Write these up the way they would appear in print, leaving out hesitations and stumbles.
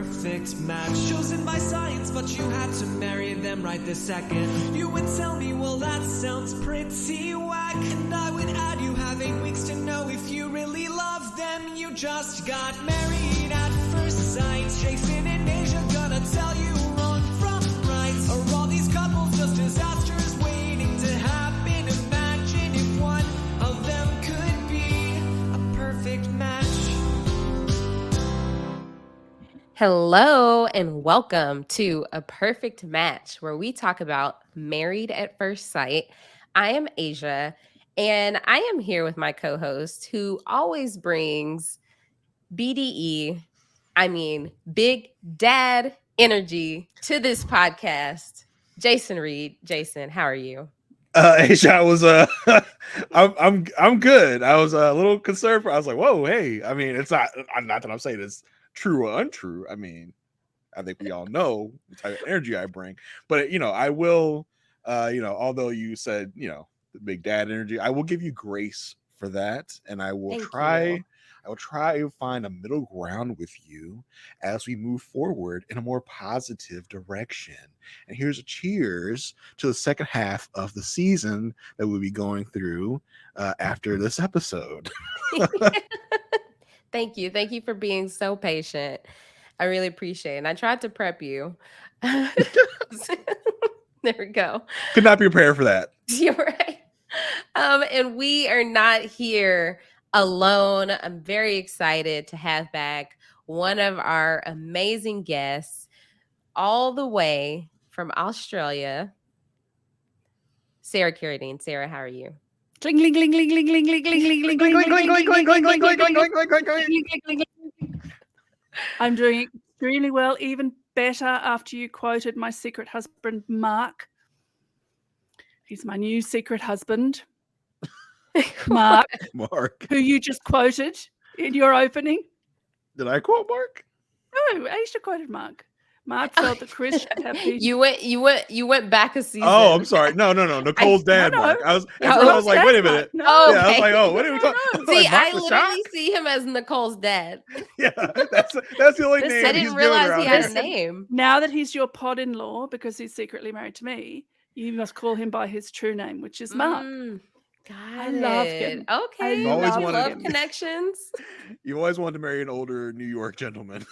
perfect match. Chosen by science, but you had to marry them right this second. You would tell me, well, that sounds pretty whack. And I would add, you have 8 weeks to know if you really love them. You just got married at first sight. Jason and Aysha gonna tell you wrong from right. Are all these couples just disasters waiting to happen? Imagine if one of them could be a perfect match. Hello and welcome to A Perfect Match, where we talk about married at first sight. I am Aysha, and I am here with my co-host who always brings BDE, Big Dad energy to this podcast. Jason Reed. Jason, how are you? Aysha, I was I'm good. I was a little concerned. I was like, whoa, hey. I mean, it's not that I'm saying it's true or untrue. I mean, I think we all know the type of energy I bring. But I will although you said, the big dad energy, I will give you grace for that. And I will try to find a middle ground with you as we move forward in a more positive direction. And here's a cheers to the second half of the season that we'll be going through after this episode. Thank you. Thank you for being so patient. I really appreciate it. And I tried to prep you. There we go. Could not be prepared for that. You're right. And we are not here alone. I'm very excited to have back one of our amazing guests all the way from Australia, Sarah Carradine. Sarah, how are you? I'm doing extremely well, even better after you quoted my secret husband, Mark. He's my new secret husband, Mark, who you just quoted in your opening. Did I quote Mark? No, Aysha quoted Mark. Mark felt that Chris should have these. You went back a season. Oh, I'm sorry. No. Nicole's dad, Mark. I was like, wait a minute. No. Oh, yeah, okay. I was like, oh, what are we talking? See, Like, I literally see him as Nicole's dad. Yeah, that's the only name. I didn't realize he had a name. Now that he's your pod-in-law, because he's secretly married to me, you must call him by his true name, which is Mark. I love him. Okay, I love connections. You always wanted to marry an older New York gentleman.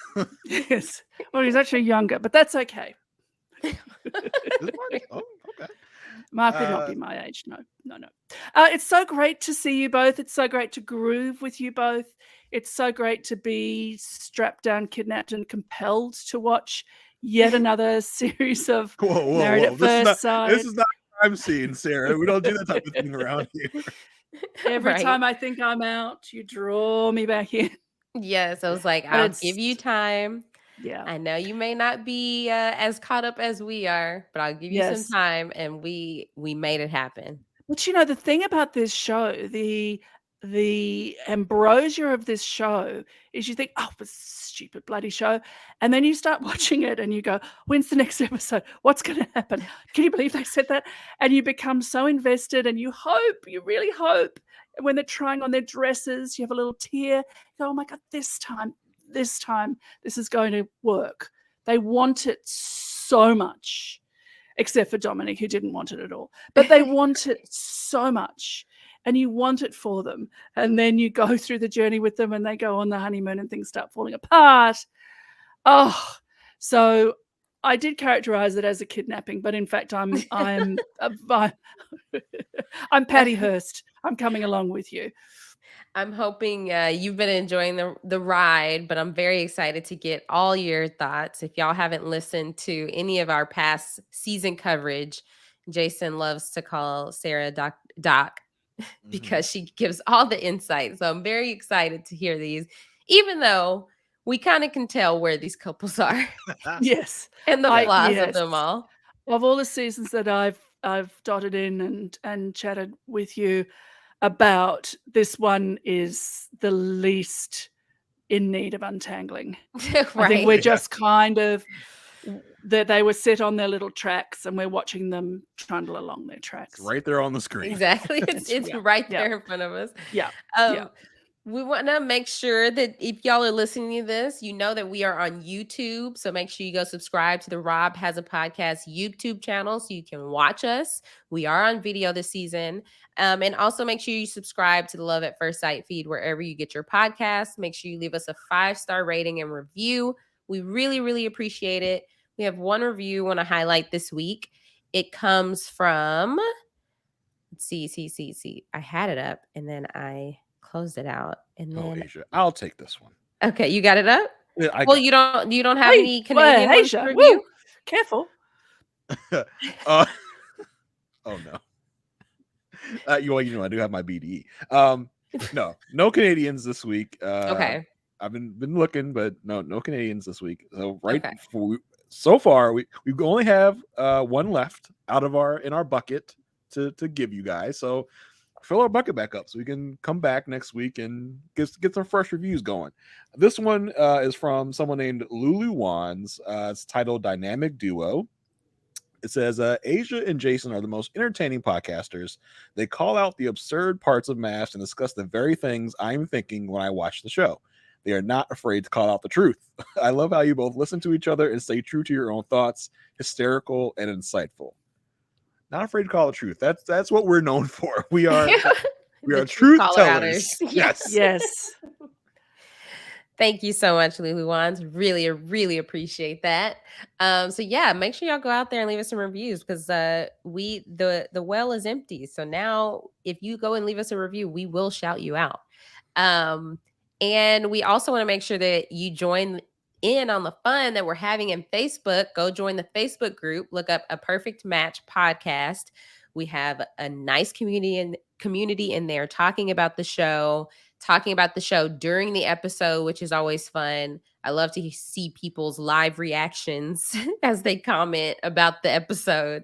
Yes. Well, he's actually younger, but that's okay. Is Mark? Oh, okay. Mark would not be my age. No. It's so great to see you both. It's so great to groove with you both. It's so great to be strapped down, kidnapped, and compelled to watch yet another series of Married at First Sight. This is not a crime scene, Sarah. We don't do that type of thing around here. Every time I think I'm out, you draw me back in. Yes, I was like, I'll give you time. Yeah, I know you may not be as caught up as we are, but I'll give you some time, and we made it happen. But the thing about this show, the ambrosia of this show is you think, oh, it's a stupid bloody show. And then you start watching it and you go, when's the next episode? What's going to happen? Can you believe they said that? And you become so invested and you really hope when they're trying on their dresses, you have a little tear. You go, oh my God, this time, this is going to work. They want it so much, except for Dominic, who didn't want it at all. But they want it so much. And you want it for them. And then you go through the journey with them and they go on the honeymoon and things start falling apart. Oh, so I did characterize it as a kidnapping, but in fact, I'm Patty Hearst. I'm coming along with you. I'm hoping you've been enjoying the ride, but I'm very excited to get all your thoughts. If y'all haven't listened to any of our past season coverage, Jason loves to call Sarah Doc. Because she gives all the insight. So I'm very excited to hear these, even though we kind of can tell where these couples are. Yes. And the flaws of them all. Of all the seasons that I've dotted in and chatted with you about, this one is the least in need of untangling. Right. I think we're just kind of that they were set on their little tracks and we're watching them trundle along their tracks. It's right there on the screen. Exactly. It's right there in front of us. Yeah. We want to make sure that if y'all are listening to this, you know that we are on YouTube. So make sure you go subscribe to the Rob Has a Podcast YouTube channel so you can watch us. We are on video this season. And also make sure you subscribe to the Love at First Sight feed wherever you get your podcasts. Make sure you leave us a 5-star rating and review. We really, really appreciate it. We have one review I want to highlight this week. It comes from, let's see. I had it up and then I closed it out. And Oh, then Aysha, I'll take this one. okay, you got it up? Yeah, I Well, got you don't have any Hey, Canadian well, ones to Aysha, review? woo, careful. it. Oh no. I do have my BDE. No Canadians this week. Okay. I've been looking, but no Canadians this week. So Okay. so far we only have one left out of our bucket to give you guys. So fill our bucket back up so we can come back next week and get some fresh reviews going. This one is from someone named Lulu Wands. It's titled Dynamic Duo. It says, Aysha and Jason are the most entertaining podcasters. They call out the absurd parts of MAFS and discuss the very things I'm thinking when I watch the show. They are not afraid to call out the truth. I love how you both listen to each other and stay true to your own thoughts. Hysterical and insightful. Not afraid to call the truth. That's what we're known for. We are The truth caller tellers. outers. Yes. Yes. Thank you so much, Lulu Wands. Really, really appreciate that. So yeah, make sure y'all go out there and leave us some reviews because the well is empty. So now if you go and leave us a review, we will shout you out. And we also want to make sure that you join in on the fun that we're having in Facebook. Go join the Facebook group. Look up A Perfect Match Podcast. We have a nice community in there talking about the show during the episode, which is always fun. I love to see people's live reactions as they comment about the episode.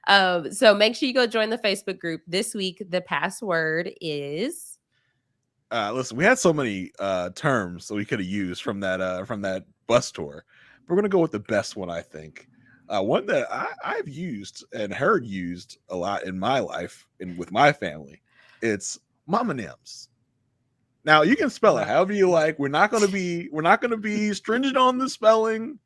So make sure you go join the Facebook group. This week, the password is... Listen, we had so many terms that we could have used from that bus tour. We're gonna go with the best one, I think. One that I've used and heard used a lot in my life and with my family. It's Mama Nims. Now you can spell it however you like. We're not gonna be stringent on the spelling.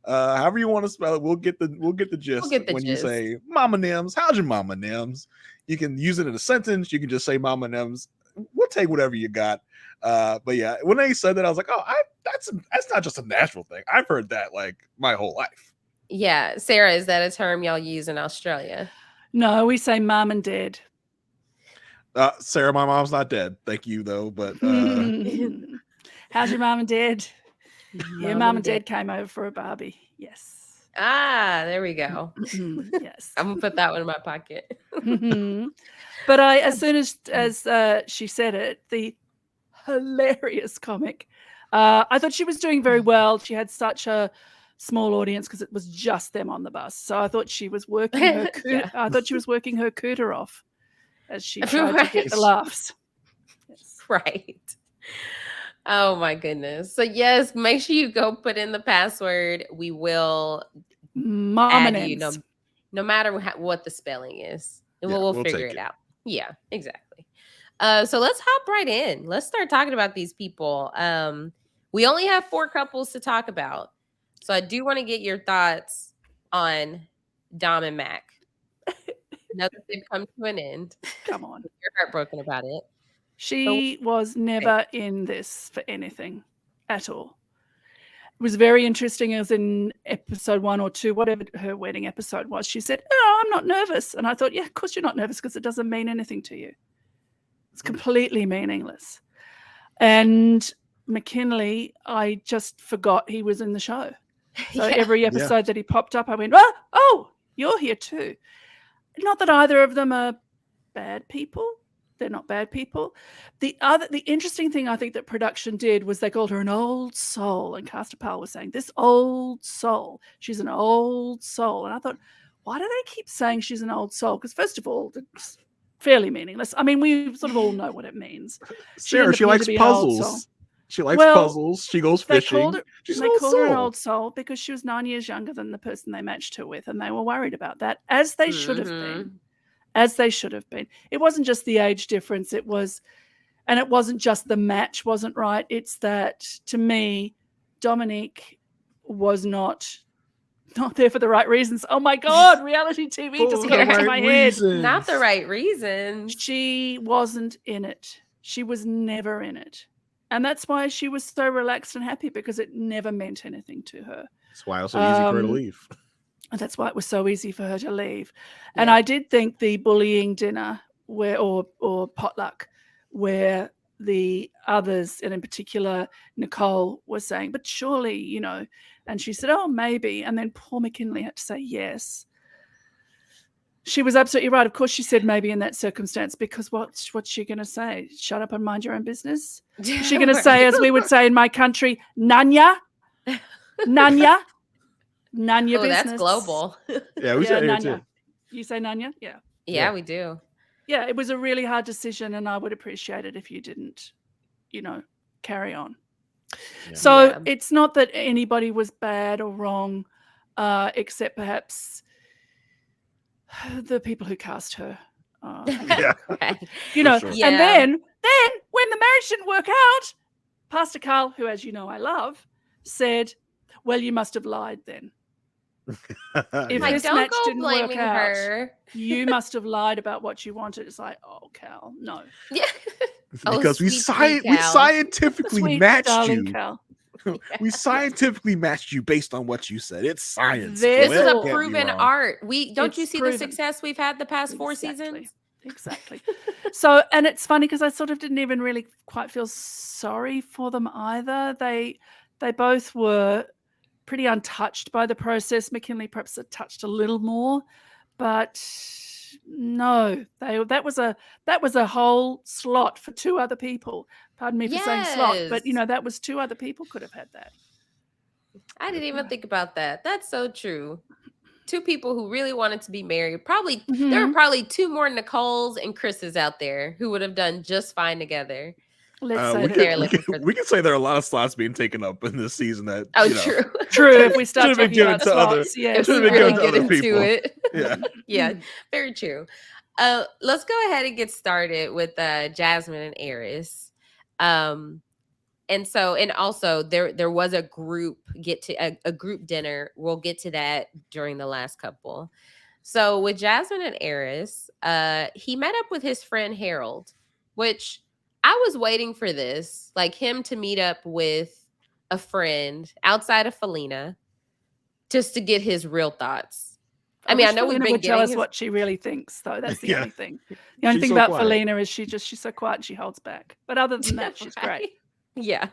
However you want to spell it, we'll get the gist. You say Mama Nims, how's your Mama Nims? You can use it in a sentence. You can just say Mama Nims. We'll take whatever you got. But yeah, when they said that, I was like, oh, that's not just a Nashville thing. I've heard that like my whole life. Yeah, Sarah, is that a term y'all use in Australia? No, we say mom and dad. Sarah, my mom's not dead. Thank you though. But how's your mom and dad? Yeah, mom and dad came over for a Barbie. Yes. Ah, there we go. Yes. I'm gonna put that one in my pocket. But as soon as she said it, the hilarious comic, I thought she was doing very well. She had such a small audience because it was just them on the bus. So I thought she was working her I thought she was working her cooter off as she tried to get the laughs. Yes. Right. Oh my goodness. So yes, make sure you go put in the password. We will add you no matter what the spelling is. We'll figure it out. Yeah, exactly. So let's hop right in. Let's start talking about these people. We only have 4 couples to talk about. So I do want to get your thoughts on Dom and Mac. Now that they've come to an end. Come on. You're heartbroken about it. She was never in this for anything at all. It was very interesting. It was in episode 1 or 2, whatever her wedding episode was. She said, "Oh, I'm not nervous." And I thought, yeah, of course you're not nervous because it doesn't mean anything to you. It's completely meaningless. And McKinley, I just forgot he was in the show. So every episode that he popped up, I went, oh, you're here too. Not that either of them are bad people. They're not bad people. The interesting thing I think that production did was they called her an old soul. And Caster Powell was saying, this old soul, she's an old soul. And I thought, why do they keep saying she's an old soul? Because first of all, it's fairly meaningless. I mean, we sort of all know what it means. Sarah, she likes puzzles. She likes puzzles. She goes fishing. They called her an old soul because she was 9 years younger than the person they matched her with. And they were worried about that, as they should have been. As they should have been. It wasn't just the age difference. It was And it wasn't just the match wasn't right. It's that, to me, Dominique was not there for the right reasons. Oh my God, reality TV just got into my head. Not the right reasons. She wasn't in it. She was never in it. And that's why she was so relaxed and happy, because it never meant anything to her. That's why it was so easy for her to leave. And that's why it was so easy for her to leave. And I did think the bullying dinner or potluck, where the others, and in particular Nicole, was saying, but surely, you know, and she said, oh, maybe. And then poor McKinley had to say yes. She was absolutely right. Of course she said maybe in that circumstance, because what's she going to say? Shut up and mind your own business? Is she going to say, as we would say in my country, Nanya? Nanya? Nanya business. That's global. Yeah, we say it too. You say Nanya? Yeah, we do. Yeah, it was a really hard decision, and I would appreciate it if you didn't, you know, carry on. Yeah. So it's not that anybody was bad or wrong, except perhaps the people who cast her. You know, and then when the marriage didn't work out, Pastor Carl, who, as you know, I love, said, well, you must have lied then. If this match didn't work out, you must have lied about what you wanted. It's like, oh, Cal, no. Yeah. Because we scientifically matched you. Cal. We scientifically matched you based on what you said. It's science. This is a proven art. Don't you see the success we've had the past 4 seasons? Exactly. So, and it's funny because I sort of didn't even really quite feel sorry for them either. They both were pretty untouched by the process. McKinley perhaps touched a little more, but no, that was a whole slot for 2 other people. Pardon me for saying slot, but you know, that was 2 other people could have had that. I didn't even think about that. That's so true. 2 people who really wanted to be married. Probably there were probably 2 more Nicoles and Chris's out there who would have done just fine together. We can say there are a lot of slots being taken up in this season that true. If we start talking about slots, if we really get into it, yeah, very true. Let's go ahead and get started with Jasmine and Aris. And also there was a group a group dinner. We'll get to that during the last couple. So with Jasmine and Aris, he met up with his friend Harold, which I was waiting for this, like him to meet up with a friend outside of Felina just to get his real thoughts. I mean, I know we've been tell us what she really thinks, though. That's the only thing. The only thing about Felina is she's so quiet and she holds back. But other than that, she's great. Yeah.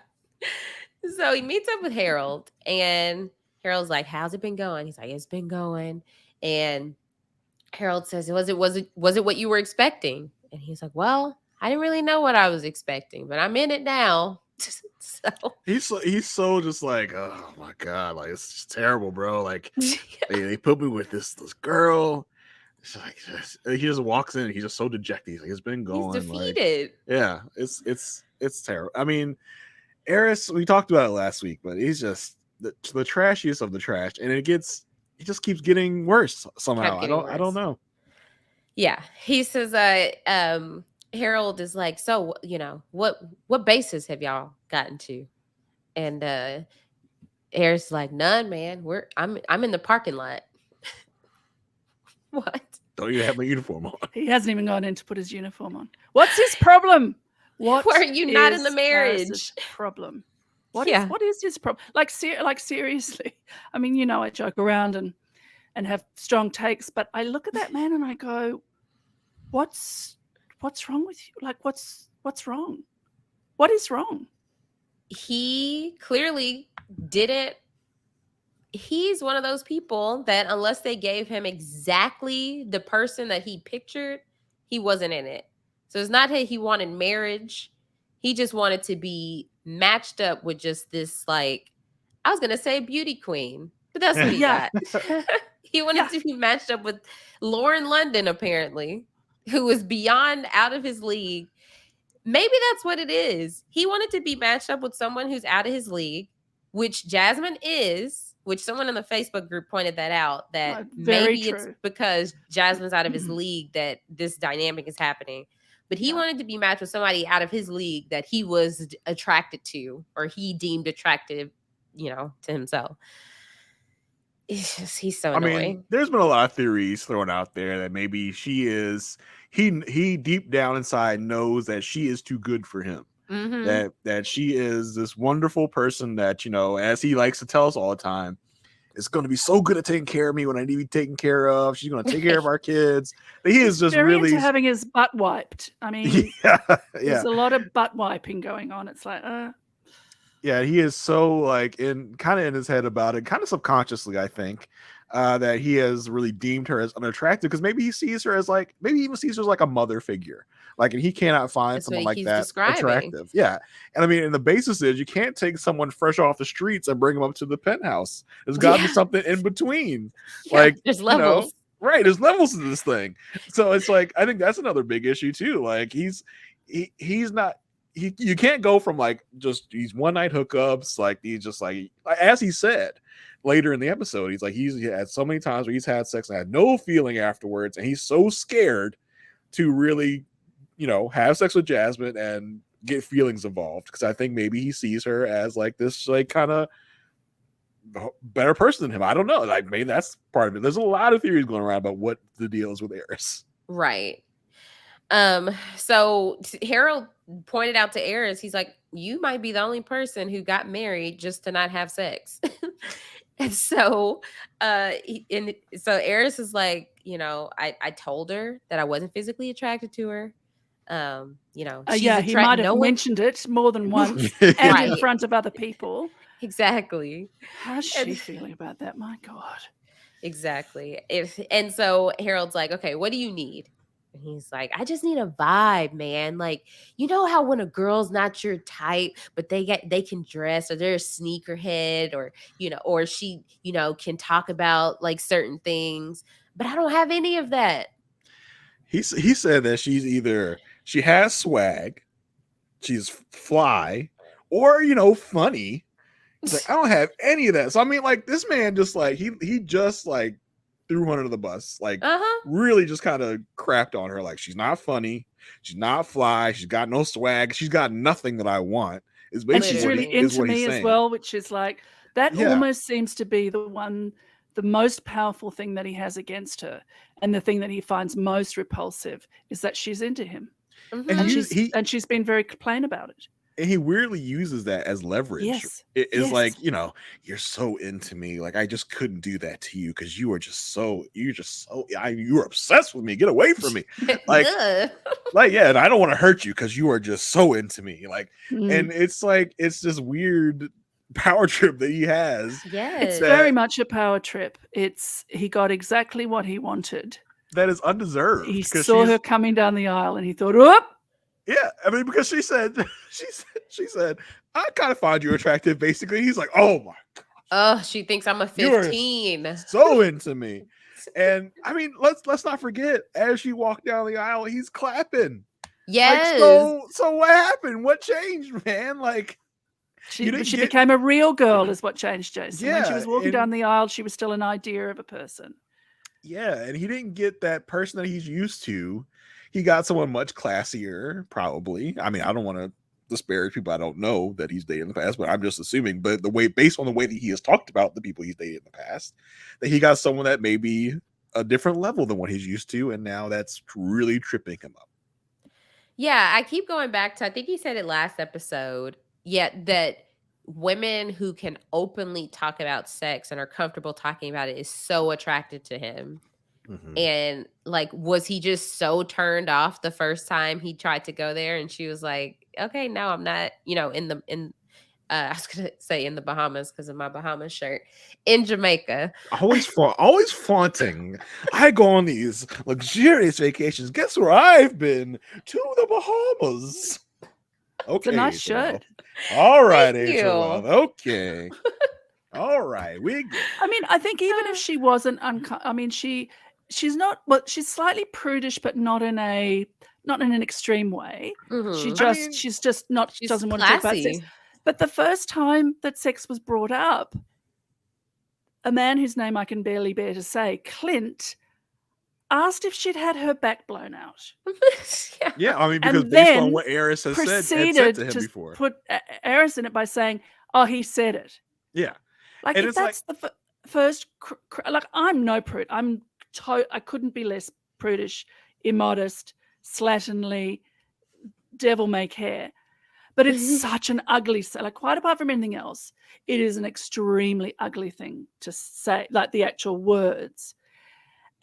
So he meets up with Harold, and Harold's like, "How's it been going?" He's like, "It's been going." And Harold says, "Was it what you were expecting?" And he's like, "Well, I didn't really know what I was expecting, but I'm in it now." So he's so just like, oh my God, like it's just terrible, bro. Like they put me with this girl. It's like he just walks in, he's just so dejected. He's like, it's been going. He's defeated. Like, it's terrible. I mean, Aris, we talked about it last week, but he's just the trashiest of the trash, and it just keeps getting worse somehow. I don't know. Yeah, he says Harold is like, so, you know, what bases have y'all gotten to? And Aris is like, none, man. I'm in the parking lot. What? Don't even have my uniform on. He hasn't even gone in to put his uniform on. What's his problem? Why are you not in the marriage? Problem. What is his problem? Like seriously. I mean, you know, I joke around and have strong takes, but I look at that man and I go, what's wrong with you? Like, what's wrong? What is wrong? He clearly didn't. He's one of those people that unless they gave him exactly the person that he pictured, he wasn't in it. So it's not that he wanted marriage. He just wanted to be matched up with just this, like, I was going to say beauty queen, but that's what he got. He wanted to be matched up with Lauren London, apparently, who is beyond out of his league. Maybe that's what it is. He wanted to be matched up with someone who's out of his league, which Jasmine is, which someone in the Facebook group pointed that out, that maybe it's because Jasmine's out of his league that this dynamic is happening. but he wanted to be matched with somebody out of his league that he was attracted to, or he deemed attractive, to himself. It's just, he's so annoying. I mean, there's been a lot of theories thrown out there that maybe he deep down inside knows that she is too good for him. Mm-hmm. That she is this wonderful person that, as he likes to tell us all the time, is going to be so good at taking care of me when I need to be taken care of. She's going to take care of our kids. He is just very really into having his butt wiped. I mean, there's a lot of butt wiping going on. It's like, yeah, he is so like in his head about it, kind of subconsciously, I think, that he has really deemed her as unattractive because maybe he sees her as like, maybe even sees her as like a mother figure. Like, and he cannot find That's someone what like he's that describing. attractive. Yeah. And I mean, and the basis is you can't take someone fresh off the streets and bring them up to the penthouse. There's got to be something in between. Yeah, like, there's levels. Right. There's levels to this thing. So it's like, I think that's another big issue too. Like he's not, you can't go from like just these one night hookups. Like he's just like, as he said later in the episode, he's like, he had so many times where he's had sex and had no feeling afterwards. And he's so scared to really, have sex with Jasmine and get feelings involved. Cause I think maybe he sees her as like this, like kind of better person than him. I don't know. Like maybe that's part of it. There's a lot of theories going around about what the deal is with Eris. Right. So Harold pointed out to Eris, he's like, you might be the only person who got married just to not have sex. And so, so Eris is like, I told her that I wasn't physically attracted to her. He might have mentioned it more than once and in front of other people. Exactly. How's she feeling about that? My God. Exactly. And so Harold's like, okay, what do you need? And he's like, I just need a vibe, man. Like, you know how when a girl's not your type, but they can dress, or they're a sneakerhead, or or she, can talk about like certain things, but I don't have any of that. He said that she has swag, she's fly, or funny. He's like, I don't have any of that. So I mean, like, this man just like he just like threw her under the bus, like really just kind of crapped on her. Like, she's not funny, she's not fly, she's got no swag, she's got nothing that I want. And she's really into me as well, which is like that almost seems to be the most powerful thing that he has against her, and the thing that he finds most repulsive is that she's into him, and she's been very plain about it. And he weirdly uses that as leverage. Yes. It's like, you're so into me. Like, I just couldn't do that to you because you were you're obsessed with me. Get away from me. Like, and I don't want to hurt you because you are just so into me. Like, and it's like, it's this weird power trip that he has. Yes. It's very much a power trip. He got exactly what he wanted. That is undeserved. He saw her coming down the aisle and he thought, "Whoop." Yeah, I mean, because she said, I kind of find you attractive, basically. He's like, oh my gosh. Oh, she thinks I'm a 15. You're so into me. And I mean, let's not forget, as she walked down the aisle, he's clapping. Yes. Like, so what happened? What changed, man? Like, she became a real girl is what changed, Jason. When she was walking down the aisle, she was still an idea of a person. Yeah, and he didn't get that person that he's used to. He got someone much classier, probably. I mean, I don't want to disparage people I don't know that he's dated in the past, but I'm just assuming. But based on the way that he has talked about the people he's dated in the past, that he got someone that may be a different level than what he's used to, and now that's really tripping him up. Yeah, I keep going back to, I think he said it last episode, that women who can openly talk about sex and are comfortable talking about it is so attracted to him. Mm-hmm. And like, was he just so turned off the first time he tried to go there? And she was like, okay, no, I'm not, I was going to say in the Bahamas because of my Bahamas shirt, in Jamaica. Always flaunting. I go on these luxurious vacations. Guess where I've been? To the Bahamas. Okay. It's a nice shirt. All right, Aysha. Okay. All right. We good. I mean, I think even if she wasn't she's not, well, she's slightly prudish, but not in an extreme way. Mm-hmm. She's just not, she doesn't want to talk about sex. But the first time that sex was brought up, a man whose name I can barely bear to say, Clint, asked if she'd had her back blown out. Yeah, I mean, And because based on then what Eris has said proceeded to him to before. put Eris in it by saying, "Oh, he said it." Yeah. Like, And if it's like, that's the first, like, I'm no prude. I couldn't be less prudish, immodest, slatternly, devil may care. But it's such an ugly, like, quite apart from anything else, it is an extremely ugly thing to say, like the actual words.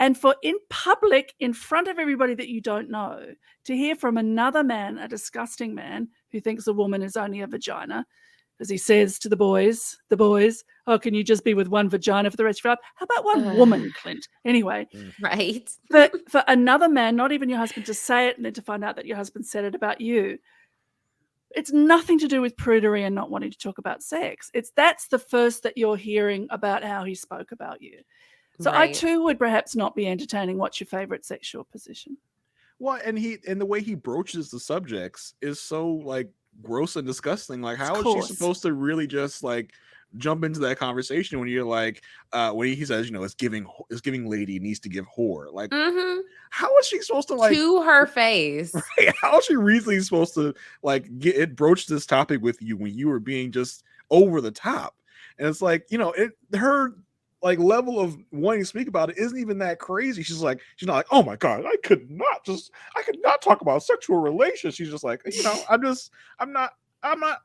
And for in public, in front of everybody that you don't know, to hear from another man, a disgusting man who thinks a woman is only a vagina, as he says to the boys, "Oh, can you just be with one vagina for the rest of your life? How about one woman, Clint?" Anyway, Right. for another man, not even your husband, to say it and then to find out that your husband said it about you, it's nothing to do with prudery and not wanting to talk about sex. That's the first that you're hearing about how he spoke about you. So I Right. too would perhaps not be entertaining what's your favorite sexual position. well, and the way he broaches the subjects is so like gross and disgusting. Like, how is she coarse. supposed to really just like jump into that conversation when you're like, when he says, you know, it's giving lady needs to give whore. Like, how is she supposed to like To her face? Right, how is she reasonably supposed to like broach this topic with you when you were being just over the top? And it's like, you know, her like level of wanting to speak about it isn't even that crazy. She's not like, oh my god, I could not talk about sexual relations. She's just like, you know, I'm not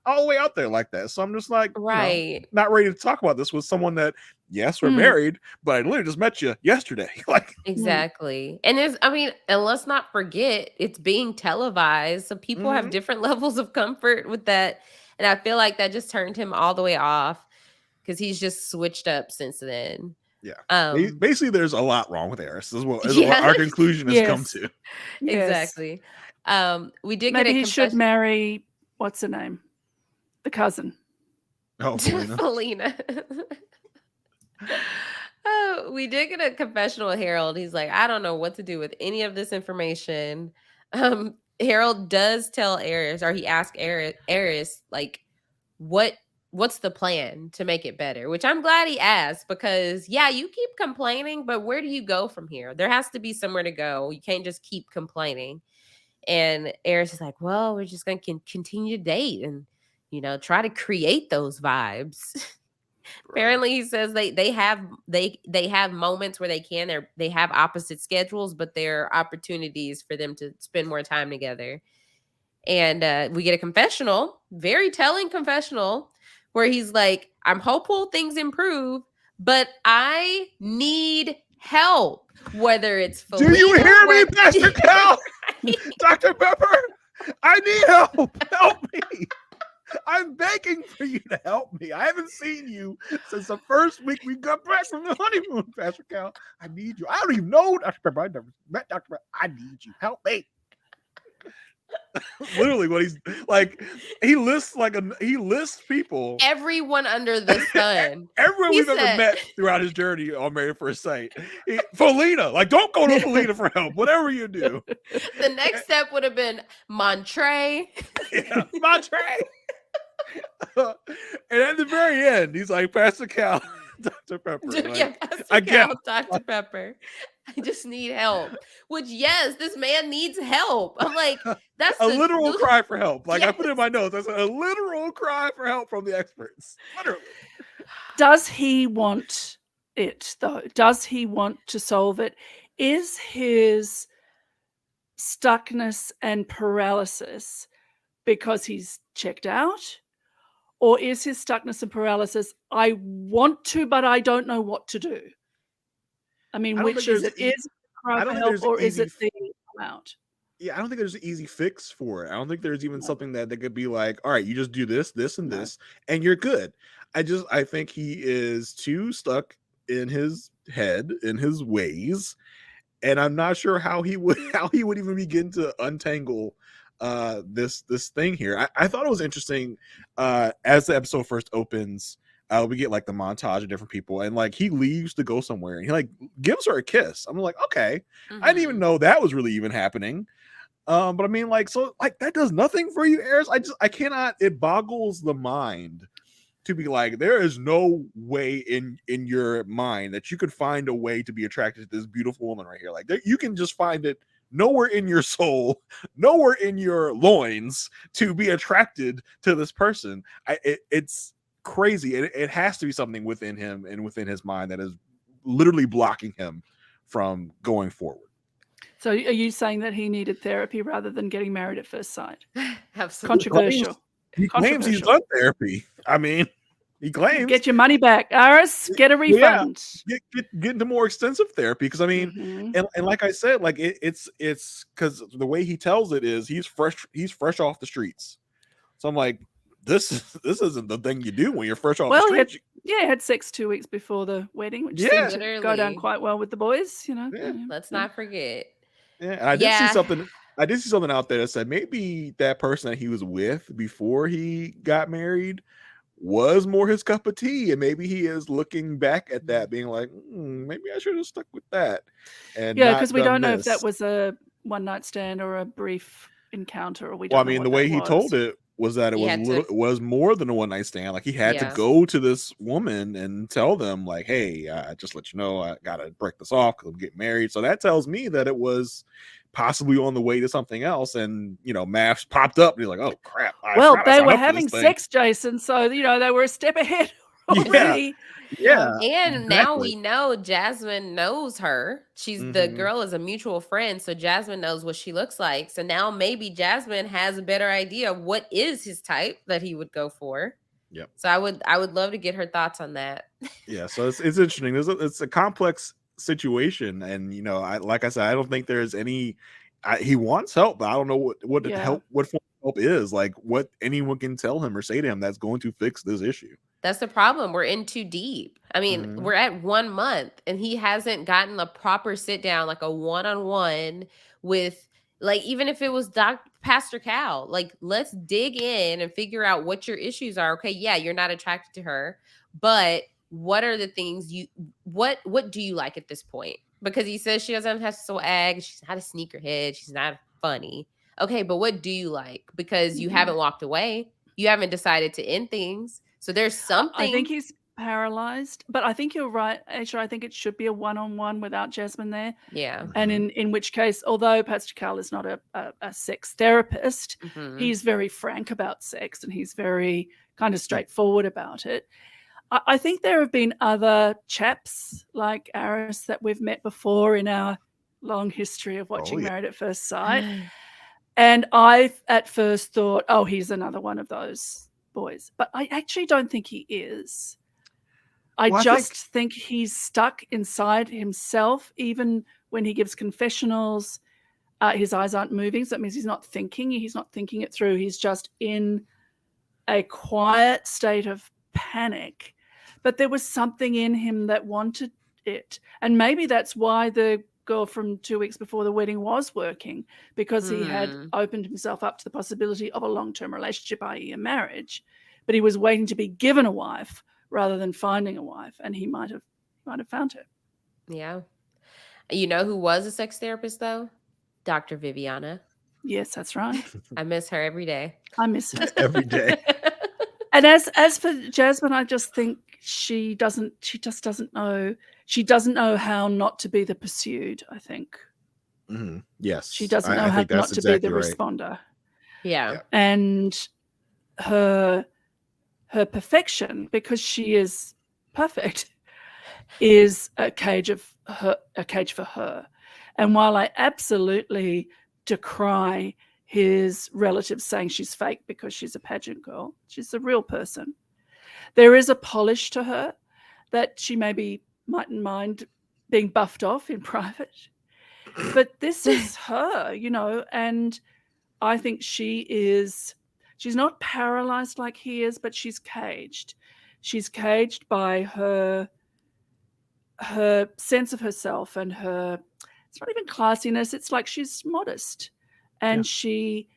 all the way out there like that. So I'm just like, Right. you know, not ready to talk about this with someone that, yes, we're married, but I literally just met you yesterday. Like, Exactly. And and let's not forget, it's being televised. So people have different levels of comfort with that. And I feel like that just turned him all the way off because he's just switched up since then. yeah. Basically, there's a lot wrong with Eris, is what Yeah. our conclusion has come to. Yes. Exactly. We did Maybe get a he should confession. marry, what's her name? The cousin. Oh, Felina. Felina. Oh, we did get a confessional with Harold. He's like, I don't know what to do with any of this information. Harold does tell Eris, or he asks Eris, like, what's the plan to make it better? Which I'm glad he asked, because yeah, you keep complaining, but where do you go from here? There has to be somewhere to go. You can't just keep complaining. And Eris is like, well, we're just going to continue to date and, you know, try to create those vibes. Apparently, he says they have moments where they have opposite schedules, but there are opportunities for them to spend more time together. And we get a confessional, very telling confessional, where he's like, I'm hopeful things improve, but I need help. Whether it's Felina, do you hear me, Pastor Cal? Dr. Pepper, I need help. Help me. I'm begging for you to help me. I haven't seen you since the first week we got back from the honeymoon, Pastor Cal. I need you. I don't even know Dr. Pepper. I never met Dr. Pepper. I need you. Help me. Literally, what he's like, he lists people. Everyone under the sun. Everyone we've ever met throughout his journey on Married at First Sight. Felina, like, don't go to Felina for help. Whatever you do. The next step would have been Montre. Yeah, Montre. And at the very end, he's like, Pastor Cal, Dr. Pepper. Like, yeah, Pastor Cal, Dr. Pepper. I just need help. Which, yes, this man needs help. I'm like, that's a literal cry for help. Like, yes. I put in my notes, that's a literal cry for help from the experts. Literally. Does he want it, though? Does he want to solve it? Is his stuckness and paralysis because he's checked out? Or is his stuckness and paralysis, I want to, but I don't know what to do? I mean, which is it? Is it cry for help, or is it the out? Yeah, I don't think there's an easy fix for it. I don't think there's even something that could be like, all right, you just do this, this, and this, and you're good. I think he is too stuck in his head, in his ways, and I'm not sure how he would even begin to untangle this thing here. I thought it was interesting as the episode first opens. We get like the montage of different people, and like he leaves to go somewhere, and he like gives her a kiss. I'm like, okay, I didn't even know that was really even happening. But I mean, like, so like that does nothing for you, Eris. I cannot. It boggles the mind to be like, there is no way in your mind that you could find a way to be attracted to this beautiful woman right here. Like you can just find it nowhere in your soul, nowhere in your loins to be attracted to this person. It's crazy. It has to be something within him and within his mind that is literally blocking him from going forward. So are you saying that he needed therapy rather than getting married at first sight? Absolutely. Controversial. He claims he's done therapy. I mean, he claims. Get your money back, Aris. Get a refund. Get into more extensive therapy, because I mean, and like I said, like it's because the way he tells it is he's fresh off the streets. So I'm like, this isn't the thing you do when you're fresh off the streets. He had sex 2 weeks before the wedding, which seemed to go down quite well with the boys. Let's not forget. Yeah, and I did see something. I did see something out there that said maybe that person that he was with before he got married was more his cup of tea, and maybe he is looking back at that being like, maybe I should have stuck with that. And because we don't know if that was a one night stand or a brief encounter, or we don't. Well, I mean, the way he told it was that it was more than a one night stand. Like he had to go to this woman and tell them, like, hey, just let you know, I gotta break this off because I'm getting married. So that tells me that it was possibly on the way to something else, and MAFS popped up and he's like, oh crap. Well, they were having sex, Jason, so they were a step ahead already. Yeah. And now we know Jasmine knows her. The girl is a mutual friend, so Jasmine knows what she looks like. So now maybe Jasmine has a better idea of what is his type that he would go for. Yep. So I would love to get her thoughts on that. Yeah, so it's interesting. It's a complex situation, and like I said, I don't think there's any. He wants help, but I don't know what form of help is. Like what anyone can tell him or say to him that's going to fix this issue. That's the problem. We're in too deep. I mean, we're at 1 month and he hasn't gotten a proper sit down, like a one-on-one with, like, even if it was Pastor Cal, like, let's dig in and figure out what your issues are. Okay, yeah, you're not attracted to her, but what are the things what do you like at this point? Because he says she doesn't have swag, she's not a sneakerhead, she's not funny. Okay, but what do you like? Because you haven't walked away. You haven't decided to end things. So there's something. I think he's paralyzed, but I think you're right, Aysha. I think it should be a one-on-one without Jasmine there. Yeah. And in which case, although Pastor Carl is not a sex therapist, he's very frank about sex and he's very kind of straightforward about it. I think there have been other chaps like Aris that we've met before in our long history of watching Married at First Sight. And I at first thought, oh, he's another one of those boys, but I actually don't think he is. I think he's stuck inside himself. Even when he gives confessionals, his eyes aren't moving, so that means he's not thinking it through. He's just in a quiet state of panic, but there was something in him that wanted it, and maybe that's why the girl from 2 weeks before the wedding was working, because he had opened himself up to the possibility of a long-term relationship, i.e. a marriage, but he was waiting to be given a wife rather than finding a wife, and he might have found her. Yeah. You know who was a sex therapist though? Dr. Viviana. Yes, that's right. I miss her every day. I miss her every day. And as for Jasmine, I just think she just doesn't know. She doesn't know how not to be the pursued, I think. Yes. She doesn't know how not to be the responder. Yeah. And her perfection, because she is perfect, is a cage for her. And while I absolutely decry his relatives saying she's fake because she's a pageant girl, she's a real person, there is a polish to her that she maybe mightn't mind being buffed off in private. But this is her, and I think she's not paralyzed like he is, but she's caged. She's caged by her sense of herself and it's not even classiness. It's like she's modest and she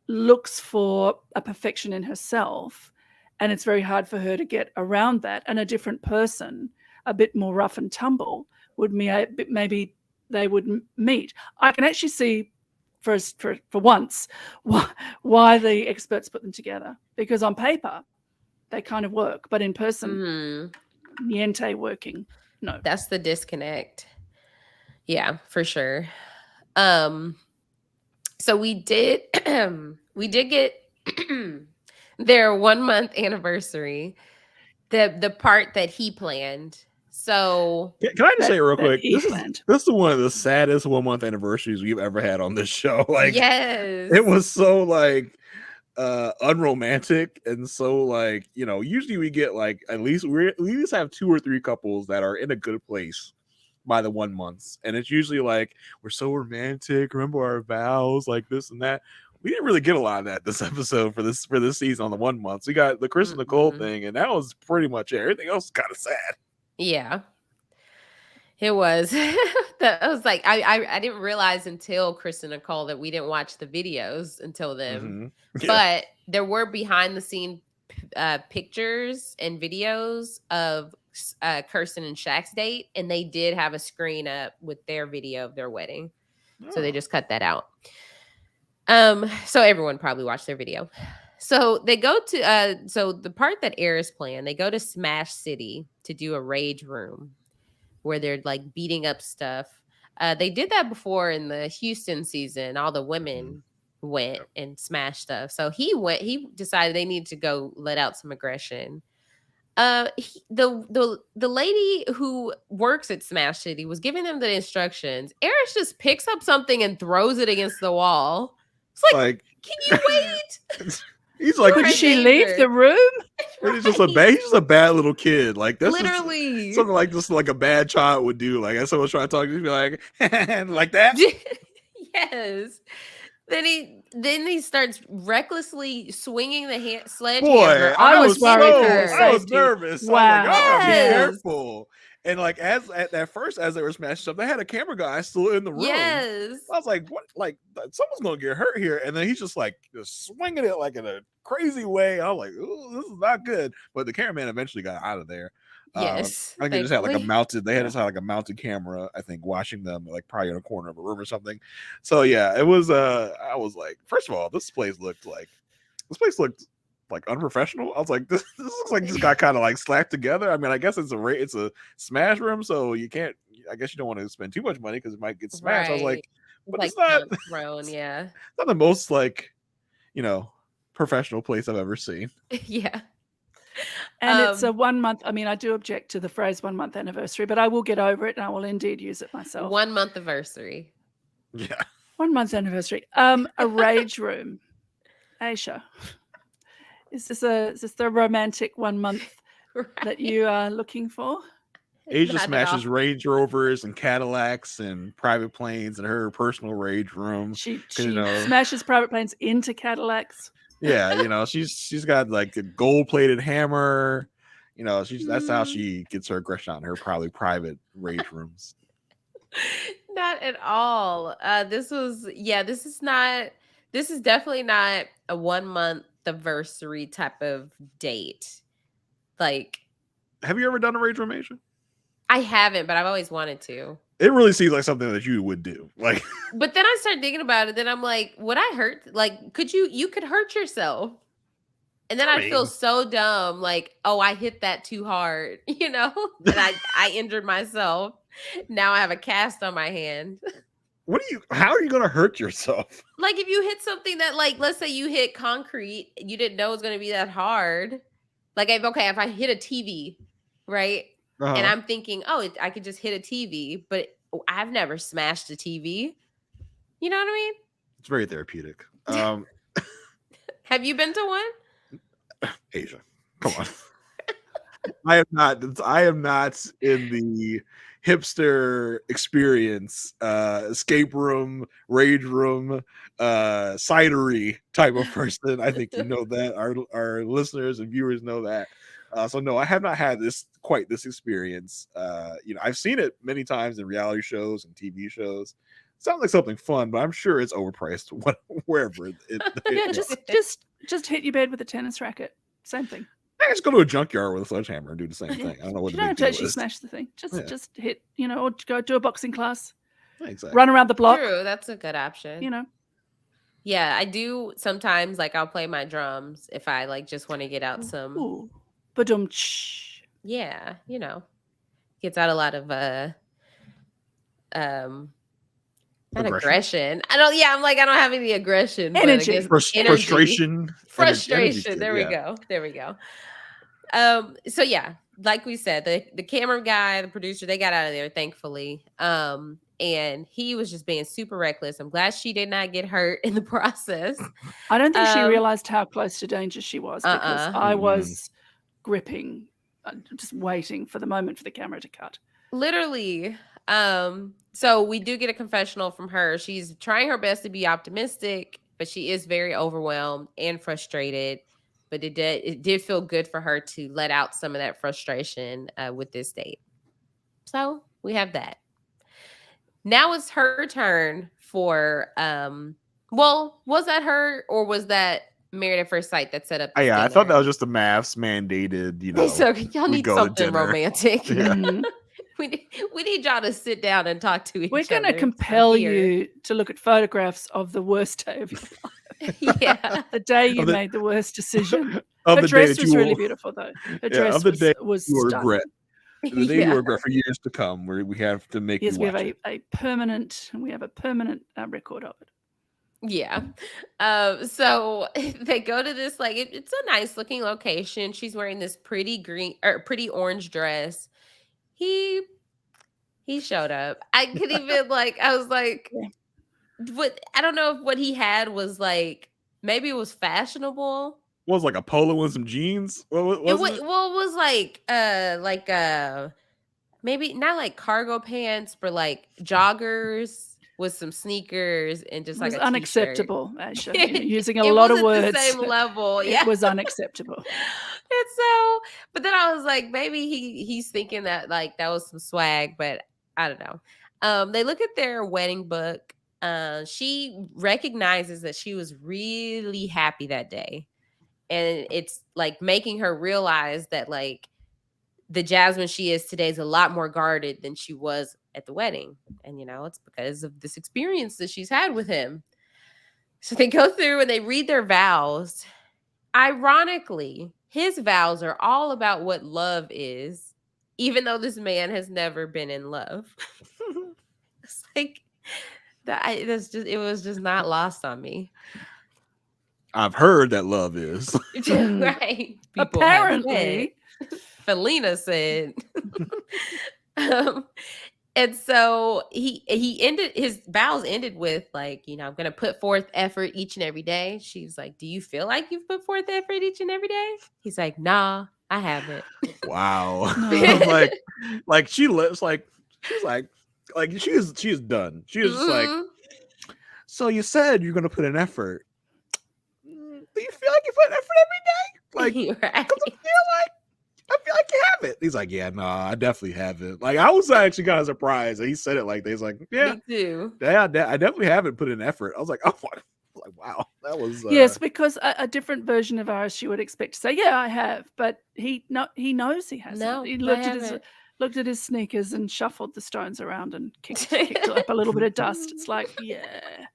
looks for a perfection in herself, and it's very hard for her to get around that. And a different person, a bit more rough and tumble, maybe they would meet. I can actually see for once why the experts put them together, because on paper they kind of work, but in person, Mhm. niente working. No. That's the disconnect. Yeah, for sure. So we did get their 1 month anniversary, the part that he planned. So Can I just say real that quick? he planned. This is one of the saddest 1 month anniversaries we've ever had on this show. Like yes. it was so like unromantic and so like, you know, usually we get like at least we at least have 2 or 3 couples that are in a good place by the 1 month, and it's usually like we're so romantic, remember our vows, like this and that. We didn't really get a lot of that this episode for this season on the 1 month. So we got the Chris and Nicole thing, and that was pretty much it. Everything else is kind of sad. Yeah. It was. I was like, I didn't realize until Chris and Nicole that we didn't watch the videos until then. Yeah. But there were behind the scene pictures and videos of Kirsten and Shaq's date, and they did have a screen up with their video of their wedding. So they just cut that out. So everyone probably watched their video. So they go to so the part that Eris planned, they go to Smash City to do a rage room where they're like beating up stuff. They did that before in the Houston season. All the women went and smashed stuff. So he decided they needed to go let out some aggression. The lady who works at Smash City was giving them the instructions. Eris just picks up something and throws it against the wall. It's like can you wait? He's like, could she leave the room? He's just a bad little kid. Like this literally is something like this, like a bad child would do. Like if someone's trying to talk to you, be like, like that. Yes. Then he starts recklessly swinging the sledgehammer. Boy, I was nervous. Wow. I was like, oh, Yes. be careful. And like at first, as they were smashing up, they had a camera guy still in the room. Yes. I was like, what? Like someone's gonna get hurt here. And then he's just like swinging it like in a crazy way. I was like, ooh, this is not good. But the cameraman eventually got out of there. Yes. I think they just had like a mounted. They had just had like a mounted camera. I think watching them like probably in a corner of a room or something. So yeah, it was. I was like, first of all, this place looked like unprofessional. I was like, this looks like this got kind of like slapped together. I mean, I guess it's a smash room, so you can't. I guess you don't want to spend too much money because it might get smashed. Right. I was like, but like, it's not thrown, yeah. Not the most like, professional place I've ever seen. Yeah. And it's a 1 month. I mean, I do object to the phrase 1 month anniversary, but I will get over it and I will indeed use it myself. 1 month anniversary. Yeah. 1 month anniversary. A rage room. Aysha. Is this the romantic 1 month that you are looking for? Aysha smashes Range Rovers and Cadillacs and private planes in her personal rage room. She smashes private planes into Cadillacs. Yeah, she's got like a gold-plated hammer. That's how she gets her aggression out in her probably private rage rooms. Not at all. This is definitely not a 1 month anniversary type of date. Like, have you ever done a rage room, Aysha? I haven't, but I've always wanted to. It really seems like something that you would do. Like, but then I started thinking about it. Then I'm like, would I hurt? Like, you could hurt yourself, and then I'd feel so dumb. Like, oh, I hit that too hard, and I injured myself. Now I have a cast on my hand. How are you going to hurt yourself? Like if you hit something that, like, let's say you hit concrete, you didn't know it was going to be that hard. Like, if I hit a TV, right? Uh-huh. And I'm thinking, oh, I could just hit a TV, but I've never smashed a TV. You know what I mean? It's very therapeutic. Have you been to one? Aysha, come on. I am not in the hipster experience, escape room, rage room, cidery type of person. I think you know that. Our listeners and viewers know that. So no, I have not had this experience. I've seen it many times in reality shows and TV shows. Sounds like something fun, but I'm sure it's overpriced wherever just hit your bed with a tennis racket. Same thing. I just go to a junkyard with a sledgehammer and do the same thing. I don't know what you don't have to actually smash the thing. Just hit, or go do a boxing class. Exactly. Run around the block. True, that's a good option. Yeah, I do sometimes. Like I'll play my drums if I like just want to get out some Badum-tsh. Yeah, gets out a lot of not aggression. I don't have any aggression, but I Energy. guess Frustration. Frustration. There we go. So yeah, like we said, the camera guy, the producer, they got out of there, thankfully. And he was just being super reckless. I'm glad she did not get hurt in the process. I don't think she realized how close to danger she was, because I was gripping, just waiting for the moment for the camera to cut. Literally. So we do get a confessional from her. She's trying her best to be optimistic, but she is very overwhelmed and frustrated. But it did feel good for her to let out some of that frustration with this date. So we have that. Now it's her turn for was that her, or was that Married at First Sight that set up this Yeah, I dinner? thought that was just the MAFS mandated, So y'all need something romantic. Yeah. We need y'all to sit down and talk to each other. We're going to compel you to look at photographs of the worst day of your life. Yeah. The day you made the worst decision. Her dress was really beautiful, though. Her dress was you stunning. regret. The day you regret for years to come, where we have to make you watch we have a permanent record of it. Yeah. So they go to this, it's a nice looking location. She's wearing this pretty orange dress. He showed up. I could even I was like, what? I don't know if what he had was maybe it was fashionable. What was a polo and some jeans? What was it? Well, it was maybe not cargo pants, but joggers with some sneakers and just it was a unacceptable, Aysha. Using a lot of words. The same level. Yeah. It was unacceptable. And so, but then I was like, maybe he's thinking that that was some swag, but I don't know. They look at their wedding book. She recognizes that she was really happy that day. And it's making her realize that the Jasmine she is today is a lot more guarded than she was at the wedding. And, it's because of this experience that she's had with him. So they go through and they read their vows. Ironically, his vows are all about what love is, even though this man has never been in love. It's it was just not lost on me. I've heard that love is. Right. People apparently. Felina said. And so he ended, his vows ended with I'm going to put forth effort each and every day. She's like, do you feel like you've put forth effort each and every day? He's like, nah, I haven't. Wow. She lives she's done. She was just so you said you're going to put an effort. Do you feel like you put an effort every day? Right. I feel like you haven't. He's like, yeah, no, I definitely haven't. I was actually kind of surprised that he said it like that. He's like, yeah, me too. Yeah, I definitely haven't put in effort. I was like, oh, wow, that was yes, because a different version of ours you would expect to say, yeah, I have, but he knows he hasn't. No, he looked at his sneakers and shuffled the stones around and kicked up a little bit of dust. It's like, yeah,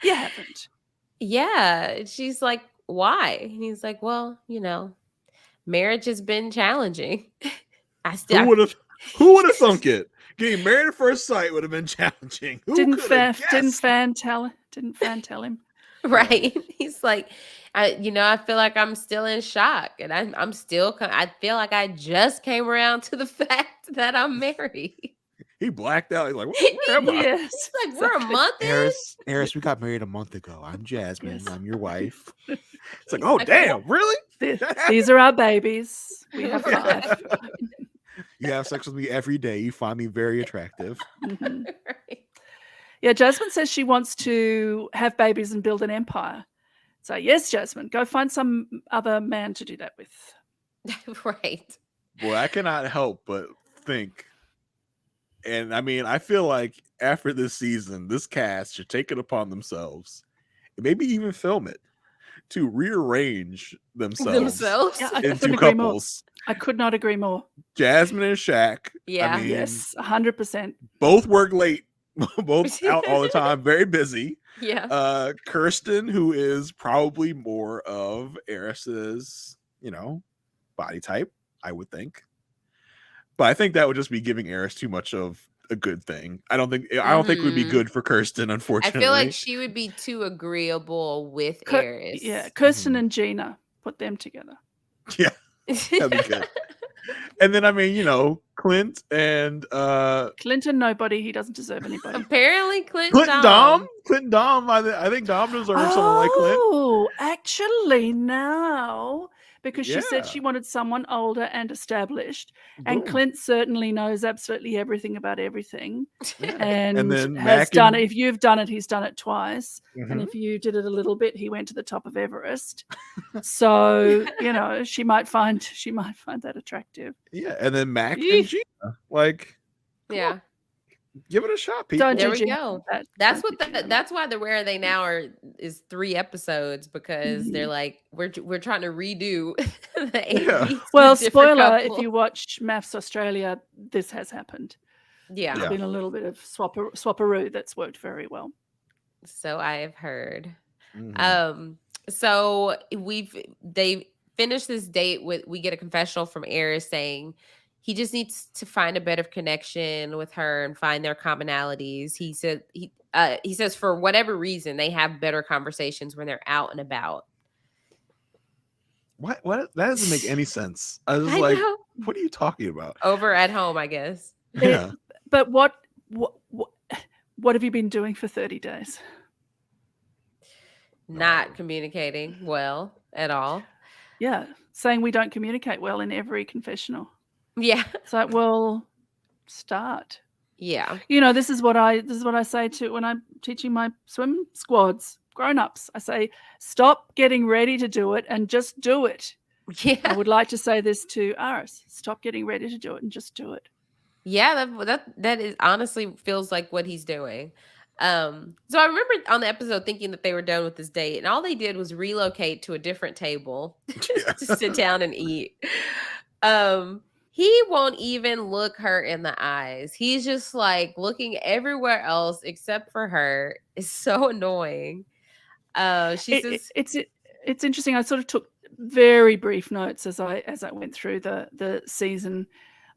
you haven't. Yeah, she's like, why? And he's like, well, marriage has been challenging. Who would have thunk it? Getting married at first sight would have been challenging. Didn't Fan tell him? Right. He's like, I feel like I'm still in shock, and I feel like I just came around to the fact that I'm married. He blacked out. He's like, where am I? Yes. He's like, we're a month in? Eris, we got married a month ago. I'm Jasmine. Yes. I'm your wife. It's like, oh, damn, really? These are our babies. We have 5. You have sex with me every day. You find me very attractive. Mm-hmm. Right. Yeah, Jasmine says she wants to have babies and build an empire. So, yes, Jasmine, go find some other man to do that with. Right. Boy, I cannot help but think. And I mean, I feel like after this season, this cast should take it upon themselves, and maybe even film it, to rearrange themselves into couples. I could not agree more. Jasmine and Shaq. Yeah. I mean, yes, 100%. Both work late, both out all the time, very busy. Yeah. Kirsten, who is probably more of Eris's, body type, I would think. But I think that would just be giving Eris too much of a good thing. I don't think it would be good for Kirsten, I unfortunately. feel like she would be too agreeable with Eris. Yeah, Kirsten and Gina, put them together. Yeah, that'd be good. And then, I mean, you know, Clint and Clinton, nobody. He doesn't deserve anybody. Apparently, Clinton Dom. I think Dom deserves someone like Clint. Oh, actually, now, because she said Yeah. she wanted someone older and established, and Boom. Clint certainly knows absolutely everything about everything, Yeah. and then has Mac done and- it. If you've done it, he's done it twice, and Mhm. if you did it a little bit, he went to the top of Everest. So you know, she might find that attractive. Yeah, and then Mac Eeh. and Gina. Like, come Yeah. on, give it a shot, people. Don't There do we Gina go. like that. That's Don't what do Gina like that's why the Where Are They Now is 3 episodes, because Mhm. they're like, we're trying to redo the Yeah. 80s. Well, with different spoiler, if couples. you watch MAFS Australia, this has happened. Yeah. There's been a little bit of swapperoo that's worked very well. So I have heard. Mhm. So they finish this date with, we get a confessional from Eris saying he just needs to find a better connection with her and find their commonalities. He says for whatever reason they have better conversations when they're out and about. What? That doesn't make any sense. I was I like, know. what are you talking about? Over at home, I guess. Yeah. But what have you been doing for 30 days? Not communicating well at all. Yeah, saying we don't communicate well in every confessional. Yeah. It's like, well, start. Yeah. You know, this is what I say to when I'm teaching my swim squads, grown-ups. I say, stop getting ready to do it and just do it. I Yeah. would like to say this to Aris. Stop getting ready to do it and just do it. Yeah, that is honestly feels like what he's doing. So I remember on the episode thinking that they were done with this date, and all they did was relocate to a different table Yeah. to sit down and eat. He won't even look her in the eyes. He's just like looking everywhere else except for her. It's so annoying. She says, It's interesting. I sort of took very brief notes as I went through the season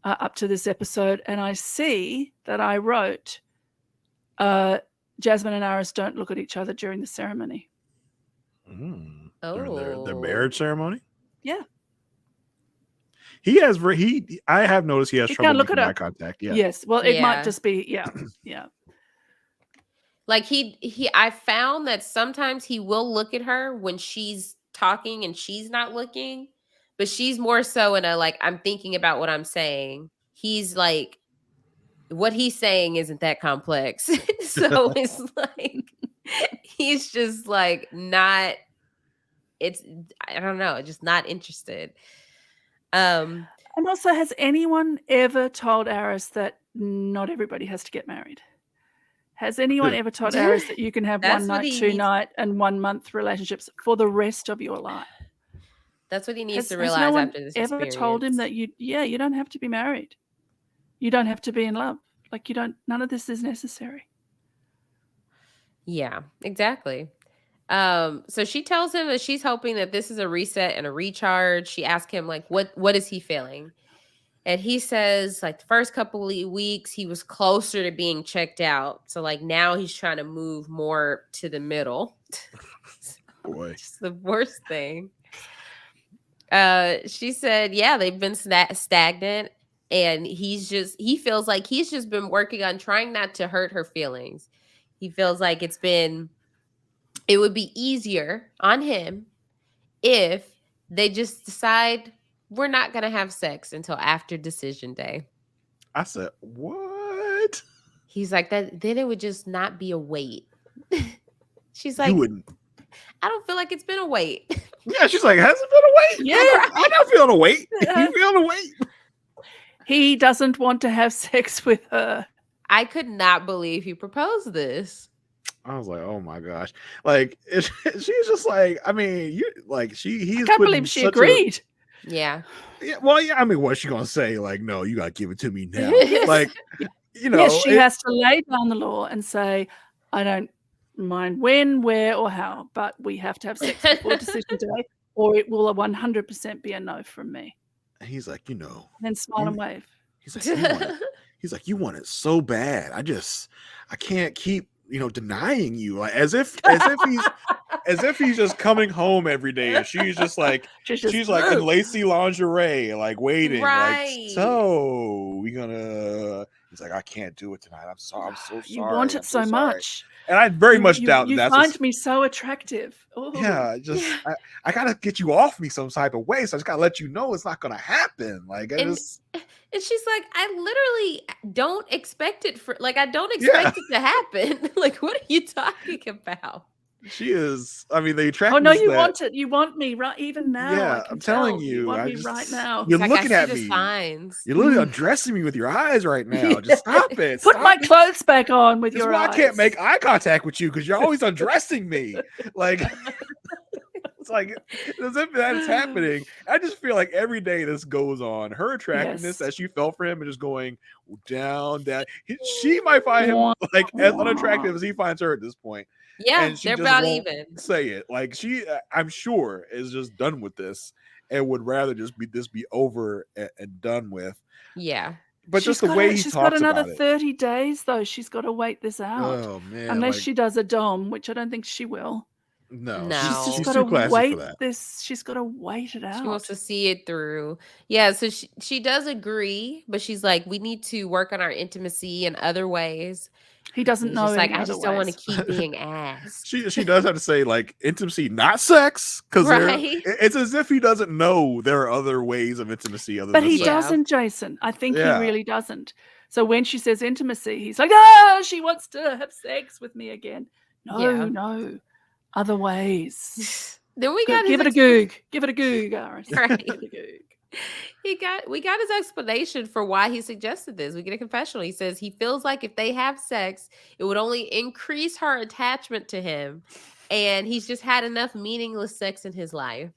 up to this episode, and I see that I wrote Jasmine and Aris don't look at each other during the ceremony. During "Oh, their marriage ceremony. Yeah. I have noticed he has He trouble can't look making at her. eye contact. Yeah. Yes. Well, it Yeah. might just be yeah. Like I found that sometimes he will look at her when she's talking and she's not looking, but she's more so in a like, I'm thinking about what I'm saying. He's like, what he's saying isn't that complex. So it's like he's just like not, I don't know, just not interested. And also, has anyone ever told Aris that not everybody has to get married? Has anyone ever told Aris that you can have That's one what night, he 2 needs- night, and 1 month relationships for the rest of your life? That's what he needs to Has realize no one after this ever experience. told him that you don't have to be married. You don't have to be in love. Like none of this is necessary. Yeah, exactly. So she tells him that she's hoping that this is a reset and a recharge. She asks him like, what is he feeling? And he says like the first couple of weeks he was closer to being checked out. So like now he's trying to move more to the middle. Boy. Just the worst thing. She said, yeah, they've been stagnant, and he feels like he's just been working on trying not to hurt her feelings. He feels like it would be easier on him if they just decide we're not going to have sex until after decision day. I said, what? He's like, that then it would just not be a wait. She's like, You wouldn't. I don't feel like it's been a wait. Yeah, she's like, has it been a wait? Yeah. I'm not feeling a wait. You feeling a wait? He doesn't want to have sex with her. I could not believe he proposed this. I was like, oh my gosh. Like, she's just like, I mean, he's I can't believe she agreed. Yeah. Yeah, I mean, what's she gonna say? Like, no, you gotta give it to me now. Like, Yes, she has to lay down the law and say, I don't mind when, where, or how, but we have to have sex before decision day, or it will 100% be a no from me. And he's like, And then smile and wave. he's like, you want it. He's like, you want it so bad. I can't keep, denying you. Like as if he's just coming home every day and she's just like she's like in lacy lingerie, like waiting. Right. Like, so we gonna he's like, I can't do it tonight. I'm so sorry. You want it so much. And I very much doubt you that's find me so attractive. Ooh. Yeah, I gotta get you off me some type of way. So I just gotta let you know it's not gonna happen. Like And she's like, I literally don't expect it I don't expect it to happen. Like, what are you talking about? She is. I mean, the Oh attractiveness. no, you want it. You want me right even now. Yeah, I'm telling you. You want me right now. You're It's like, looking I at see the me. signs. You're literally undressing me with your eyes right now. Just stop it. Put my clothes back on with That's your why eyes. I can't make eye contact with you because you're always undressing me. Like it's like as if that's happening. I just feel like every day this goes on, her attractiveness as she fell for him and just going down. She might find him like as unattractive as he finds her at this point. Yeah, And she they're just about won't even. say it. Like she, I'm sure, is just done with this and would rather just be over and done with. Yeah. But just the way he she's talks got another about it. 30 days though. She's got to wait this out. Oh man! Unless she does a dom, which I don't think she will. No. No. She's too got to classy wait for that. this. She's got to wait it out. She wants to see it through. Yeah, so she does agree, but she's like, we need to work on our intimacy in other ways. He doesn't He's know. just like, any I other just don't want to ways. keep being asked. She does have to say like intimacy, not sex, because Right. it's as if he doesn't know there are other ways of intimacy other But than he sex. doesn't, Jason. I think Yeah. he really doesn't. So when she says intimacy, he's like, "Ah, she wants to have sex with me again." No, other ways. Then we got Give it a goog. Give it a goog, Aris. Right. Give it a goog. We got his explanation for why he suggested this. We get a confessional. He says he feels like if they have sex, it would only increase her attachment to him, and he's just had enough meaningless sex in his life.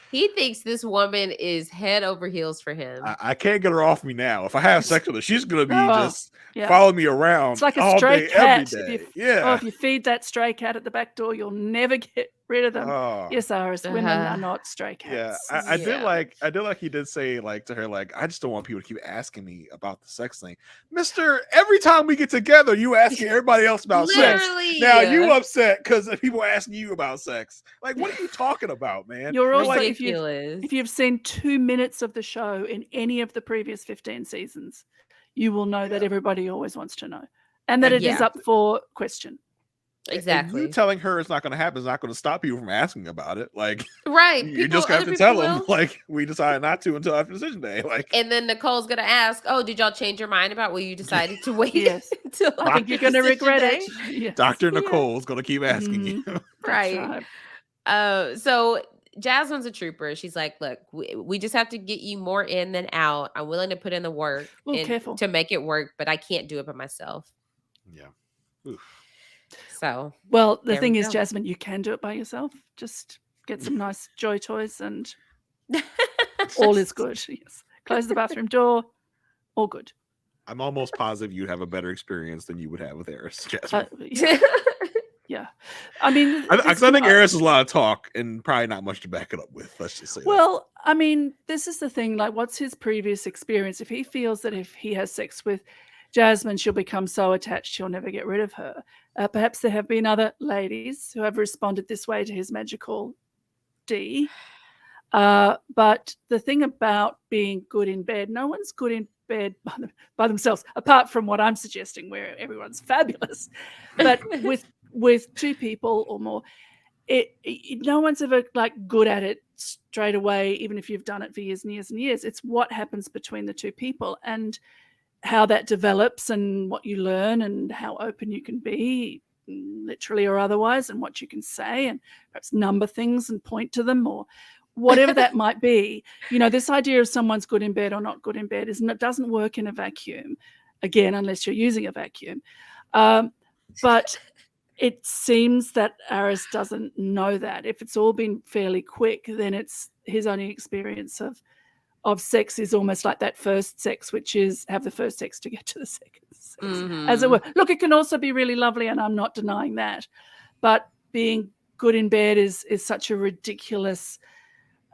He thinks this woman is head over heels for him. I can't get her off me now. If I have sex with her, she's gonna be just Yeah. following me around. It's like a all stray day, cat. every day. If you feed that stray cat at the back door, you'll never get rid of them. Oh. Yes, Iris, women are not stray Yeah, cats. I did like he did say like to her like, I just don't want people to keep asking me about the sex thing, Mister. Every time we get together, you asking everybody else about sex. Literally. Now you upset because people asking you about sex. Like, what are you talking about, man? You're also like, ridiculous. if you've seen 2 minutes of the show in any of the previous 15 seasons, you will know that everybody always wants to know, and that it is up for question. Exactly. And you telling her it's not going to happen is not going to stop you from asking about it. Like, right. You just got to tell them, like, we decided not to until after decision day. Like, and then Nicole's gonna ask, "Oh, did y'all change your mind about what you decided to wait?" Yes. Until I think you're going to regret it. Yes. Dr. Nicole's going to keep asking you. Right. So Jasmine's a trooper. She's like, "Look, we just have to get you more in than out. I'm willing to put in the work Careful. to make it work, but I can't do it by myself." Yeah. Oof. So, well, the thing is, Jasmine, you can do it by yourself. Just get some nice joy toys and all is good. Yes. Close the bathroom door. All good. I'm almost positive you'd have a better experience than you would have with Eris, Jasmine. Yeah. I mean, I think Eris is a lot of talk and probably not much to back it up with. Let's just say well, I mean, this is the thing. Like, what's his previous experience? If he feels that if he has sex with Jasmine, she'll become so attached he'll never get rid of her. Perhaps there have been other ladies who have responded this way to his magical D. But the thing about being good in bed, no one's good in bed by themselves, apart from what I'm suggesting, where everyone's fabulous. But with two people or more, no one's ever like good at it straight away, even if you've done it for years and years and years. It's what happens between the two people and how that develops and what you learn and how open you can be, literally or otherwise, and what you can say and perhaps number things and point to them or whatever that might be. You know, this idea of someone's good in bed or not good in bed it doesn't work in a vacuum, again, unless you're using a vacuum. But it seems that Aris doesn't know that. If it's all been fairly quick, then it's his only experience of sex is almost like that first sex, which is have the first sex to get to the second sex, as it were. Look, it can also be really lovely, and I'm not denying that. But being good in bed is such a ridiculous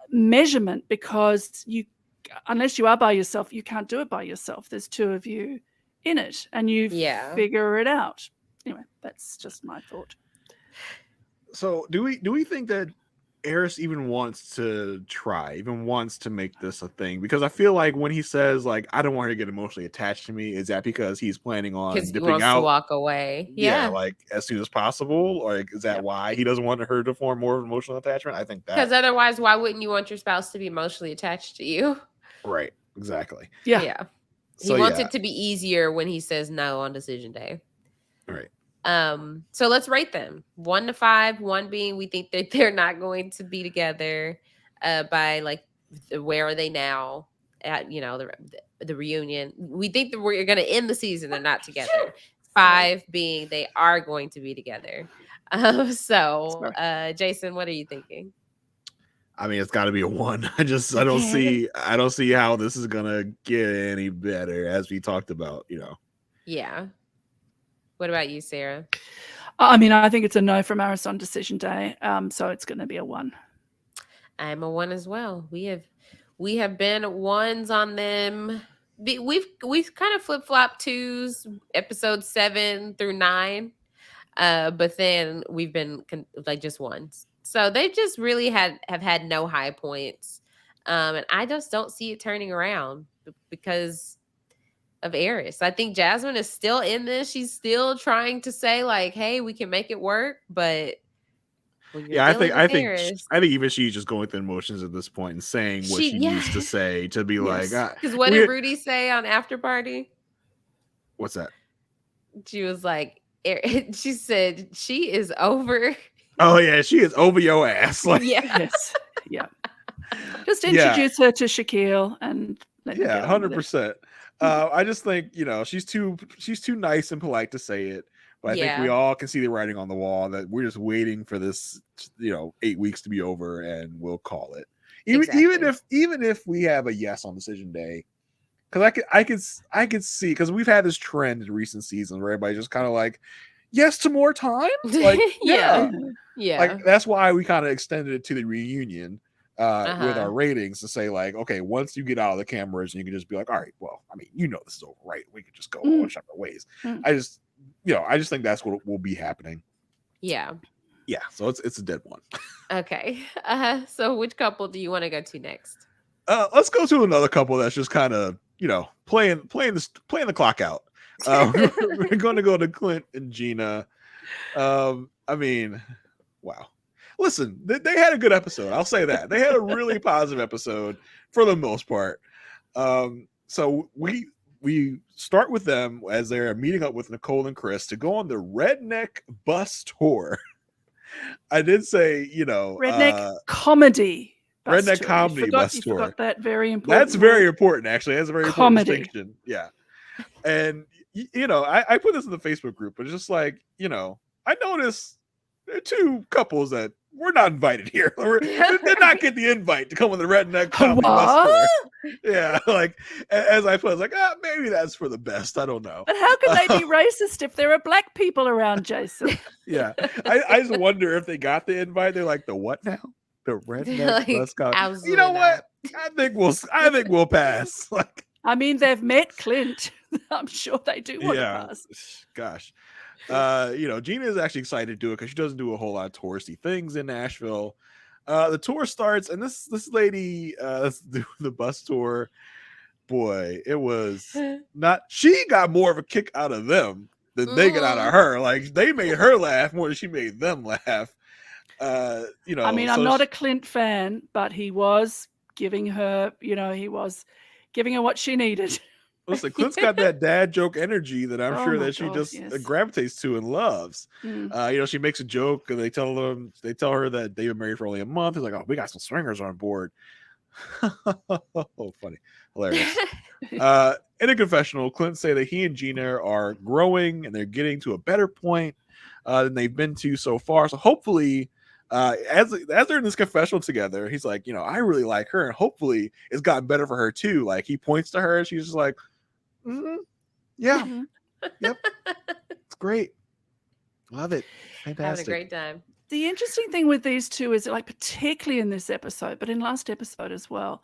measurement because you unless you are by yourself, you can't do it by yourself. There's two of you in it, and you figure it out. Anyway, that's just my thought. So do we think that Eris even wants to wants to make this a thing? Because I feel like when he says like, I don't want her to get emotionally attached to me, is that because he's planning on Because he dipping wants out to walk away. Yeah, like as soon as possible, or is that why he doesn't want her to form more of an emotional attachment? I think that, because otherwise, why wouldn't you want your spouse to be emotionally attached to you? Right, exactly. Yeah. He wants it to be easier when he says no on decision day. Right. So let's rate them 1 to 5. 1 being we think that they're not going to be together. By like, where are they now at? The reunion. We think that we're going to end the season. They're not together. 5 being they are going to be together. Jason, what are you thinking? I mean, it's got to be a 1. I don't see how this is gonna get any better, as we talked about. Yeah. What about you, Sarah? I mean, I think it's a no from Aris on decision day. So it's going to be a 1. I'm a 1 as well. We have been 1s on them. We've kind of flip-flopped 2s, episodes 7 through 9. But then we've been like just 1s. So they've just really have had no high points. And I just don't see it turning around because of Eris. I think Jasmine is still in this. She's still trying to say like, hey, we can make it work. But when you're I think Eris, even she's just going through emotions at this point and saying what she needs to say to be like, because what did Rudy say on After Party? What's that? She was like, she said she is over. Oh yeah, she is over your ass. Like, yes. Yeah. Just introduce her to Shaquille and 100%. I just think she's too nice and polite to say it, but I think we all can see the writing on the wall that we're just waiting for this 8 weeks to be over and we'll call it. Even if we have a yes on decision day, because I could see, because we've had this trend in recent seasons where everybody's just kind of like, yes to more time. Like yeah. Like that's why we kind of extended it to the reunion. With our ratings to say like, okay, once you get out of the cameras and you can just be like, all right, well, I mean, this is over, right? We could just go on separate ways. I just think that's what will be happening. Yeah. So it's a dead 1. Okay. So which couple do you want to go to next? Let's go to another couple that's just kind of playing the clock out. We're going to go to Clint and Gina. I mean, wow. Listen, they had a good episode. I'll say that. They had a really positive episode for the most part. So we start with them as they're meeting up with Nicole and Chris to go on the Redneck Bus Tour. I did say, Redneck Comedy Bus Redneck Tour. Comedy Bus Tour. You forgot that very important. That's very important, actually. That's a very important Comedy. distinction. Yeah. And, I put this in the Facebook group, but it's just like, I noticed there are 2 couples that we're not invited here. They did not get the invite to come on the Redneck Comedy Bus Tour. Yeah, like as I put, I was like, maybe that's for the best. I don't know. But how can they be racist if there are black people around, Jason? Yeah, I just wonder if they got the invite. They're like, the what now? The Redneck Bus Comedy. You know what? I think we'll pass. Like, I mean, they've met Clint. I'm sure they do want to pass. Gosh. Gina is actually excited to do it because she doesn't do a whole lot of touristy things in Nashville. The tour starts, and this lady, the bus tour, boy, it was not. She got more of a kick out of them than they get out of her. Like, they made her laugh more than she made them laugh. I mean, I'm not a Clint fan, but he was giving her, what she needed. Listen, Clint's got that dad joke energy that I'm sure that she just gravitates to and loves. She makes a joke and they tell her that they've been married for only a month. He's like, oh, we got some swingers on board. Oh, funny. Hilarious. In a confessional, Clint say that he and Gina are growing and they're getting to a better point than they've been to so far. So hopefully, as they're in this confessional together, he's like, I really like her, and hopefully it's gotten better for her too. Like, he points to her and she's just like, yeah, yep, it's great, love it, fantastic, having a great time. The interesting thing with these 2 is, like, particularly in this episode, but in last episode as well,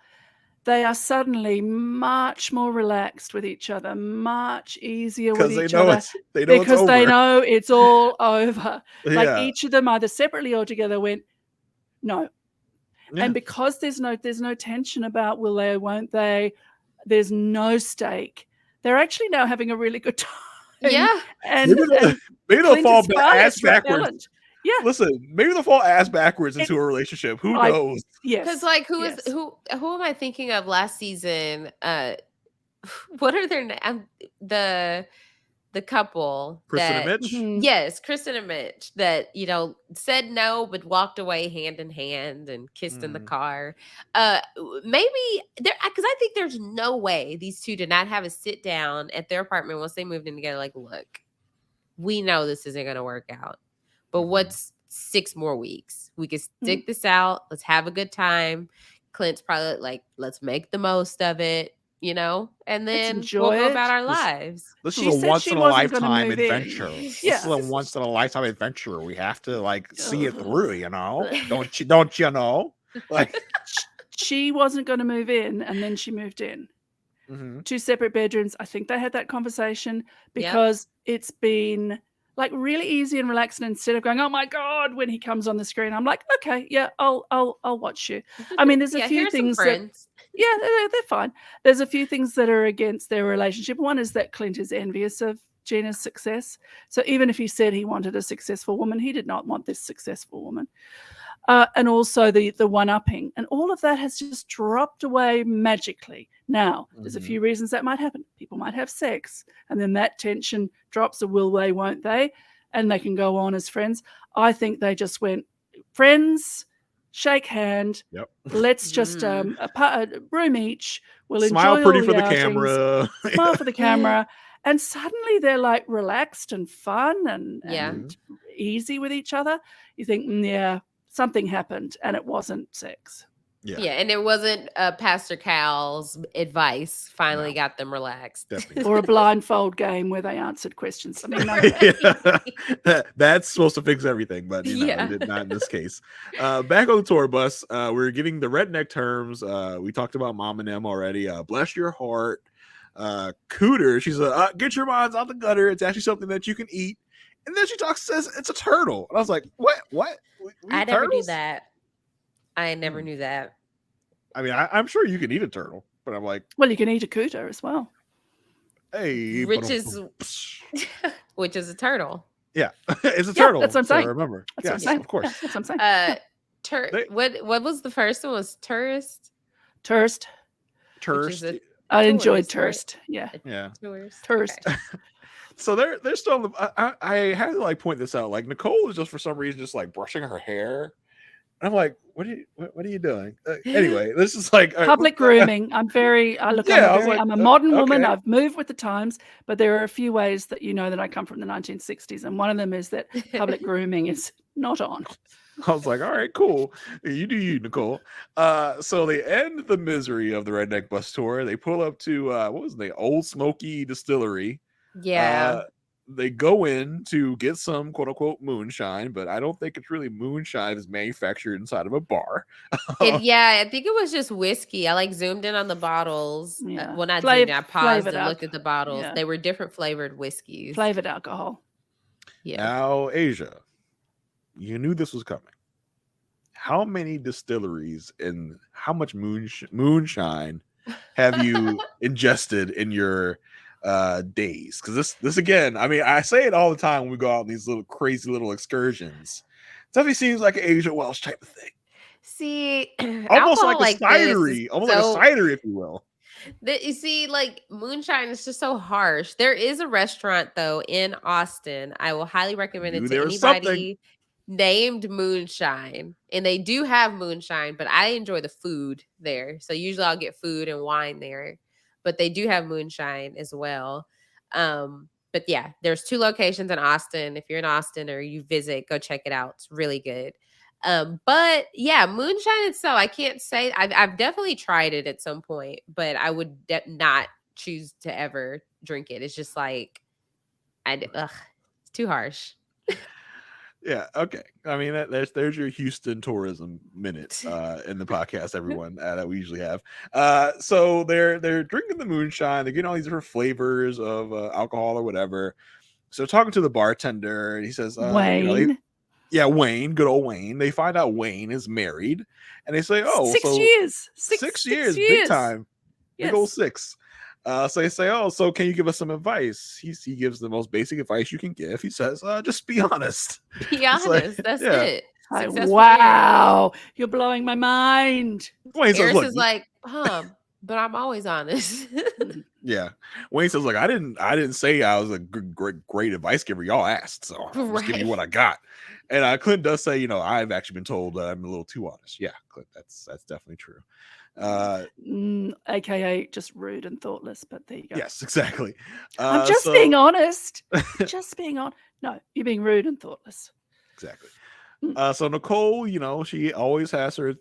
they are suddenly much more relaxed with each other, much easier with Because they each know other it's because they over. know it's all over. Like Yeah. each of them either separately or together went, no. Yeah. And because there's no tension about will they or won't they, there's no stake. They're actually now having a really good time. Yeah. And Maybe they'll Clint fall is far ass less backwards. repellent. Yeah. Listen, maybe they'll fall ass backwards into a relationship. Who knows? Yes. Because like who yes. am I thinking of last season? What are their names? The couple Kristen and that Mitch. yes, Kristen and Mitch that said no but walked away hand in hand and kissed in the car. Maybe there because I think there's no way these two did not have a sit down at their apartment once they moved in together. Like, look, we know this isn't going to work out, but what's 6 more weeks? We can stick this out. Let's have a good time. Clint's probably like, let's make the most of it. And then we'll go about our lives. This She is a said once she in a wasn't gonna lifetime move in. adventure. Yeah. This is a once in a lifetime adventure. We have to see it through, Don't you know? Like she wasn't going to move in, and then she moved in. 2 separate bedrooms. I think they had that conversation because it's been like really easy and relaxed. And instead of going, oh my God, when he comes on the screen, I'm like, okay, yeah, I'll watch you. I mean, there's a few things that they're fine. There's a few things that are against their relationship. One is that Clint is envious of Gina's success. So even if he said he wanted a successful woman, he did not want this successful woman. And also the one-upping. And all of that has just dropped away magically. Now, there's a few reasons that might happen. People might have sex, and then that tension drops, or will they, won't they? And they can go on as friends. I think they just went, friends, shake hand. Yep. Let's just a room each. We'll smile enjoy pretty all for the outings, camera. smile for the camera. And suddenly they're like relaxed and fun and easy with each other. You think, something happened, and it wasn't sex. Yeah, and it wasn't Pastor Cal's advice finally got them relaxed. Definitely. Or a blindfold game where they answered questions. I mean, that's supposed to fix everything, but it did not in this case. Back on the tour bus, we're getting the redneck terms. We talked about mom and them already. Bless your heart. Cooter, she's get your minds out the gutter. It's actually something that you can eat. And then she says it's a turtle. And I was like, what? I never knew that. I never knew that. I mean, I'm sure you can eat a turtle, but I'm like, well, you can eat a cooter as well. Hey, which is a turtle. Yeah, it's a turtle. That's what I'm saying. Remember, that's what I'm saying. Of course. That's what I'm saying. What was the first one? Was tourist? Tourist. I enjoyed tourist. Right? Yeah. Tourist. Okay. So they're still. I had to point this out. Like Nicole is just for some reason just brushing her hair. And I'm like, what are you doing? Anyway, this is public grooming. I'm a modern woman. I've moved with the times, but there are a few ways that that I come from the 1960s, and one of them is that public grooming is not on. I was like, all right, cool. You do you, Nicole. So they end the misery of the Redneck Bus Tour. They pull up to what was the Old Smoky Distillery. Yeah. They go in to get some quote unquote moonshine, but I don't think it's really moonshine. It's manufactured inside of a bar. I think it was just whiskey. I zoomed in on the bottles. Yeah. Well, not zoomed in. I paused and looked at the bottles. Yeah. They were different flavored whiskeys. Flavored alcohol. Yeah. Now, Aysha, you knew this was coming. How many distilleries and how much moonshine have you ingested in your days? Because this again, I mean, I say it all the time when we go out on these little crazy little excursions. It definitely seems like an Aysha Welch type of thing. See, almost like a cidery, like a cidery, if you will. You see, moonshine is just so harsh. There is a restaurant though in Austin. I will highly recommend it to anybody named Moonshine, and they do have moonshine, but I enjoy the food there. So usually I'll get food and wine there. But they do have moonshine as well. But yeah, there's 2 locations in Austin. If you're in Austin or you visit, go check it out. It's really good. But yeah, moonshine itself, I can't say I've definitely tried it at some point, but I would not choose to ever drink it. It's just it's too harsh. Yeah, okay. I mean, there's your Houston tourism minute in the podcast, everyone, that we usually have. So they're drinking the moonshine. They're getting all these different flavors of alcohol or whatever. So talking to the bartender, and he says, Wayne. Wayne, good old Wayne. They find out Wayne is married, and they say, oh, 6 so years. 6 6 years, big years. time, big Yes. old 6. So they say, oh, so can you give us some advice? He gives the most basic advice you can give. He says, just be honest. Be It's like, honest. That's yeah. it. Like, Successful wow, you're blowing my mind. Wayne marriage. says, Eris look, is like, but I'm always honest. yeah. Wayne says, like, I didn't say I was a great advice giver. Y'all asked, so I'm just giving you what I got. And Clint does say, I've actually been told that I'm a little too honest. Yeah, Clint, that's definitely true. AKA just rude and thoughtless, but there you go. Yes, exactly. I'm just being honest. Just being on. No, you're being rude and thoughtless. Exactly. So Nicole, she always has her,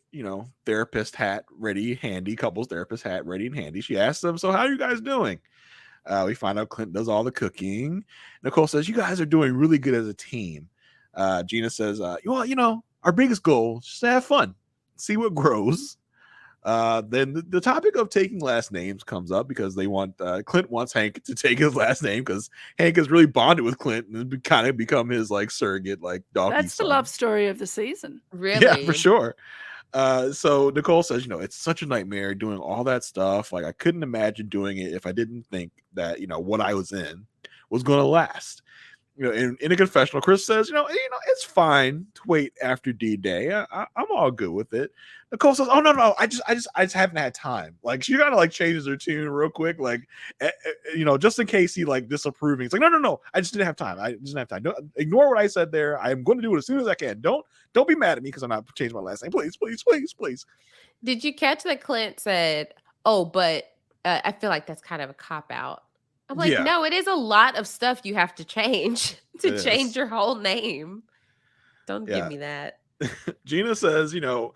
therapist hat ready, handy, couples therapist hat ready and handy. She asks them, so how are you guys doing? We find out Clint does all the cooking. Nicole says, you guys are doing really good as a team. Gina says, well, our biggest goal is just to have fun, see what grows. Then the topic of taking last names comes up because they want Clint wants Hank to take his last name because Hank has really bonded with Clint and kind of become his like surrogate, like doggy. That's the love story of the season. Really? Yeah, for sure. So Nicole says, it's such a nightmare doing all that stuff. Like I couldn't imagine doing it if I didn't think that what I was in was going to last. In a confessional, Chris says, it's fine to wait after D-Day. I'm all good with it. Nicole says, oh no, I just haven't had time. Like she kind of like changes her tune real quick, like just in case he like disapproving. It's like no, I just didn't have time. I just didn't have time. Don't ignore what I said there. I am going to do it as soon as I can. Don't be mad at me because I'm not changing my last name. Please. Did you catch that Clint said, oh, but I feel like that's kind of a cop out? I'm like, no, it is a lot of stuff you have to change to change your whole name. Don't give me that. Gina says, well,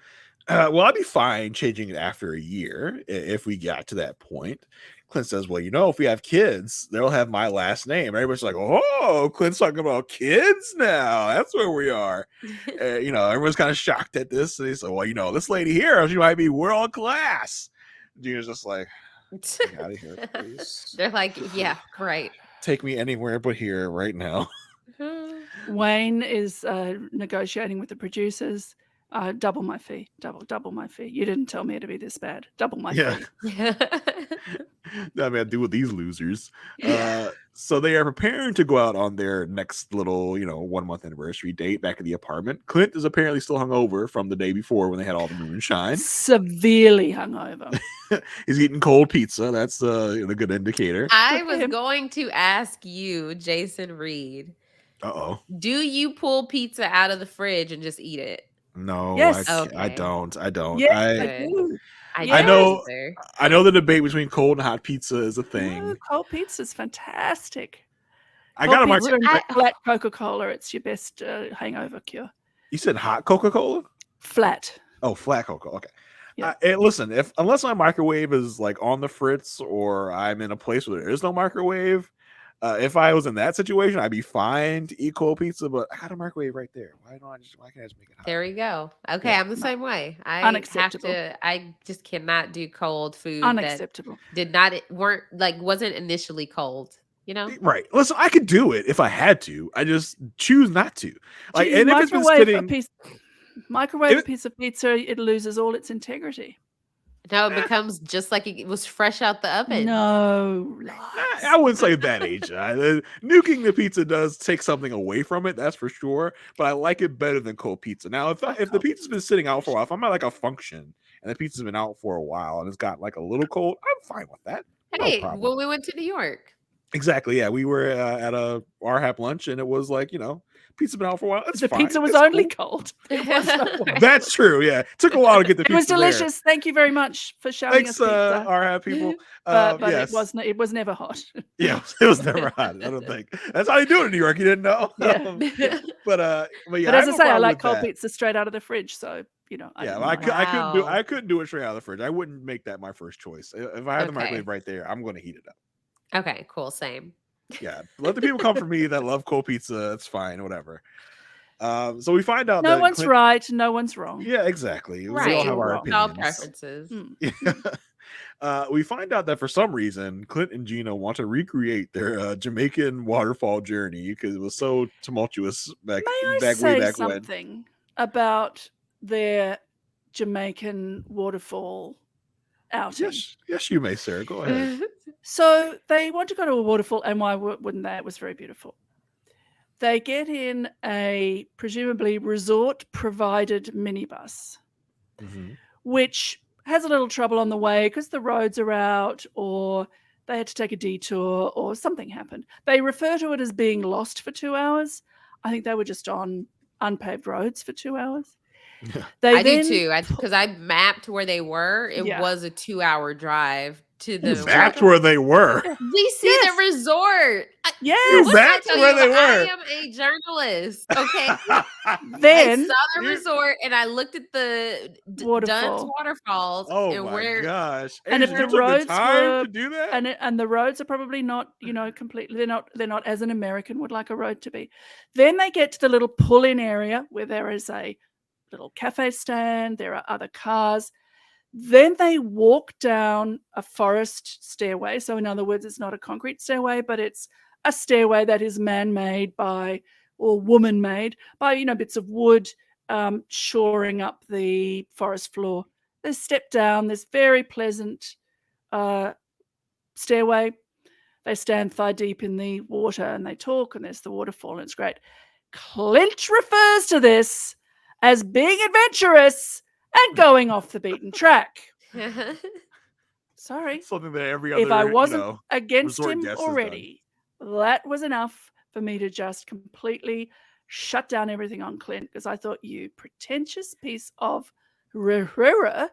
I'd be fine changing it after a year if we got to that point. Clint says, well, if we have kids, they'll have my last name. Everybody's like, oh, Clint's talking about kids now. That's where we are. Everyone's kind of shocked at this. And he said, well, this lady here, she might be world class. Gina's just like, get out of here, please. They're like, yeah, great. Take me anywhere but here right now. Wayne is negotiating with the producers. Double my fee. Double my fee. You didn't tell me to be this bad. Double my fee. I mean, I do with these losers. So they are preparing to go out on their next little, 1 month anniversary date back at the apartment. Clint is apparently still hungover from the day before when they had all the moonshine. Severely hungover. He's eating cold pizza. That's a good indicator. I was going to ask you, Jason Reed. Do you pull pizza out of the fridge and just eat it? No, yes. I don't. Yes, I do. I know the debate between cold and hot pizza is a thing. No, cold pizza is fantastic. I got a flat Coca-Cola. It's your best hangover cure. You said hot Coca-Cola? Flat. Oh, flat Coca. Okay. Yeah. Listen, unless my microwave is like on the fritz or I'm in a place where there is no microwave, if I was in that situation, I'd be fine to eat cold pizza. But I got a microwave right there. Why can't I just make it hot? There we go. Okay, I'm the same way. Unacceptable. I just cannot do cold food. Unacceptable. Wasn't initially cold. Right. Listen, I could do it if I had to. I just choose not to. Like, and if it's been sitting, microwave a piece of pizza, it loses all its integrity. No, it becomes just like it was fresh out the oven. No, I wouldn't say that, Aysha. Nuking the pizza does take something away from it, that's for sure. But I like it better than cold pizza. Now, if the pizza's been sitting out for a while, if I'm at like a function and the pizza's been out for a while and it's got like a little cold, I'm fine with that. Hey, when we went to New York. Exactly. Yeah, we were at a RHAP lunch and it was like, pizza been out for a while. The pizza was only cold. That's true. Yeah, it took a while to get the pizza. It was delicious. Thank you very much for showing us pizza. RHAP people. But yes. it was never hot. Yeah, it was never hot. I don't think that's how you do it in New York. You didn't know. Yeah. But as I say, I like cold pizza straight out of the fridge. So I couldn't do it straight out of the fridge. I wouldn't make that my first choice. If I had the microwave right there, I'm going to heat it up. Okay, cool. Same. Yeah, let the people come for me that love cold pizza. It's fine, whatever. So we find out No that one's Clint, right. No one's wrong. yeah, exactly. We all Right. have our Wrong. It's all opinions. preferences. We find out that for some reason, Clint and Gina want to recreate their Jamaican waterfall journey because it was so tumultuous May way I say back when. something about their Jamaican waterfall outing? Yes, you may, Sarah. Go ahead. So they want to go to a waterfall, and why wouldn't they? It was very beautiful. They get in a presumably resort-provided minibus, which has a little trouble on the way because the roads are out, or they had to take a detour, or something happened. They refer to it as being lost for 2 hours. I think they were just on unpaved roads for 2 hours. I do too. Because I mapped where they were. It Yeah. was a 2-hour drive to You the mapped where they were. We see the resort. Yes. You What did I mapped tell where you? they were. I am a journalist. Okay. Then I saw the resort and I looked at the Dunn's waterfalls. Oh and my gosh! And if Asia, the you took roads time were to do that, and the roads are probably not, completely. They're not as an American would like a road to be. Then they get to the little pull-in area where there is a little cafe stand. There are other cars. Then they walk down a forest stairway. So in other words, it's not a concrete stairway, but it's a stairway that is man-made or woman-made by, bits of wood shoring up the forest floor. They step down this very pleasant stairway. They stand thigh deep in the water and they talk, and there's the waterfall, and it's great. Clint refers to this as being adventurous and going off the beaten track. Sorry. something that every other If I wasn't against resort him guest has done. already, that was enough for me to just completely shut down everything on Clint, because I thought, you pretentious piece of rrrr.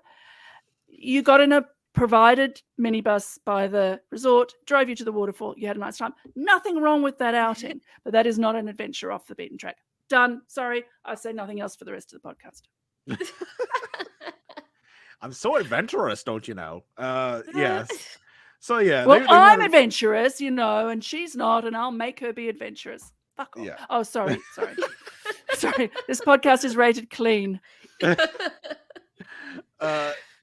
You got in a provided minibus by the resort, drove you to the waterfall, you had a nice time. Nothing wrong with that outing, but that is not an adventure off the beaten track. Done. Sorry, I say nothing else for the rest of the podcast. I'm so adventurous, don't you know? Yes. So yeah. Well, I'm adventurous, and she's not, and I'll make her be adventurous. Fuck off. Yeah. Oh, sorry. Sorry. This podcast is rated clean.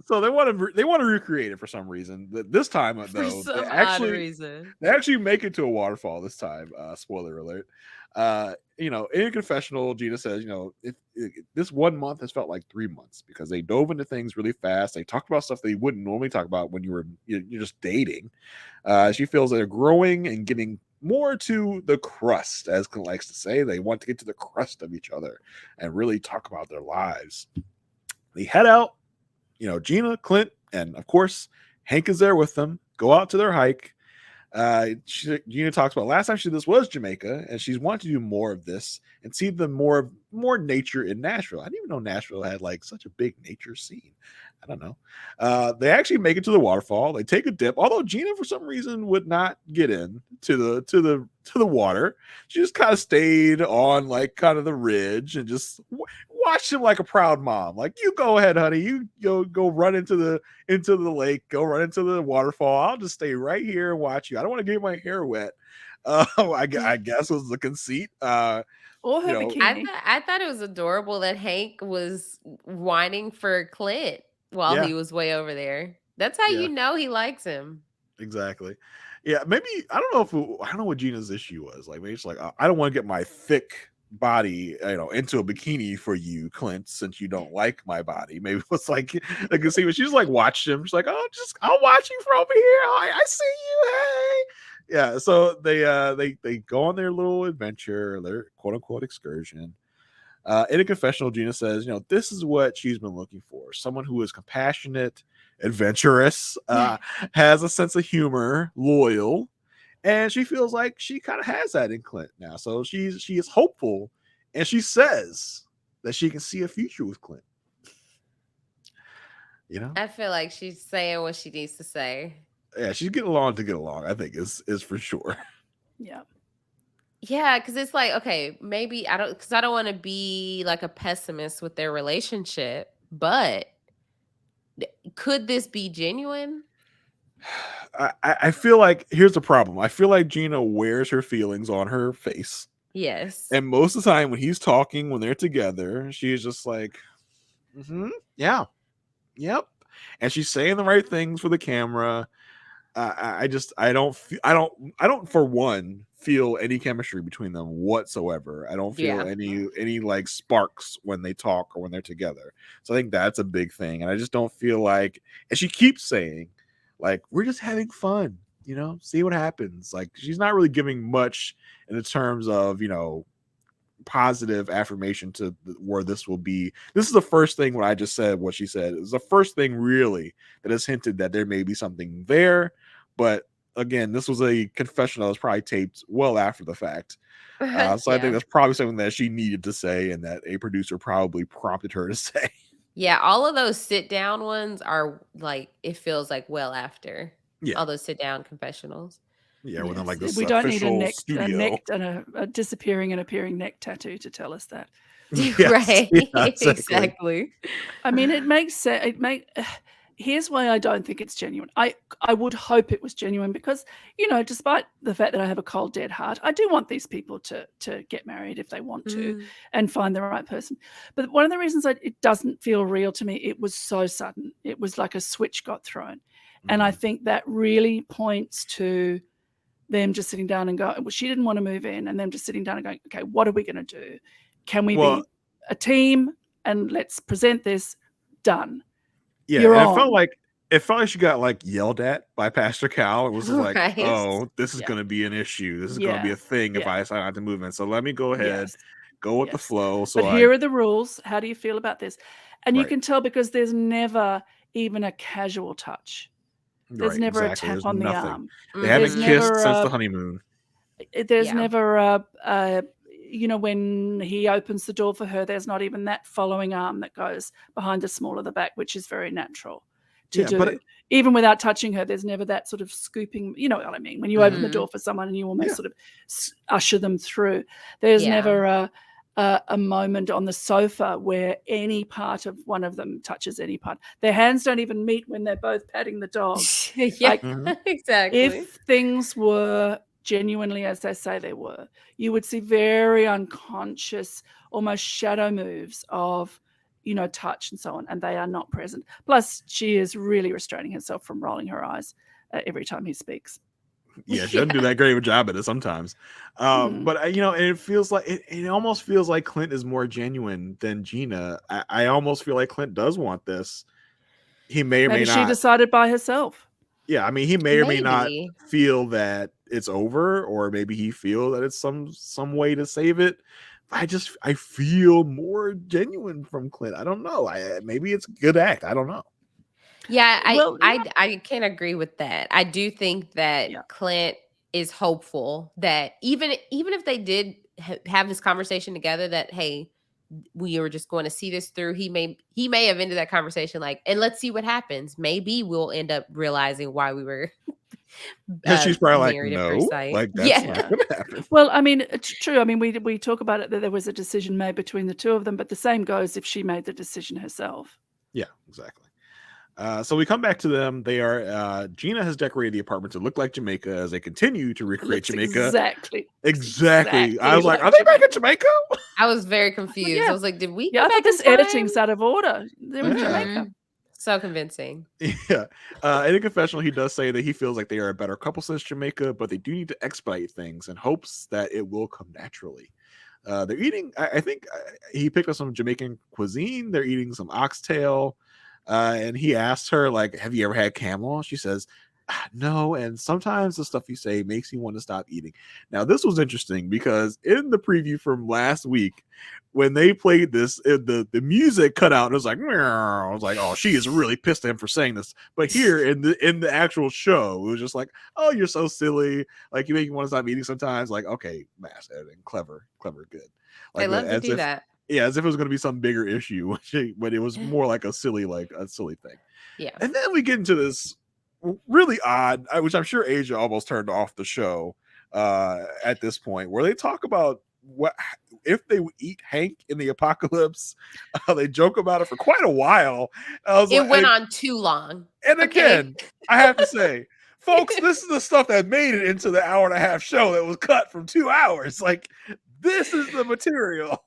So they want to recreate it for some reason. This time, though, For some odd reason. they actually make it to a waterfall this time. Spoiler alert. In a confessional, Gina says, if this 1 month has felt like 3 months because they dove into things really fast. They talked about stuff they wouldn't normally talk about when you're just dating. She feels they're growing and getting more to the crust, as Clint likes to say. They want to get to the crust of each other and really talk about their lives. They head out. Gina, Clint, and of course, Hank is there with them. Go out to their hike. Gina talks about last time she did this was Jamaica, and she's wanted to do more of this and see the more nature in Nashville. I didn't even know Nashville had like such a big nature scene. I don't know. They actually make it to the waterfall. They take a dip, although Gina for some reason would not get in to the water. She just kind of stayed on like kind of the ridge and just watched him like a proud mom. Like, you go ahead, honey. You go run into the lake. Go run into the waterfall. I'll just stay right here and watch you. I don't want to get my hair wet. I guess was the conceit. Or her bikini. I thought it was adorable that Hank was whining for Clint while he was way over there. That's how you know he likes him. Exactly. Yeah, maybe I don't know what Gina's issue was. Like, maybe it's like, I don't want to get my thick body, into a bikini for you, Clint, since you don't like my body. Maybe it's like I can see, but she's like watched him. She's like, I'll watch you from over here. I see you. Hey. Yeah. So they go on their little adventure, their quote unquote excursion. In a confessional, Gina says, this is what she's been looking for. Someone who is compassionate, adventurous, has a sense of humor, loyal. And she feels like she kind of has that in Clint now. So she is hopeful, and she says that she can see a future with Clint. I feel like she's saying what she needs to say. Yeah, she's getting along to get along, I think is for sure. Yeah. Yeah, because it's like, okay, maybe I don't want to be like a pessimist with their relationship, but could this be genuine? I feel like here's the problem. I feel like Gina wears her feelings on her face Yes. And most of the time when he's talking, when they're together, she's just like, yeah, yep. And she's saying the right things for the camera. I don't for one feel any chemistry between them whatsoever. I don't feel any like sparks when they talk or when they're together. So I think that's a big thing. And I just don't feel like, and she keeps saying like, we're just having fun, see what happens. Like she's not really giving much in the terms of, positive affirmation to where this will be. This is the first thing when I just said what she said. It was the first thing really that has hinted that there may be something there. But again, this was a confession that was probably taped well after the fact. So I think that's probably something that she needed to say and that a producer probably prompted her to say. Yeah, all of those sit down ones are like, it feels like well after. Yeah. All those sit down confessionals. Yeah, we're like this we don't need a neck studio. And a disappearing and appearing neck tattoo to tell us that. Yes, right. Yeah, exactly. I mean, it makes sense. Here's why I don't think it's genuine. I would hope it was genuine because, despite the fact that I have a cold, dead heart, I do want these people to get married if they want to and find the right person. But one of the reasons it doesn't feel real to me, it was so sudden. It was like a switch got thrown. And I think that really points to them just sitting down and go, well, she didn't want to move in, and them just sitting down and going, okay, what are we going to do? Can we be a team and let's present this? Done. Yeah, and it felt like she got like yelled at by Pastor Cal. It was just like, oh, this is going to be an issue. This is going to be a thing if I decide not to move in. So let me go ahead, go with the flow. So but here are the rules. How do you feel about this? And you can tell because there's never even a casual touch. There's never a tap on the arm. They haven't kissed since the honeymoon. There's never when he opens the door for her, there's not even that following arm that goes behind the small of the back, which is very natural to do. But even without touching her, there's never that sort of scooping. You know what I mean? When you open the door for someone and you almost sort of usher them through, there's never a moment on the sofa where any part of one of them touches any part. Their hands don't even meet when they're both patting the dog. Exactly. If things were genuinely as they say they were, you would see very unconscious, almost shadow moves of, touch and so on, and they are not present. Plus, she is really restraining herself from rolling her eyes every time he speaks. Yeah, she doesn't do that great of a job at it sometimes. But it feels like it almost feels like Clint is more genuine than Gina. I almost feel like Clint does want this. He may or may not. She decided by herself. Yeah, I mean, he may or may not feel that it's over, or maybe he feel that it's some way to save it. I feel more genuine from Clint. I don't know. Maybe it's a good act. I don't know. Yeah, I can agree with that. I do think that Clint is hopeful that even if they did have this conversation together, that hey, we were just going to see this through. He may have ended that conversation like, and let's see what happens. Maybe we'll end up realizing why we were. She's probably like, no, like that's not gonna happen. Well, I mean, it's true. I mean, we talk about it that there was a decision made between the two of them, but the same goes if she made the decision herself. Yeah, exactly. So we come back to them. They are Gina has decorated the apartment to look like Jamaica as they continue to recreate Jamaica. Exactly. I was like, are they back in Jamaica? I was very confused. I was like, did we? Yeah, I thought this editing's out of order. They're in Jamaica. So convincing. Yeah. In a confessional, he does say that he feels like they are a better couple since Jamaica, but they do need to expedite things in hopes that it will come naturally. They're eating, I think he picked up some Jamaican cuisine. They're eating some oxtail. And he asks her, like, have you ever had camel? She says, no. And sometimes the stuff you say makes me want to stop eating. Now, this was interesting because in the preview from last week, when they played this, the music cut out. And it was like, meow. I was like, oh, she is really pissed at him for saying this. But here in the actual show, it was just like, oh, you're so silly. Like, you make me want to stop eating sometimes. Like, okay, mass editing, clever, good. Like, I love to do that. Yeah, as if it was going to be some bigger issue, but it was more like a silly thing. Yeah. And then we get into this really odd, which I'm sure Asia almost turned off the show at this point, where they talk about what if they would eat Hank in the apocalypse. They joke about it for quite a while. It went on too long. And again, I have to say, folks, this is the stuff that made it into the hour and a half show that was cut from 2 hours. Like, This is the material.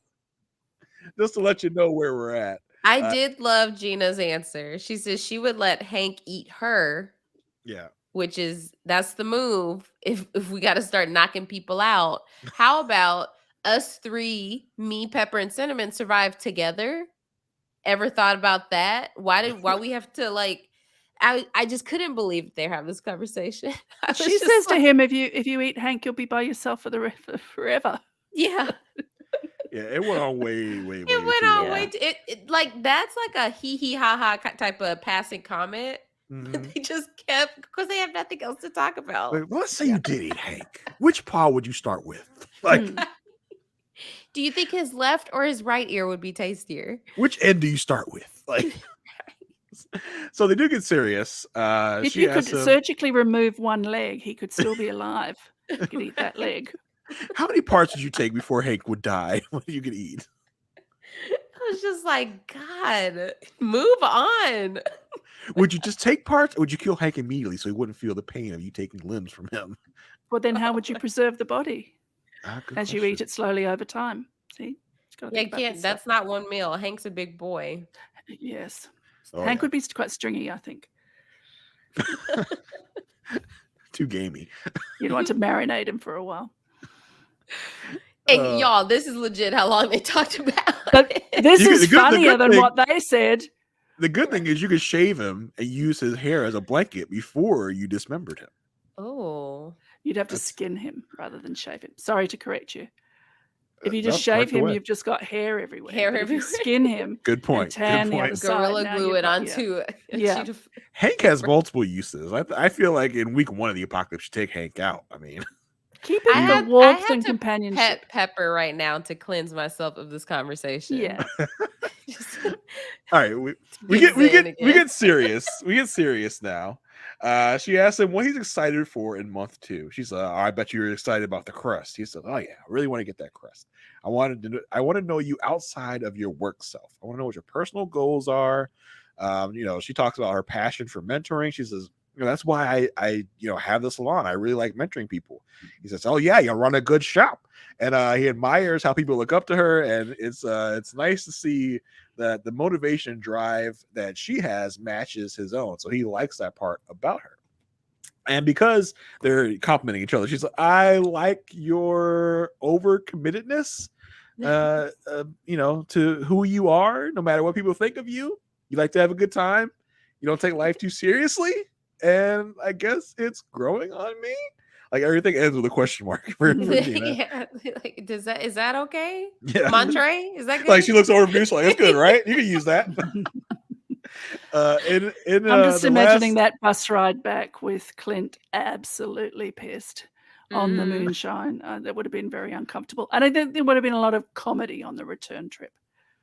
Just to let you know where we're at. I did love Gina's answer. She says she would let Hank eat her, Yeah. which that's the move if we got to start knocking people out. How about us three, me, Pepper, and Cinnamon, survive together? Ever thought about that? Why we have to like? I just couldn't believe they have this conversation. I was She just says to like, him, if you eat Hank, you'll be by yourself for the forever. yeah. Yeah, it went on way It went too on long. way it like that's like a hee hee ha ha type of passing comment. Mhm. But they just kept because they have nothing else to talk about. Like, well, let's say you did eat Hank. Which paw would you start with? Like, Do you think his left or his right ear would be tastier? which end do you start with? Like, so they do get serious. If She you could asks him, surgically remove one leg, he could still be alive. You could eat that leg. how many parts would you take before Hank would die? What you could eat? I was just like, God, move on. Would you just take parts, or would you kill Hank immediately so he wouldn't feel the pain of you taking limbs from him? Well, then how would you preserve the body Good as you question. eat it slowly over time? See, it's gotta Yeah, think about can't. this That's stuff. not one meal. Hank's a big boy. Yes. Oh, Hank yeah. would be quite stringy, I think. Too gamey. You'd want to marinate him for a while. And y'all, this is legit how long they talked about But it. this You could- is the good funnier than thing- what they said. The good thing is you could shave him and use his hair as a blanket before you dismembered him. Oh. You'd have to That's- skin him rather than shave him. Sorry to correct you. If you No, just shave correct him, away. you've just got hair everywhere. Hair But if you everywhere. skin him Good point. and tan Good the other point. side, Gorilla now glue you've it got- onto a Yeah. sheet of Hank has multiple uses. I feel like in week 1 of the apocalypse, you take Hank out. I mean, Keep I him for have warmth to and companionship. pet Pepper right now to cleanse myself of this conversation. Yeah. Just all right, we be get zen again. we get serious. We get serious now. She asks him what he's excited for in month 2. She's like, oh, I bet you're excited about the crust. He said, oh yeah, I really want to get that crust. I want to know you outside of your work self. I want to know what your personal goals are. She talks about her passion for mentoring. She says, that's why I have this salon. I really like mentoring people. He says, oh yeah, you run a good shop. And he admires how people look up to her. And it's nice to see that the motivation and drive that she has matches his own. So he likes that part about her. And because they're complimenting each other, she's like, I like your overcommittedness, to who you are, no matter what people think of you. You like to have a good time. You don't take life too seriously. And I guess it's growing on me. Like everything ends with a question mark. For Gina. Yeah. Like, is that okay? Yeah. Montre? Is that good? Like she looks over producer like, it's good, right? You can use that. I'm just imagining that bus ride back with Clint absolutely pissed on the Mhm. moonshine. That would have been very uncomfortable. And I think there would have been a lot of comedy on the return trip.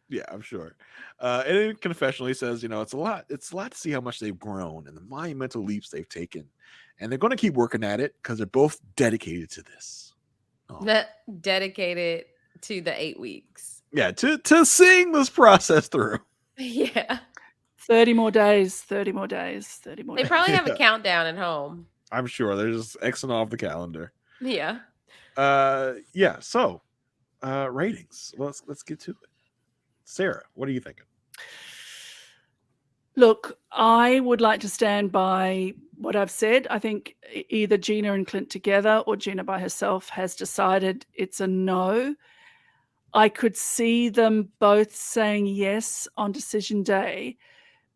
Yeah, I'm sure. And in confessional, he says, it's a lot to see how much they've grown and the monumental leaps they've taken. And they're going to keep working at it because they're both dedicated to this. Oh. That dedicated to the 8 weeks. Yeah, to seeing this process through. Yeah. 30 more days, 30 more days, 30 more They days. probably have Yeah. a countdown at home. I'm sure they're just Xing off the calendar. Yeah. Yeah. So, ratings. Let's get to it. Sarah, what are you thinking? Look, I would like to stand by what I've said. I think either Gina and Clint together or Gina by herself has decided it's a no. I could see them both saying yes on decision day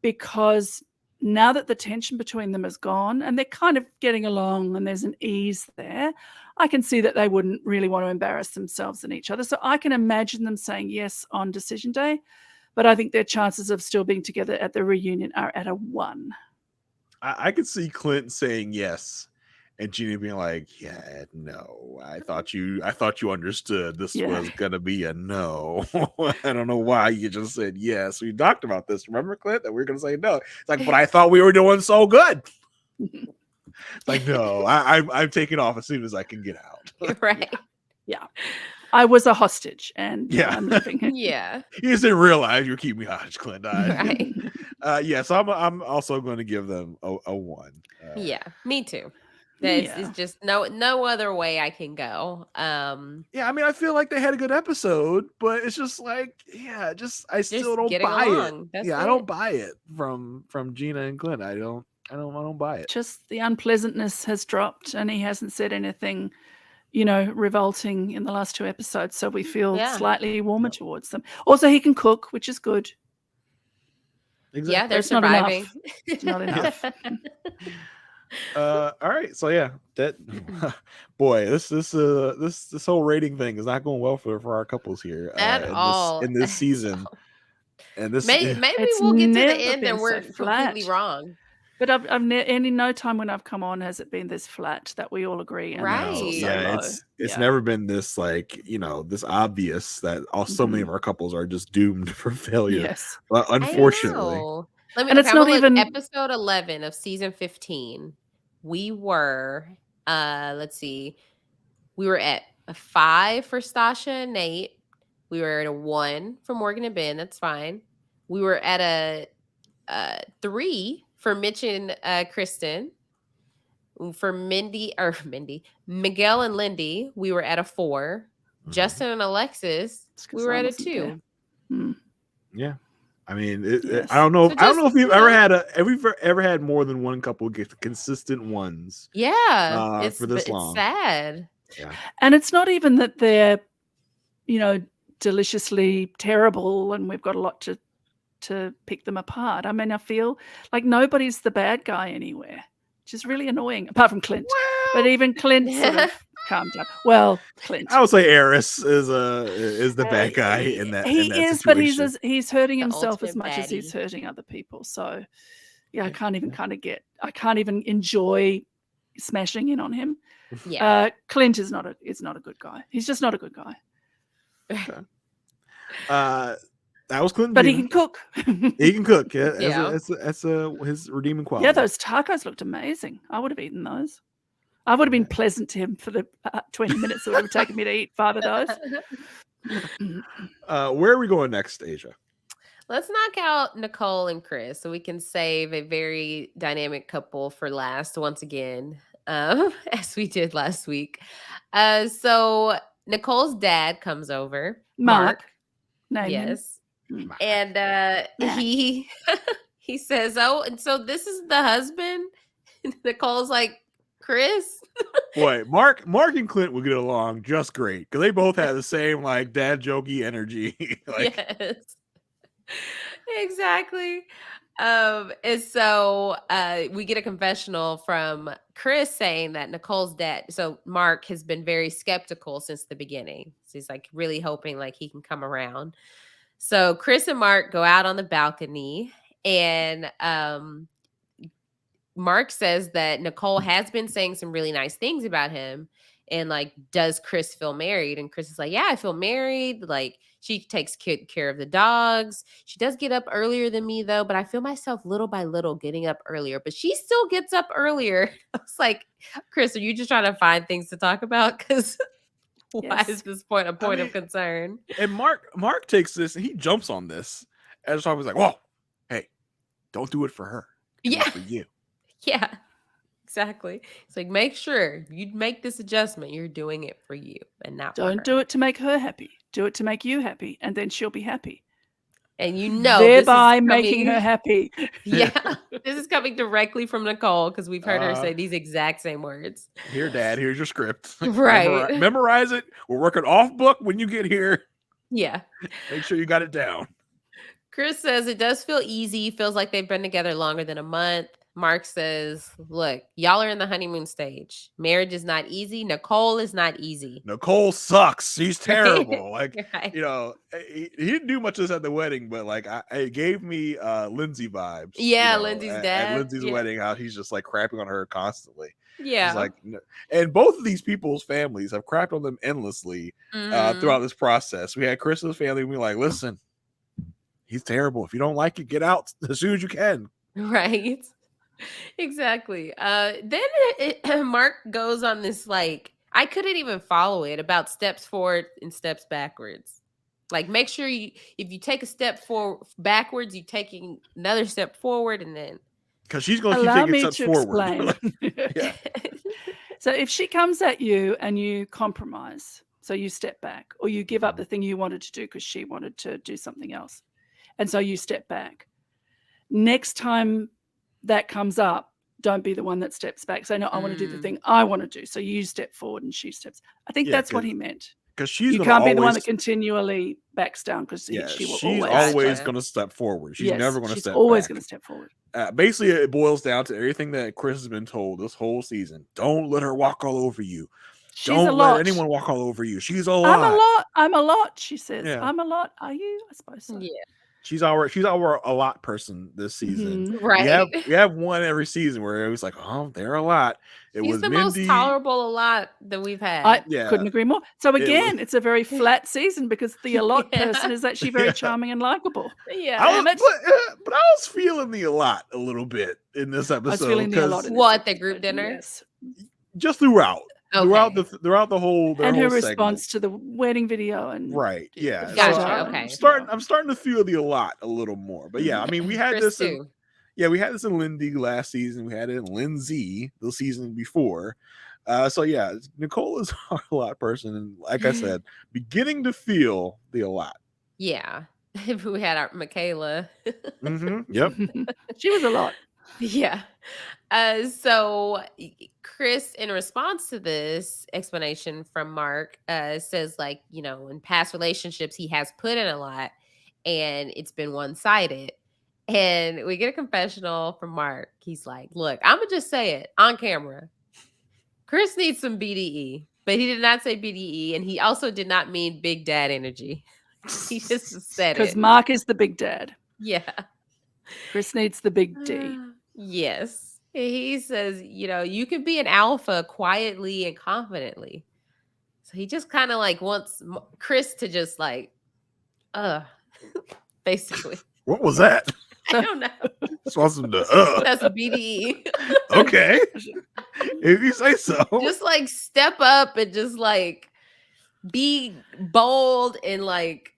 because now that the tension between them is gone and they're kind of getting along and there's an ease there, I can see that they wouldn't really want to embarrass themselves and each other. So I can imagine them saying yes on decision day, but I think their chances of still being together at the reunion are at a 1. I could see Clint saying yes and Gina being like, yeah, no, I thought you understood this Yeah. was gonna be a no. I don't know why you just said yes. We talked about this. Remember, Clint, that we were gonna say no. It's like, but I thought we were doing so good. Like, no, I'm taking off as soon as I can get out. Right. Yeah. I was a hostage and Yeah. I'm leaving. Yeah. You just didn't realize you were keeping me hostage, Clint. Right. So I'm also going to give them a 1. Yeah. Me too. It's just no other way I can go. Yeah, I mean, I feel like they had a good episode, but it's just like, I still don't getting buy along. it. That's I it. don't buy it from Gina and Clint. I don't buy it. Just the unpleasantness has dropped, and he hasn't said anything, revolting in the last 2 episodes. So we feel slightly warmer towards them. Also, he can cook, which is good. Exactly. Yeah, they're It's not enough. surviving. It's not enough. All right, so yeah, that boy, this whole rating thing is not going well for our couples here At all. in this season. And this maybe It's we'll get to the never end been and we're so completely flat. wrong. But in no time when I've come on has it been this flat that we all agree. And Right. so yeah, low. it's never been this this obvious that so many of our couples are just doomed for failure. Yes. But unfortunately. And it's not even episode 11 of season 15. We were let's see. We were at a 5 for Stasha and Nate. We were at a 1 for Morgan and Ben. That's fine. We were at a 3 for Mitch and Kristen. For Miguel and Lindy, we were at a 4. Justin and Alexis, we were at a 2. Yeah. I mean, I don't know. So I don't know if you've ever had more than one couple get consistent ones. Yeah, for this long. It's sad. Yeah. And it's not even that they're, deliciously terrible, and we've got a lot to pick them apart. I mean, I feel like nobody's the bad guy anywhere, which is really annoying, apart from Clint. But even Clint sort of calmed down. Well, Clint. I would say Eris is the bad guy in that. He in that is, situation. but he's hurting The himself as ultimate much as he's baddie. hurting other people. So, I can't even I can't even enjoy smashing in on him. Yeah. Clint is not a good guy. He's just not a good guy. That was Clinton, but he can cook. He can cook. Yeah, Yeah. That's his redeeming quality. Yeah, those tacos looked amazing. I would have eaten those. I would have been pleasant to him for the 20 minutes it would have taken me to eat 5 of those. Where are we going next, Aysha? Let's knock out Nicole and Chris so we can save a very dynamic couple for last once again, as we did last week. So Nicole's dad comes over. Mark. Name Yes. him. And he he says, "Oh, and so this is the husband?" Nicole's like, "Chris?" Boy, Mark and Clint will get along just great because they both have the same dad jokey energy. Yes. Exactly. And so we get a confessional from Chris saying that Nicole's dad, so Mark has been very skeptical since the beginning. So he's really hoping he can come around. So Chris and Mark go out on the balcony, and Mark says that Nicole has been saying some really nice things about him. And does Chris feel married? And Chris is like, yeah, I feel married. She takes care of the dogs. She does get up earlier than me though, but I feel myself little by little getting up earlier, but she still gets up earlier. I was like, Chris, are you just trying to find things to talk about? Because why is this point a point of concern? And Mark takes this and he jumps on this. And so I was like, whoa, hey, don't do it for her. Do it for you. Yeah. Exactly. It's make sure you make this adjustment. You're doing it for you and not Don't do it to make her happy. Do it to make you happy, and then she'll be happy. And thereby making her happy. Yeah. This is coming directly from Nicole because we've heard her say these exact same words. Here, Dad, here's your script. Right. Memorize it. We're working off book when you get here. Yeah. Make sure you got it down. Chris says it does feel easy. Feels like they've been together longer than a month. Mark says, look, y'all are in the honeymoon stage. Marriage is not easy. Nicole is not easy. Nicole sucks. She's terrible. Right. He didn't do much of this at the wedding, but it gave me Lindsay vibes. Yeah, Lindsay's dad. At Lindsay's wedding, how he's just crapping on her constantly. Yeah. And both of these people's families have crapped on them endlessly throughout this process. We had Chris's family. We were like, listen, he's terrible. If you don't like it, get out as soon as you can. Right. Exactly. Then Mark goes on this I couldn't even follow it about steps forward and steps backwards. Make sure if you take a step backwards, you're taking another step forward, and then because she's going to keep taking steps forward. Yeah. So if she comes at you and you compromise, so you step back, or you give up the thing you wanted to do because she wanted to do something else, and so you step back. Next time that comes up, don't be the one that steps back. Say, no, I want to do the thing I want to do. So you step forward and she steps. I think Yeah, that's what he meant. Because she's You gonna can't be the one always, that continually backs down because she will she's always always Gotcha. gonna step forward. She's Yes, never gonna she's step always back. going to step forward. Basically, it boils down to everything that Chris has been told this whole season. Don't let her walk all over you. She's Don't a let lot. anyone walk all over you. She's a lot. I'm a lot, she says. Yeah. I'm a lot. Are you? I suppose so. Yeah. She's our a lot person this season. Mhm. Right. We have one every season where it was like, oh, they're a lot. It He's was the Mindy. most tolerable a lot that we've had. I Yeah. couldn't agree more. So was- again, it's a very flat season because the a lot Yeah. person is actually very Yeah. charming and likable. Yeah. I Damn was, it. but I was feeling the a lot a little bit in this I was episode feeling the a lot because in this What, the episode, group dinner? Yes. just throughout Okay. throughout the whole And her whole segment. response to the wedding video and Right. Yeah. Gotcha, So okay. I'm starting to feel the a lot a little more. But yeah, I mean, we had Chris this in, too. we had this in Lindy last season. We had it in Lindsay the season before. So yeah, Nicole is a lot person, and like I said, beginning to feel the a lot. Yeah. We had our Michaela. Yep. She was a lot. Yeah. So Chris, in response to this explanation from Mark, says, like, you know, in past relationships, he has put in a lot and it's been one-sided. And we get a confessional from Mark. He's like, look, I'm going to just say it on camera. Chris needs some BDE, but he did not say BDE. And he also did not mean big dad energy. He just said Because it. Mark is the big dad. Yeah. Chris needs the big D. Yes. He says, you know, you can be an alpha quietly and confidently. So he just kind of like wants Chris to just like, basically. What was that? I don't know. Just wants him to. That's BDE. Okay. If you say so. Just like step up and just like be bold and like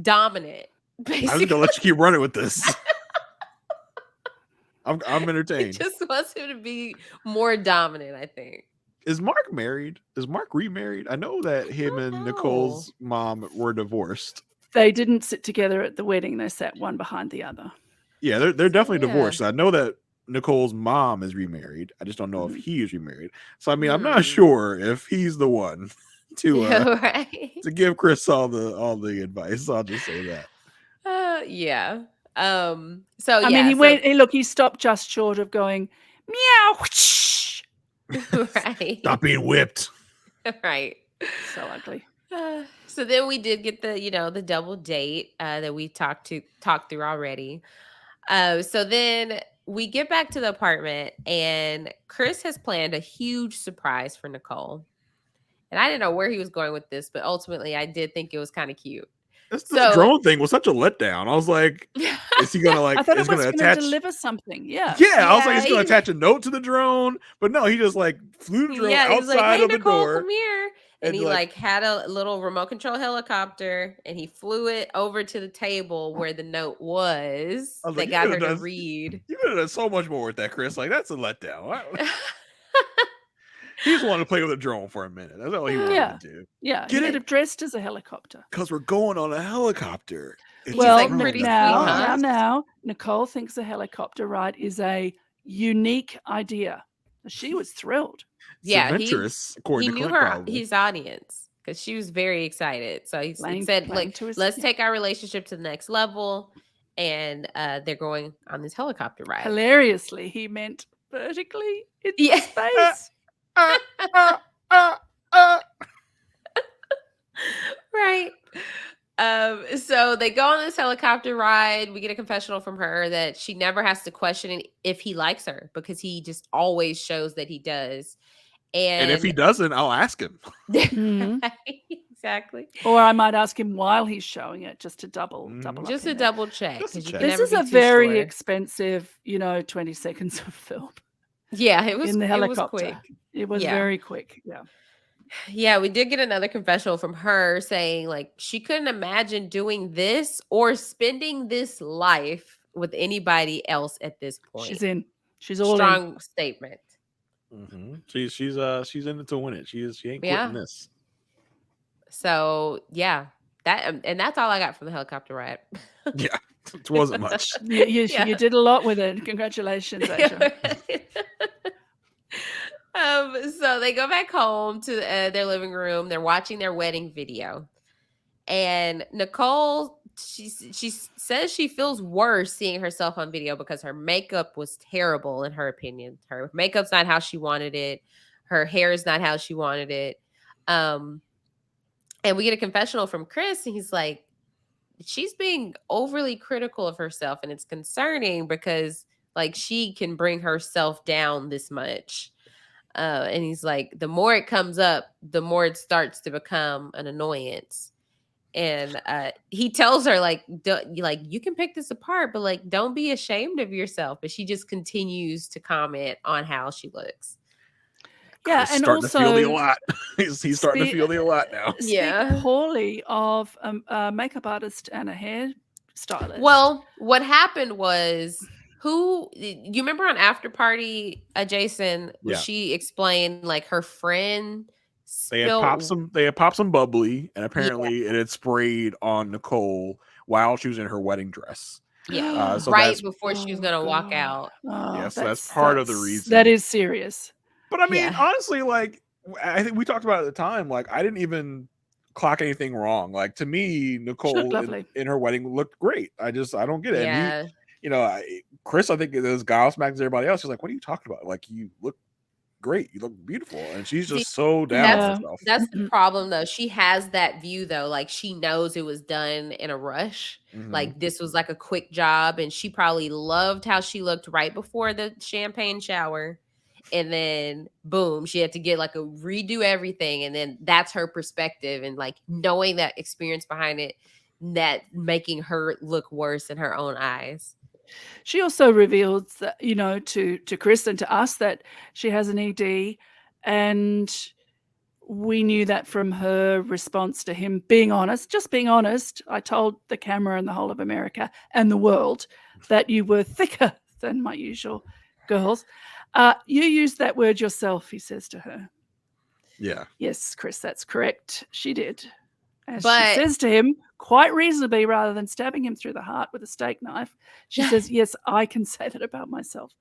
dominant. Basically. I'm just gonna let you keep running with this. I'm He entertained. just wants him to be more dominant, I think. Is Mark married? Is Mark remarried? I know that him and Nicole's mom were divorced. They didn't sit together at the wedding. They sat one behind the other. Yeah, they're definitely Yeah. divorced. I know that Nicole's mom is remarried. I just don't know if he is remarried. So I mean, I'm Hmm. not sure if he's the one to Right. to give Chris all the advice. I'll just say that. Yeah. So I mean, he stopped just short of going, meow. whoosh. right. Stop being whipped. Right. So ugly. So then we did get the double date that we talked through already. So then we get back to the apartment and Chris has planned a huge surprise for Nicole. And I didn't know where he was going with this, but ultimately I did think it was kind of cute. This So- drone thing was such a letdown. I was like, is he gonna like? I thought it is was gonna going to attach? deliver something. Yeah. Yeah, I was like, Yeah, he's gonna he- attach a note to the drone, but no, he just like flew the drone Yeah, he was like, outside hey, of the Nicole, door. come here. And and, he like- like had a little remote control helicopter and he flew it over to the table where the note was I was that like, you got her could've to done- read. You could have done so much more with that, Chris. Like that's a letdown. He just wanted to play with a drone for a minute. That's all he wanted Yeah. to do. Yeah. Get He it? could have dressed as a helicopter. Because we're going on a helicopter. It's a Well, like drone. pretty now, sweet, huh? now, Nicole thinks a helicopter ride is a unique idea. She was thrilled. It's Yeah, adventurous, he according to knew Clint, her probably. his audience because she was very excited. So he Playing- said, playing like, to his- let's yeah. take our relationship to the next level. And they're going on this helicopter ride. Hilariously, he meant vertically in Yeah. space. Right. So they go on this helicopter ride. We get a confessional from her that she never has to question if he likes her because he just always shows that he does. And if he doesn't, I'll ask him. Mhm. Right, exactly. Or I might ask him while he's showing it, just to double Mhm. up Just in a there. double check. Just a 'cause you check. can This never is be a too very sure. expensive, 20 seconds of film Yeah, it was in the It was helicopter. quick. It was Yeah. very quick. Yeah. Yeah, we did get another confessional from her saying like she couldn't imagine doing this or spending this life with anybody else at this point. She's in. She's all in. Strong statement. She's in it to win it. She ain't quitting this. So yeah, and that's all I got from the helicopter ride. Yeah, it wasn't much. You did a lot with it. Congratulations, Aysha. So they go back home to their living room. They're watching their wedding video, and Nicole, she says she feels worse seeing herself on video because her makeup was terrible in her opinion. Her makeup's not how she wanted it. Her hair is not how she wanted it. And we get a confessional from Chris, and he's like, she's being overly critical of herself, and it's concerning because like she can bring herself down this much. And he's like, the more it comes up, the more it starts to become an annoyance. And he tells her like, you can pick this apart, but like, don't be ashamed of yourself. But she just continues to comment on how she looks. Yeah, Chris and starting also to feel the a lot. He's starting to feel the a lot now. Speak poorly of a makeup artist and a hair stylist. Well, what happened was, you remember on After Party, Jason, she explained like her friend they had popped some bubbly, and apparently it had sprayed on Nicole while she was in her wedding dress. Yeah, so right before she was gonna walk out. So that's part of the reason. That is serious. But I mean, honestly, like I think we talked about it at the time. Like I didn't even clock anything wrong. Like to me, Nicole in her wedding looked great. I don't get it. Yeah. And Chris, I think is gobsmacked as everybody else. She's like, "What are you talking about? Like you look great, you look beautiful," and she's just so down with herself. That's the problem, though. She has that view, though. Like she knows it was done in a rush. Like this was like a quick job, and she probably loved how she looked right before the champagne shower. And then boom, she had to get like a redo everything. And then that's her perspective. And like knowing that experience behind it, that making her look worse in her own eyes. She also reveals that, to Chris and to us that she has an ED. And we knew that from her response to him being honest, just being honest. I told the camera and the whole of America and the world that you were thicker than my usual girls. You used that word yourself, he says to her. Yeah. Yes, Chris, that's correct. She did. As she says to him, quite reasonably, rather than stabbing him through the heart with a steak knife, she says, yes, I can say that about myself.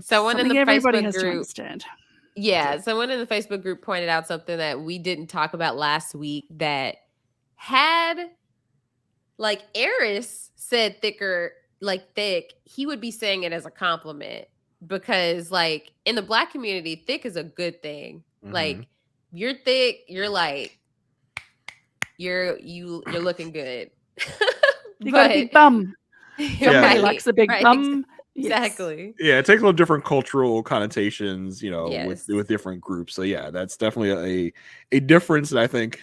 Someone in the everybody Facebook has group, to understand. Yeah, someone in the Facebook group pointed out something that we didn't talk about last week, that had like Eris said thicker, like thick, he would be saying it as a compliment, because like in the Black community, thick is a good thing. Like you're thick, you're like you're looking good. You got a big bum. Somebody likes a big bum. Exactly. Yeah, it takes a little different cultural connotations, with different groups. So yeah, that's definitely a difference that I think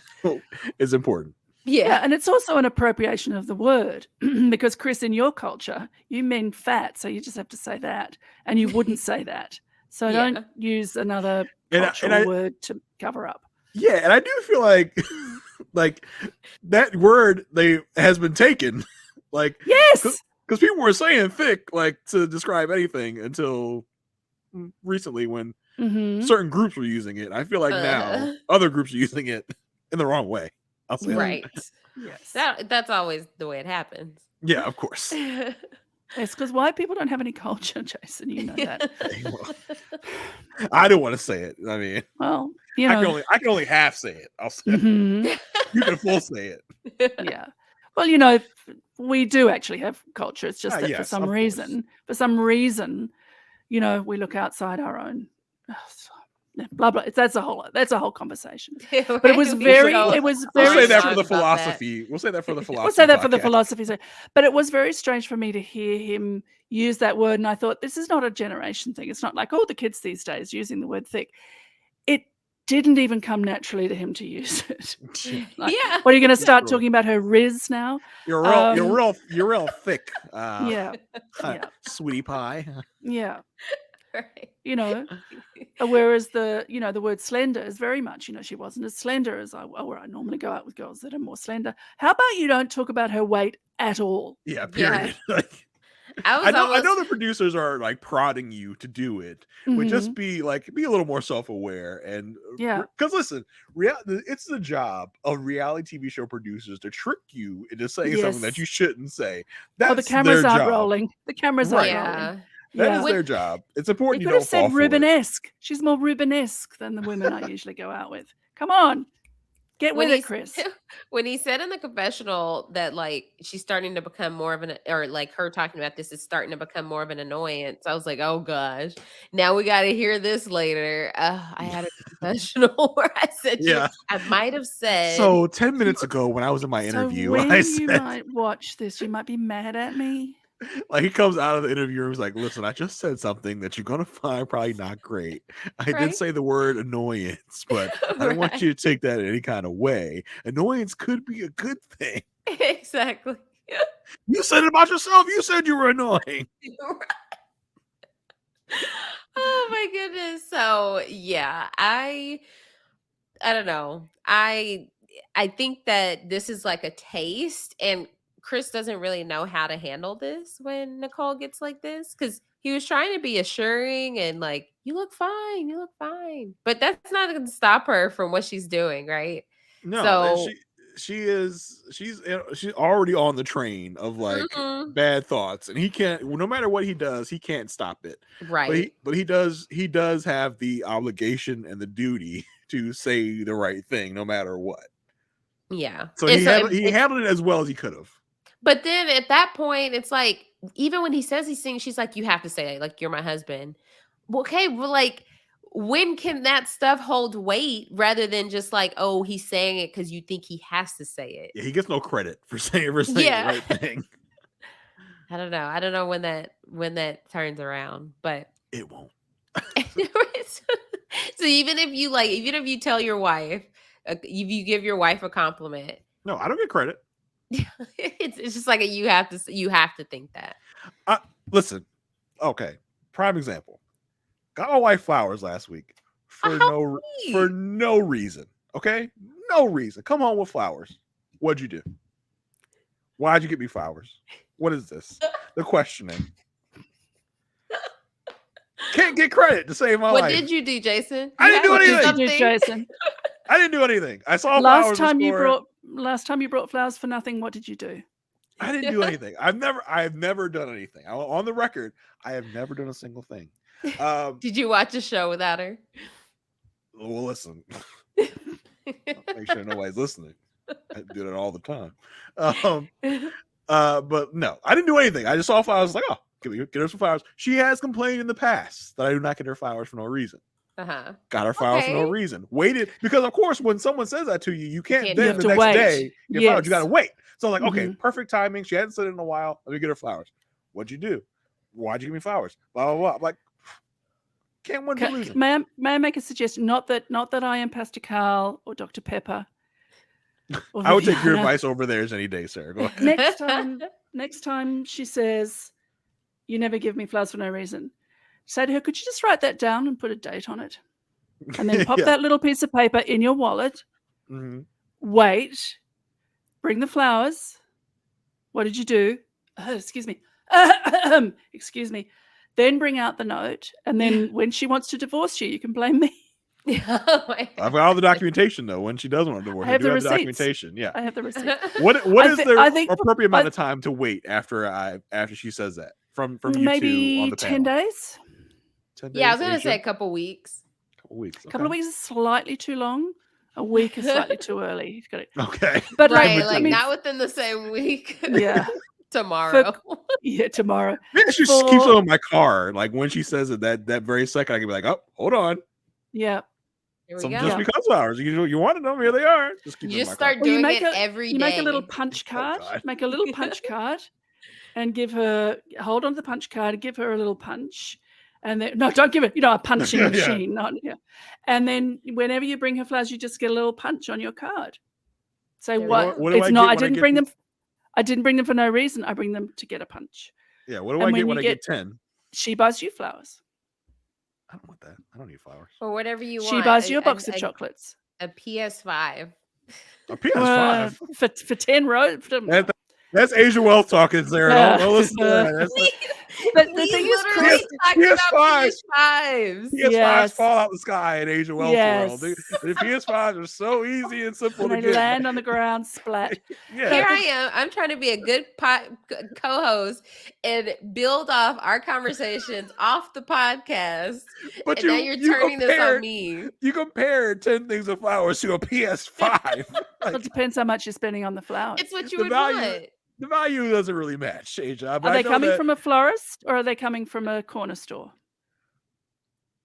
is important. Yeah, and it's also an appropriation of the word, because Chris, in your culture, you mean fat, so you just have to say that, and you wouldn't say that. So don't use another cultural word to cover up. Yeah, and I do feel like like that word has been taken. Like yes. Because people were saying thick like to describe anything until recently when certain groups were using it. I feel like now other groups are using it in the wrong way. I'll say right. Yes. That's always the way it happens. Yeah, of course. It's because white people don't have any culture, Jason. You know that. I don't want to say it. I mean, well, I can only half say it. I'll say it. You can full say it. Yeah. Well, we do actually have culture. It's just that for some reason, we look outside our own. Blah blah. That's a whole conversation. But it was very. We'll say that for the philosophy. We'll say that for the philosophy. We'll say that for the philosophy. But it was very strange for me to hear him use that word, and I thought, this is not a generation thing. It's not like the kids these days using the word thick. It didn't even come naturally to him to use it. Like, what are you going to start talking about her Riz now? You're real thick. Sweetie pie. Yeah. Right. Whereas the word slender is very much, she wasn't as slender as I normally go out with girls that are more slender. How about you don't talk about her weight at all? Yeah, period. I know the producers are like prodding you to do it, but just be a little more self-aware. And because listen, it's the job of reality TV show producers to trick you into saying something that you shouldn't say. That's the cameras their aren't job. rolling. The cameras aren't rolling. That is their job. It's important you don't fall for Rubenesque. She's more Rubenesque than the women I usually go out with. Come on. Get with it, Chris. When he said in the confessional that like she's starting to become more of or like her talking about this is starting to become more of an annoyance, I was like, oh gosh, now we got to hear this later. I had a confessional where I said, I might have said. So 10 minutes ago when I was in my interview, when I said, you might watch this, you might be mad at me. Like he comes out of the interview and he's like, listen, I just said something that you're going to find probably not great. I did say the word annoyance, but I don't want you to take that in any kind of way. Annoyance could be a good thing. Exactly. You said it about yourself. You said you were annoying. Oh my goodness. So yeah, I don't know. I think that this is like a taste, and Chris doesn't really know how to handle this when Nicole gets like this, because he was trying to be assuring and like, you look fine, but that's not going to stop her from what she's doing, right? No, so she's already on the train of like bad thoughts, and he can't. No matter what he does, he can't stop it. Right, but he does have the obligation and the duty to say the right thing, no matter what. Yeah. So he handled it as well as he could have. But then at that point, it's like, even when he says these things, she's like, you have to say it, like, you're my husband. Okay, well, like, when can that stuff hold weight rather than just like, oh, he's saying it because you think he has to say it? Yeah, he gets no credit for saying the right thing. I don't know. I don't know when that turns around, but it won't. So even if you tell your wife, if you give your wife a compliment, no, I don't get credit. It's just like you have to think that. Listen, okay. Prime example. Got my wife flowers last week for no reason. Okay, no reason. Come home with flowers. What'd you do? Why'd you get me flowers? What is this? The questioning. Can't get credit to save my life. What did you do, Jason? I didn't do anything. What did you do, Jason? I didn't do anything. I saw flowers. Last time you brought flowers for nothing. What did you do? I didn't do anything. I've never done anything. On the record, I have never done a single thing. Did you watch a show without her? Well, listen. Make sure nobody's listening. I do that all the time. But no, I didn't do anything. I just saw flowers. Like, oh, get her some flowers. She has complained in the past that I do not get her flowers for no reason. Got her flowers for no reason. Waited, because of course when someone says that to you, you can't then the next day get flowers. You gotta wait. So I'm like, okay, perfect timing. She hadn't said it in a while. Let me get her flowers. What'd you do? Why'd you give me flowers? Blah blah blah. I'm like, can't win for losing. May I make a suggestion? Not that I am Pastor Carl or Dr. Pepper. Or I would take your advice over theirs any day, sir. Go ahead. Next time she says, you never give me flowers for no reason, say to her, could you just write that down and put a date on it? And then pop that little piece of paper in your wallet. Wait. Bring the flowers. What did you do? Excuse me. Excuse me. Then bring out the note. And then when she wants to divorce you, you can blame me. I've got all the documentation though. When she does want to divorce, I have the documentation. Yeah, I have the receipt. What is the appropriate amount of time to wait after she says that from you maybe two on the 10 days? 10 days? Yeah, I was gonna say a couple weeks. Okay. A couple of weeks is slightly too long. A week is slightly too early. You've got it. Okay, but not within the same week. Yeah. Tomorrow. Tomorrow. Maybe she just keeps it in my car. Like when she says it, that very second, I can be like, oh, hold on. Yeah. Just because flowers. You wanted them, here they are. Just keep you just start doing it every day. You make a little punch card. Make a little punch card and hold on to the punch card and give her a little punch. And then, no, don't give it, a punching machine. Not, And then whenever you bring her flowers, you just get a little punch on your card. Say what it's not. I didn't bring them. I didn't bring them for no reason. I bring them to get a punch. Yeah. What do I get when I get 10? She buys you flowers. I don't want that. I don't need flowers. Or whatever you want. She buys you a box of chocolates. A PS5. A PS5 for 10 rows. That's Aysha Welch talking, Sarah. Don't listen to that. That's But the We thing is, literally Chris, talking about PS5. PS5s. PS5s Yes. fall out the sky in Aysha Welch world. Yes. The PS5s are so easy and simple and to they get. land on the ground, splat. Yeah. Here I am. I'm trying to be a good co-host and build off our conversations off the podcast. But and now you're turning this on me. You compared 10 Things of Flowers to a PS5. Well, it depends how much you're spending on the flowers. It's what you the would value- want. The value doesn't really match, Aysha. But Are I they know coming that from a florist or are they coming from a corner store?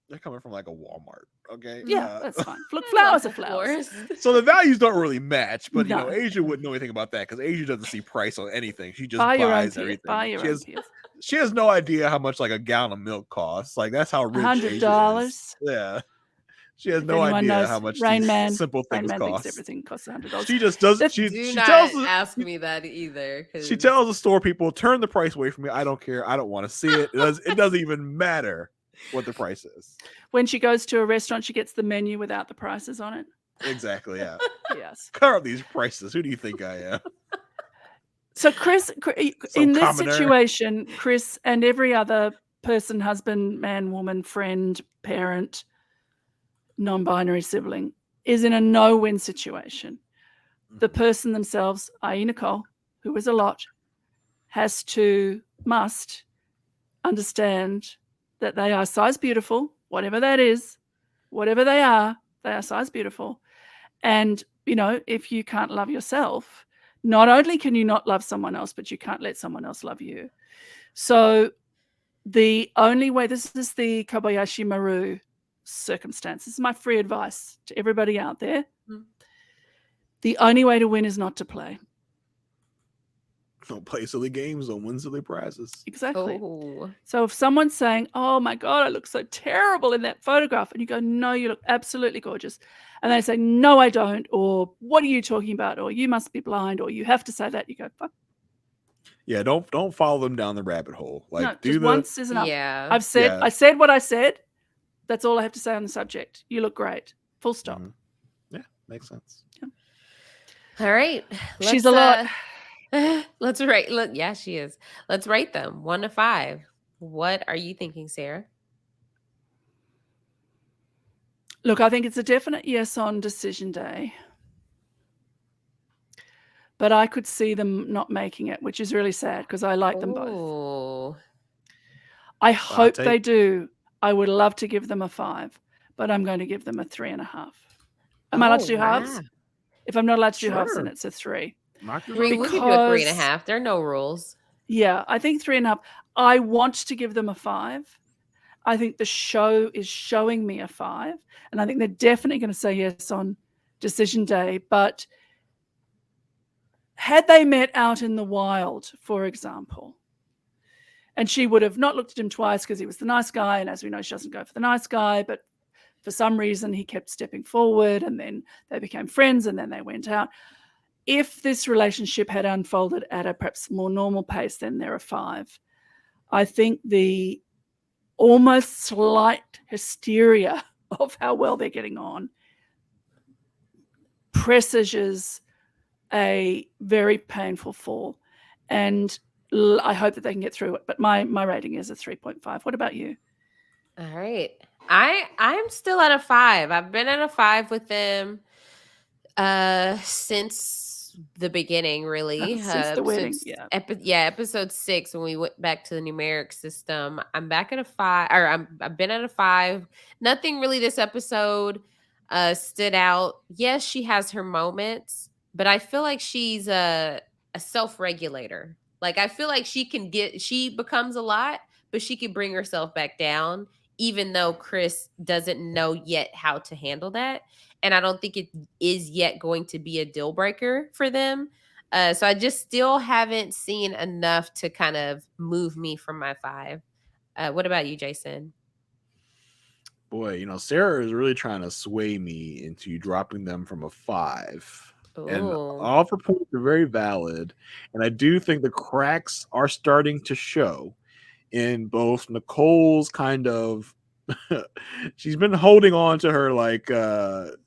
they're coming from like a Walmart. Okay. Yeah, that's fine. Look, I flowers love are flowers. flowers. So the values don't really match, but No. Aysha wouldn't know anything about that because Aysha doesn't see price on anything. She just Buy your own buys Pierce. everything. Buy your She own has, Pierce. she has no idea how much like a gallon of milk costs. Like that's how rich Aysha $100. is. Yeah. She has If no anyone idea knows, how much Rain these Man, simple Rain things Man thinks cost. everything costs $100. She just does. This- She Do she not tells the, ask me that either. she tells the store people, turn the price away from me. I don't care. I don't want to see it. It doesn't even matter what the price is. When she goes to a restaurant, she gets the menu without the prices on it. Exactly. Yeah. Yes. Cut out these prices. Who do you think I am? So Chris, in this commoner. situation, Chris and every other person, husband, man, woman, friend, parent, non-binary sibling, is in a no-win situation. The person themselves, i.e. Nicole, who is a lot, must understand that they are size beautiful, whatever that is, whatever they are size beautiful. And, if you can't love yourself, not only can you not love someone else, but you can't let someone else love you. So the only way, this is the Kobayashi Maru circumstance. This is my free advice to everybody out there. The only way to win is not to play. Don't play silly games. Don't win silly prizes. Exactly. Oh. So if someone's saying, oh my God, I look so terrible in that photograph, and you go, no, you look absolutely gorgeous. And they say, no, I don't. Or what are you talking about? Or you must be blind. Or you have to say that. You go, fuck. Yeah, don't follow them down the rabbit hole. Like No, do just the once is enough. Yeah. I said what I said. That's all I have to say on the subject. You look great. Full stop. Mhm. Yeah, makes sense. All right. She's a lot. Let's rate. Yeah, she is. Let's rate them 1 to 5. What are you thinking, Sarah? Look, I think it's a definite yes on decision day. But I could see them not making it, which is really sad because I like them both. Oh. I hope take- they do. I would love to give them a 5, but I'm going to give them a 3.5. Am I allowed to do halves? If I'm not allowed to do halves, then Sure. it's a 3. Knock yourself We could do a 3.5. There are no rules. Yeah, I think 3.5. I want to give them a 5. I think the show is showing me a 5, and I think they're definitely going to say yes on decision day. But had they met out in the wild, for example, and she would have not looked at him twice because he was the nice guy, and as we know, she doesn't go for the nice guy, but for some reason he kept stepping forward, and then they became friends, and then they went out. If this relationship had unfolded at a perhaps more normal pace, then they're a 5. I think the almost slight hysteria of how well they're getting on presages a very painful fall. And I hope that they can get through it. But my rating is a 3.5. What about you? All right. I'm still at a 5. I've been at a 5 with them since the beginning, really. Since the wedding, yeah. Episode 6 when we went back to the numeric system. I'm back at a 5, or I've been at a 5. Nothing really this episode stood out. Yes, she has her moments, but I feel like she's a self-regulator. Like I feel like she becomes a lot, but she can bring herself back down, even though Chris doesn't know yet how to handle that. And I don't think it is yet going to be a deal breaker for them. So I just still haven't seen enough to kind of move me from my 5. What about you, Jason? Boy, Sarah is really trying to sway me into dropping them from a 5. And Ooh. all of her points are very valid. And I do think the cracks are starting to show in both Nicole's kind of she's been holding on to her like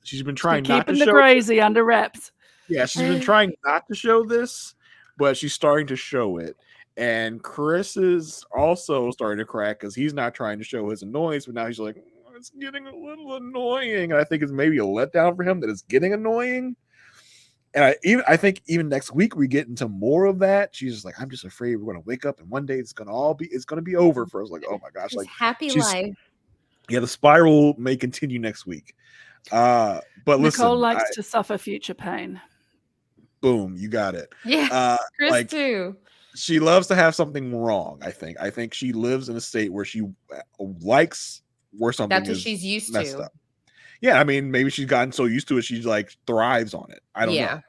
she's been trying not to keeping the show crazy under wraps. Yeah, she's been trying not to show this, but she's starting to show it. And Chris is also starting to crack because he's not trying to show his annoyance, but now he's like, it's getting a little annoying. And I think it's maybe a letdown for him that it's getting annoying. And I think even next week we get into more of that. She's just like, I'm just afraid we're gonna wake up and one day it's gonna be over for us. Like, oh my gosh, His like happy life. yeah, the spiral may continue next week. But Nicole listen, likes to suffer future pain. boom, you got it. Yeah, Chris like too. she loves to have something wrong. I think she lives in a state where she likes where something That's what is she's used messed to. up. Yeah, I mean, maybe she's gotten so used to it, she's like thrives on it. I don't know.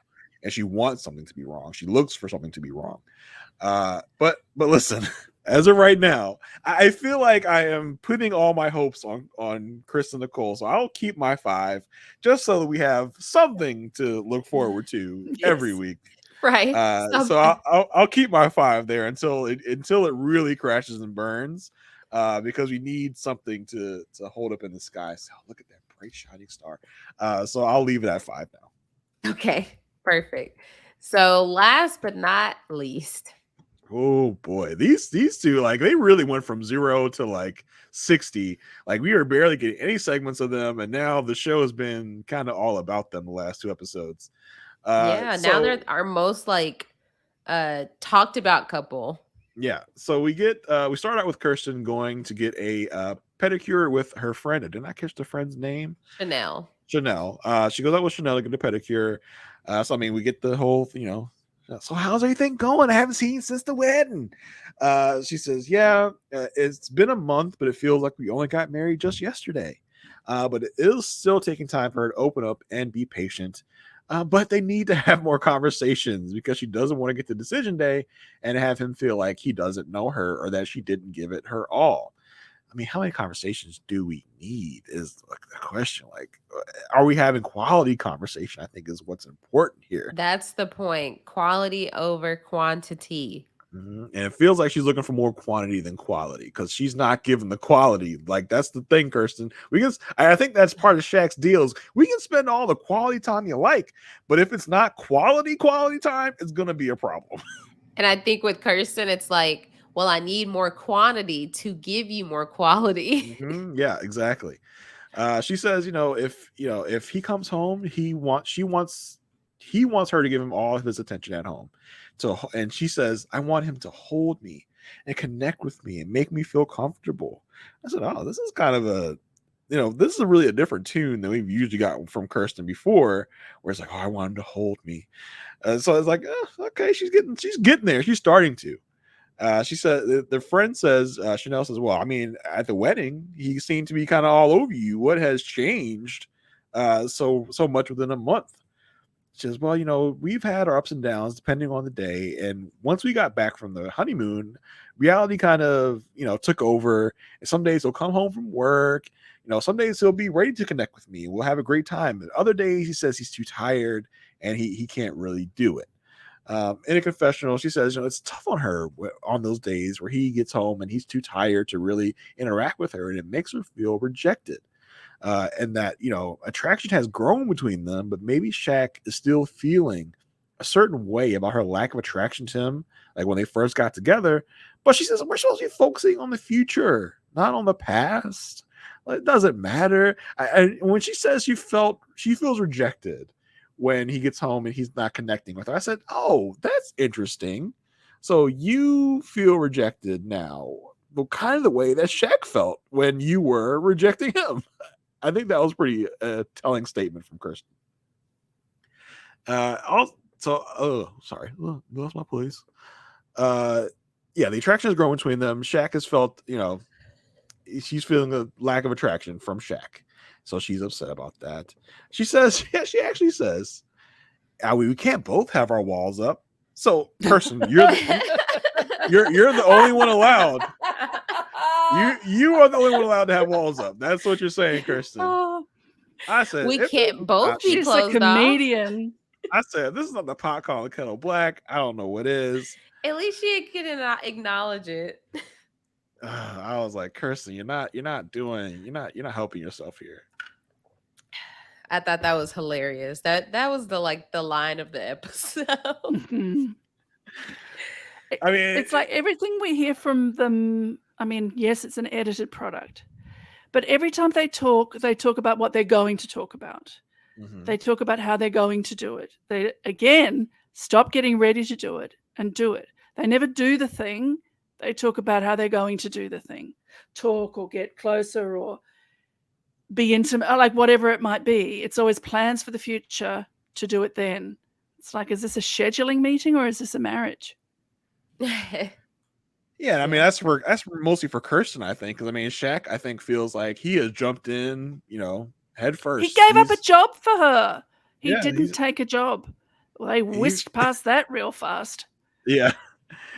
And she wants something to be wrong. She looks for something to be wrong. But listen, as of right now, I feel like I am putting all my hopes on Chris and Nicole. So I'll keep my 5 just so that we have something to look forward to every week. Right. So I'll keep my 5 there until it really crashes and burns. Because we need something to hold up in the sky. So look at that bright shining star. So I'll leave it at 5 now. Okay, perfect. So last but not least. Oh boy, these two, like, they really went from 0 to like 60. Like, we are barely getting any segments of them, and now the show has been kind of all about them the last 2 episodes. Now they're our most like talked about couple. Yeah, so we start out with Kirsten going to get a pedicure with her friend. I did not catch the friend's name. Chanel. She goes out with Chanel to get a pedicure. So I mean, we get the whole, so how's everything going? I haven't seen you since the wedding. She says, yeah, it's been a month, but it feels like we only got married just yesterday. But it is still taking time for her to open up and be patient. But they need to have more conversations because she doesn't want to get to decision day and have him feel like he doesn't know her or that she didn't give it her all. I mean, how many conversations do we need is like the question. Like, are we having quality conversation? I think is what's important here. That's the point. Quality over quantity. And it feels like she's looking for more quantity than quality because she's not giving the quality. Like, that's the thing, Kirsten. I think that's part of Shaq's deals. We can spend all the quality time you like, but if it's not quality time, it's gonna be a problem. And I think with Kirsten, it's like, well, I need more quantity to give you more quality. Yeah, exactly. She says, if he comes home, he wants her to give him all of his attention at home. And she says, I want him to hold me and connect with me and make me feel comfortable. I said, oh, this is kind of this is really a different tune than we've usually got from Kirsten before, where it's like, oh, I want him to hold me. So it's like, okay, she's getting there. She's starting to. She said, the friend says, Chanel says, well, I mean, at the wedding, he seemed to be kind of all over you. What has changed so much within a month? She says, well, we've had our ups and downs depending on the day. And once we got back from the honeymoon, reality kind of, took over. And some days he'll come home from work. Some days he'll be ready to connect with me. We'll have a great time. And other days he says he's too tired and he can't really do it. In a confessional, she says, it's tough on her on those days where he gets home and he's too tired to really interact with her, and it makes her feel rejected. And that, attraction has grown between them, but maybe Shaq is still feeling a certain way about her lack of attraction to him, like when they first got together. But she says, we're supposed to be focusing on the future, not on the past. Like, it doesn't matter. And when she says she feels rejected when he gets home and he's not connecting with her, I said, oh, that's interesting. So you feel rejected now, but kind of the way that Shaq felt when you were rejecting him. I think that was pretty telling statement from Kirsten. Sorry, lost my place. Yeah, the attraction has grown between them. Shaq has felt, she's feeling a lack of attraction from Shaq. So she's upset about that. She says, she actually says, we can't both have our walls up. So, Kirsten, you're the only one allowed. You are the only one allowed to have walls up. That's what you're saying, Kirsten. I said we can't both be she's closed a comedian. I said, this is not the pot calling the kettle black. I don't know what is. At least she can acknowledge it. I was like, Kirsten, you're not helping yourself here. I thought that was hilarious. That was the line of the episode. I mean, It's like everything we hear from them. I mean, yes, it's an edited product, but every time they talk about what they're going to talk about. mhm. They talk about how they're going to do it. They, again, stop getting ready to do it and do it. They never do the thing. They talk about how they're going to do the thing. Talk or get closer or be intimate, or like whatever it might be. It's always plans for the future to do it then. It's like, is this a scheduling meeting or is this a marriage? Yeah, I mean Yeah. that's mostly for Kirsten, I think, because I mean Shaq, I think, feels like he has jumped in, head first. He gave up a job for her. He Yeah, didn't take a job. Well, they He- whisked past that real fast. yeah,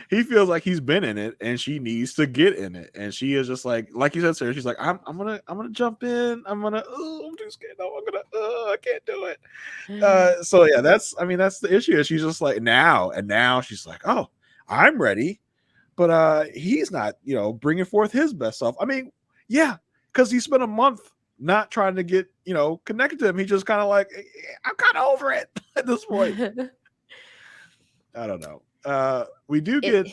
he feels like he's been in it, and she needs to get in it, and she is just like you said, Sarah. She's like, I'm gonna jump in. I'm too scared. No, I can't do it. So yeah, that's the issue. Is she's just like now she's like, oh, I'm ready. But he's not, bringing forth his best self. I mean, yeah, because he spent a month not trying to get, connected to him. He just kind of like, I'm kind of over it at this point. I don't know. We do get.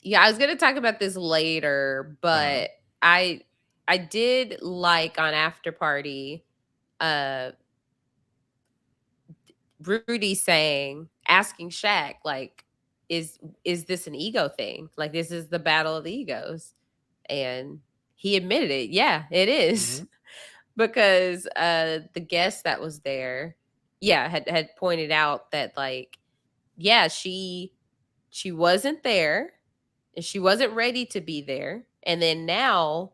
Yeah, I was gonna talk about this later, but I did like on After Party, Rudy asking Shaq, like, is this an ego thing? Like, this is the battle of the egos. And he admitted it. Yeah, it is. Because the guest that was there, had pointed out that, like, yeah, she wasn't there and she wasn't ready to be there. And then now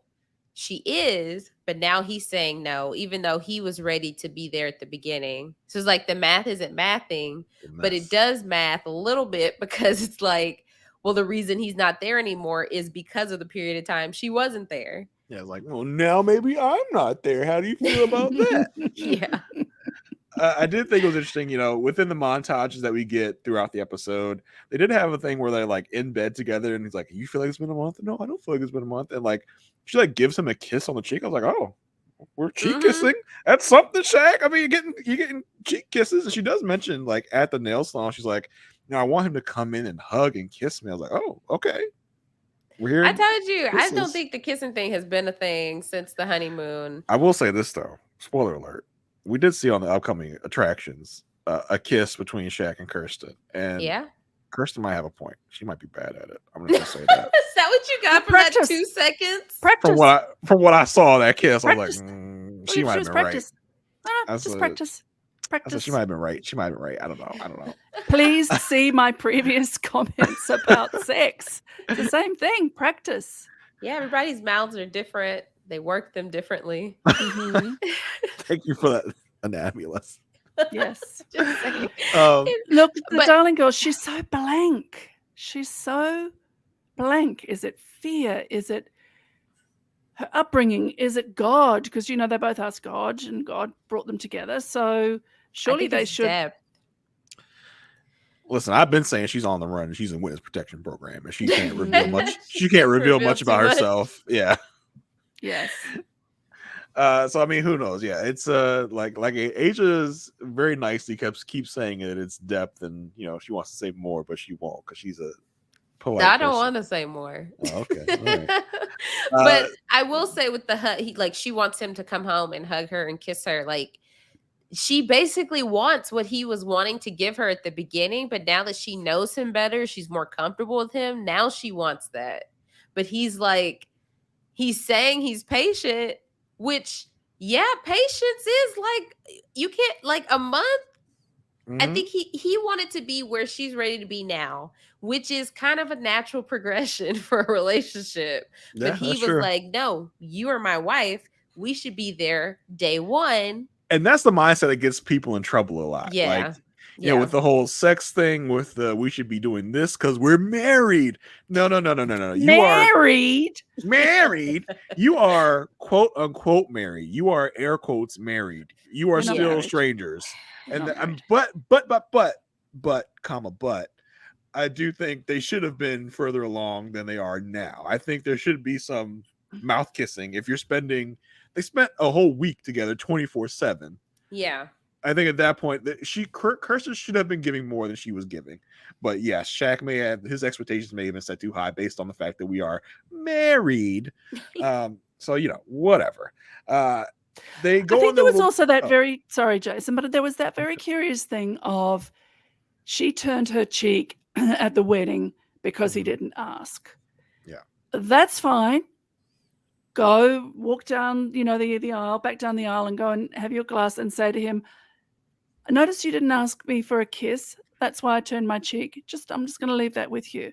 she is, but now he's saying no, even though he was ready to be there at the beginning. So it's like the math isn't mathing, but it does math a little bit, because it's like, well, the reason he's not there anymore is because of the period of time she wasn't there. Yeah, it's like, well, now maybe I'm not there. How do you feel about that? Yeah. I did think it was interesting, within the montages that we get throughout the episode, they did have a thing where they're like in bed together, and he's like, you feel like it's been a month? No, I don't feel like it's been a month. And like, she like gives him a kiss on the cheek. I was like, oh, we're cheek kissing. That's something, Shaq. I mean, you're getting cheek kisses. And she does mention, like, at the nail salon, she's like, I want him to come in and hug and kiss me. I was like, oh, okay. We're here. I told you, I don't think the kissing thing has been a thing since the honeymoon. I will say this though, spoiler alert. We did see on the upcoming attractions a kiss between Shaq and Kirsten, and Kirsten might have a point. She might be bad at it. I'm gonna just say that. Is that what you got from that 2 seconds? Practice. From what I saw that kiss, Practice. I was like, she might have been practice. right. Just practice. Practice. She might have been right. She might have been right. I don't know. Please see my previous comments about sex. It's the same thing. Practice. Yeah, everybody's mouths are different. They work them differently. Thank you for that anatomy lesson. Yes. Just saying. Look, the darling girl, she's so blank. She's so blank. Is it fear? Is it her upbringing? Is it God? Because, they both asked God and God brought them together. So surely they should. Depth. Listen, I've been saying she's on the run and she's in witness protection program and she can't reveal much. She can't reveal much about herself. Yeah. Yes. So I mean, who knows? Yeah, it's like Aysha's very nicely keeps saying it. It's depth, and she wants to say more, but she won't because she's a polite. I don't want to say more. Oh, okay, all right. But I will say with the hug, she wants him to come home and hug her and kiss her. Like, she basically wants what he was wanting to give her at the beginning, but now that she knows him better, she's more comfortable with him. Now she wants that, but he's saying he's patient. Which, patience is like, you can't, like, a month. I think he wanted to be where she's ready to be now, which is kind of a natural progression for a relationship. Yeah, but he was like, no, you are my wife. We should be there day one. And that's the mindset that gets people in trouble a lot. Yeah. Like, with the whole sex thing, with the we should be doing this because we're married. No. You married. Are married. You are quote unquote married. You are air quotes married. You are still strangers. And but I do think they should have been further along than they are now. I think there should be some mouth kissing. If you're they spent a whole week together 24/7. Yeah. I think at that point that Kirsten should have been giving more than she was giving. But yes, Shaq may have his expectations may have been set too high based on the fact that we are married. So whatever. They go I think on there their was little, also that very sorry, Jason, but there was that very curious thing of she turned her cheek at the wedding because he didn't ask. Yeah. That's fine. Go walk down, the aisle, back down the aisle and go and have your glass and say to him, I noticed you didn't ask me for a kiss. That's why I turned my cheek. I'm just going to leave that with you.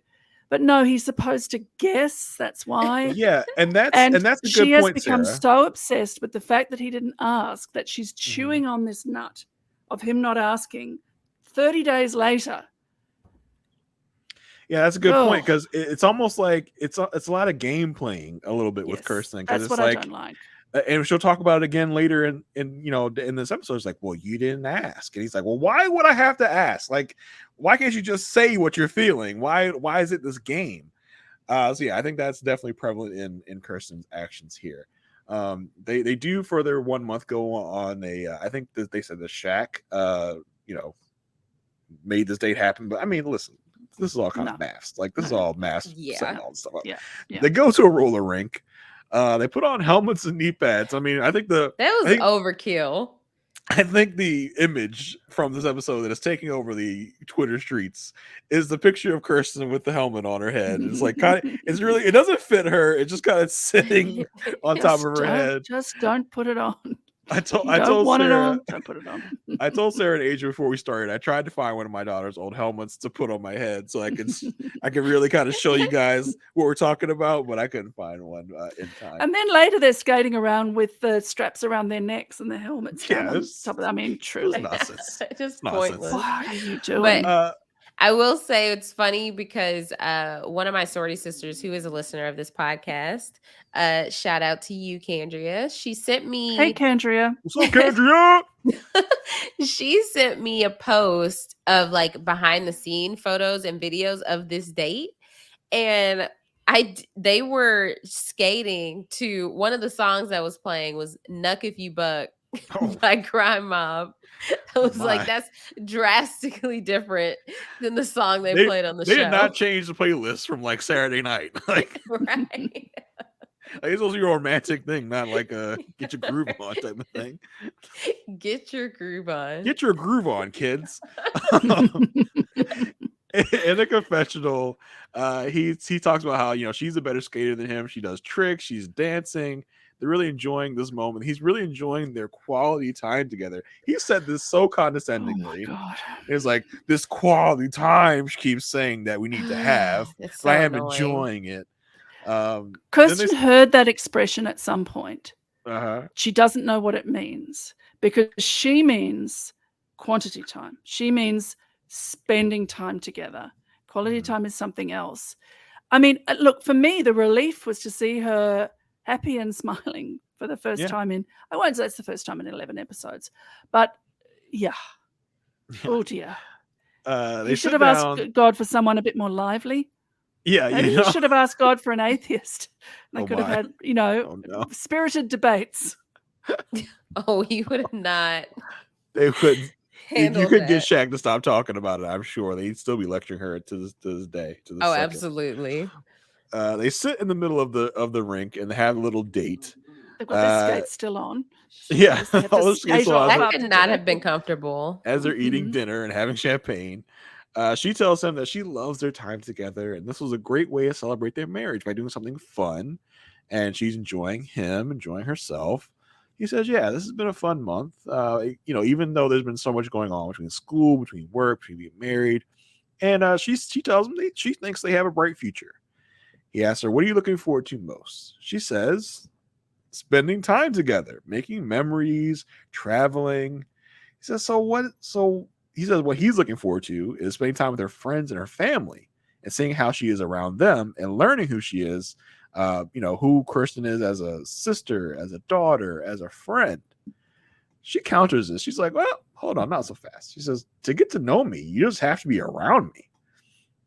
But no, he's supposed to guess. That's why. Yeah, and that's a good she has point, become Sarah. so obsessed with the fact that he didn't ask that she's chewing on this nut of him not asking 30 days later. Yeah, that's a good point because it's almost like it's a lot of game playing a little bit with Yes, Kirsten. that's It's what like, I don't like. and she'll talk about it again later in this episode. It's like, well, you didn't ask, and he's like, well, why would I have to ask? Like, why can't you just say what you're feeling? Why is it this game? So yeah, I think that's definitely prevalent in Kirsten's actions here. They do for their 1 month go on. I think that they said the Shaq made this date happen, but I mean, listen. This is all kind of MAFS. Like, this is all MAFS setting all this stuff up. Yeah. They go to a roller rink. They put on helmets and knee pads. I mean, I think that was overkill. I think the image from this episode that is taking over the Twitter streets is the picture of Kirsten with the helmet on her head. It's like it doesn't fit her. It's just kind of sitting on top of her head. Just don't put it on. I told Sarah, don't put it on. I told Sarah and Asia before we started, I tried to find one of my daughter's old helmets to put on my head so I could really kind of show you guys what we're talking about, but I couldn't find one in time. And then later they're skating around with the straps around their necks and the helmets. I mean, truly. Nonsense. Just pointless. What are you doing? But I will say it's funny because one of my sorority sisters, who is a listener of this podcast, shout out to you, Candria. She sent me. Hey, Candria. What's up, Candria? She sent me a post of like behind the scene photos and videos of this date, and they were skating to one of the songs that was playing was "Nuck If You Buck" by Crime Mob. I was like, that's drastically different than the song they played on the show. They did not change the playlist from like Saturday night. Like, right. Like, it's supposed to be a romantic thing, not like a get your groove on type of thing. Get your groove on. Get your groove on, kids. In the confessional, he talks about how she's a better skater than him. She does tricks. She's dancing. They're really enjoying this moment. He's really enjoying their quality time together. He said this so condescendingly. Oh my God. It's like this quality time she keeps saying that we need to have. So I am annoying. enjoying it. Kirsten heard that expression at some point. Uh-huh. She doesn't know what it means because she means quantity time. She means spending time together. Quality time is something else. I mean, look, for me, the relief was to see her happy and smiling for the first time in, I won't say it's the first time in 11 episodes, but yeah. Oh dear. You should have asked God for someone a bit more lively. Yeah, maybe you should have asked God for an atheist. They could have had, spirited debates. Oh, he would have not. They could. You could that. get Shaq to stop talking about it. I'm sure they'd still be lecturing her to this day. Oh, second. Absolutely. They sit in the middle of the rink and they have a little date. They've got their skates still on. Yeah, that could not have been comfortable. As they're eating dinner and having champagne. She tells him that she loves their time together, and this was a great way to celebrate their marriage by doing something fun. And she's enjoying him, enjoying herself. He says, "Yeah, this has been a fun month. Even though there's been so much going on between school, between work, between being married." And she tells him she thinks they have a bright future. He asks her, "What are you looking forward to most?" She says, "Spending time together, making memories, traveling." He says, "So what?" So he says, "What he's looking forward to is spending time with her friends and her family, and seeing how she is around them, and learning who she is." Who Kirsten is as a sister, as a daughter, as a friend. She counters this. She's like, "Well, hold on, not so fast." She says, "To get to know me, you just have to be around me."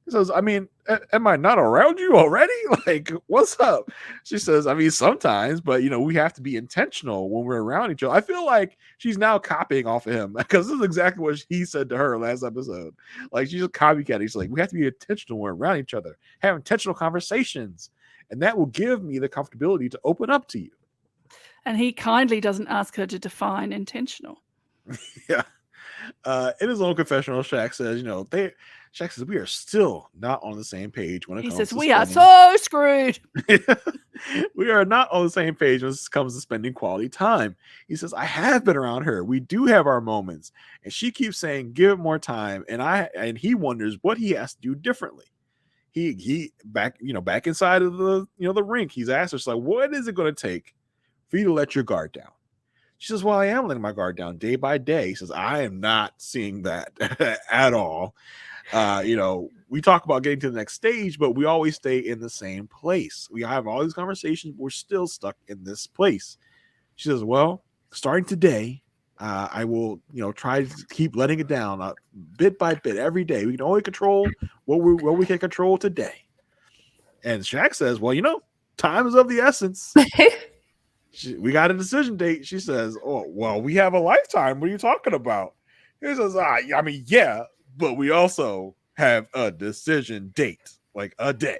He says, I mean, am I not around you already? Like, what's up? She says, I mean, sometimes, but we have to be intentional when we're around each other. I feel like she's now copying off of him because this is exactly what he said to her last episode. Like, she's a copycat. He's like, we have to be intentional when we're around each other, have intentional conversations, and that will give me the comfortability to open up to you. And he kindly doesn't ask her to define intentional. Yeah. In his own confessional, Shaq says, Shaq says, we are still not on the same page when it comes to He says, we are spending. so screwed. We are not on the same page when it comes to spending quality time. He says, I have been around her. We do have our moments. And she keeps saying, give it more time. And he wonders what he has to do differently. He back inside of the rink, he's asked her, like, what is it going to take for you to let your guard down? She says, well, I am letting my guard down day by day. He says, I am not seeing that at all. We talk about getting to the next stage, but we always stay in the same place. We have all these conversations. We're still stuck in this place. She says, well, starting today, I will, try to keep letting it down bit by bit every day. We can only control what we can control today. And Shaq says, well, time is of the essence. We got a decision date. She says, oh, well, we have a lifetime. What are you talking about? He says, I mean, yeah, but we also have a decision date, like a day.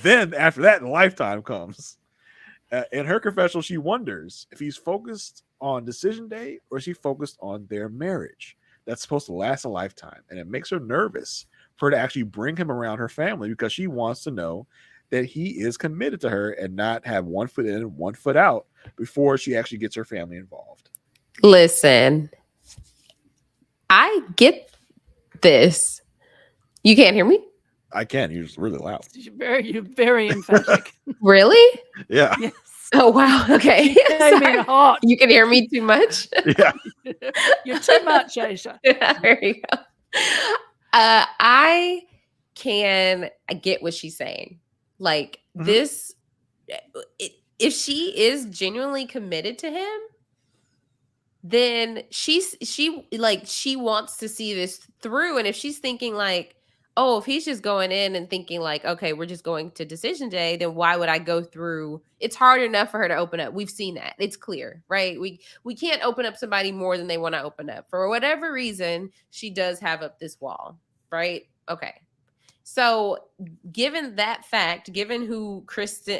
Then after that, the lifetime comes. In her confessional, she wonders if he's focused on decision day or is she focused on their marriage that's supposed to last a lifetime. And it makes her nervous for her to actually bring him around her family because she wants to know that he is committed to her and not have one foot in and one foot out before she actually gets her family involved. Listen, I get this. You can't hear me? I can. You're just really loud. You're very emphatic. Really? Yeah. Yes. Oh, wow. Okay. Sorry. Hot. You can hear me too much? Yeah. You're too much, Aysha. There you go. I get what she's saying. Like this, if she is genuinely committed to him, then she wants to see this through. And if she's thinking like, oh, if he's just going in and thinking like, okay, we're just going to decision day, then why would I go through? It's hard enough for her to open up. We've seen that. It's clear, right? We can't open up somebody more than they want to open up. For whatever reason, she does have up this wall, right? Okay. So given that fact, given who Kirsten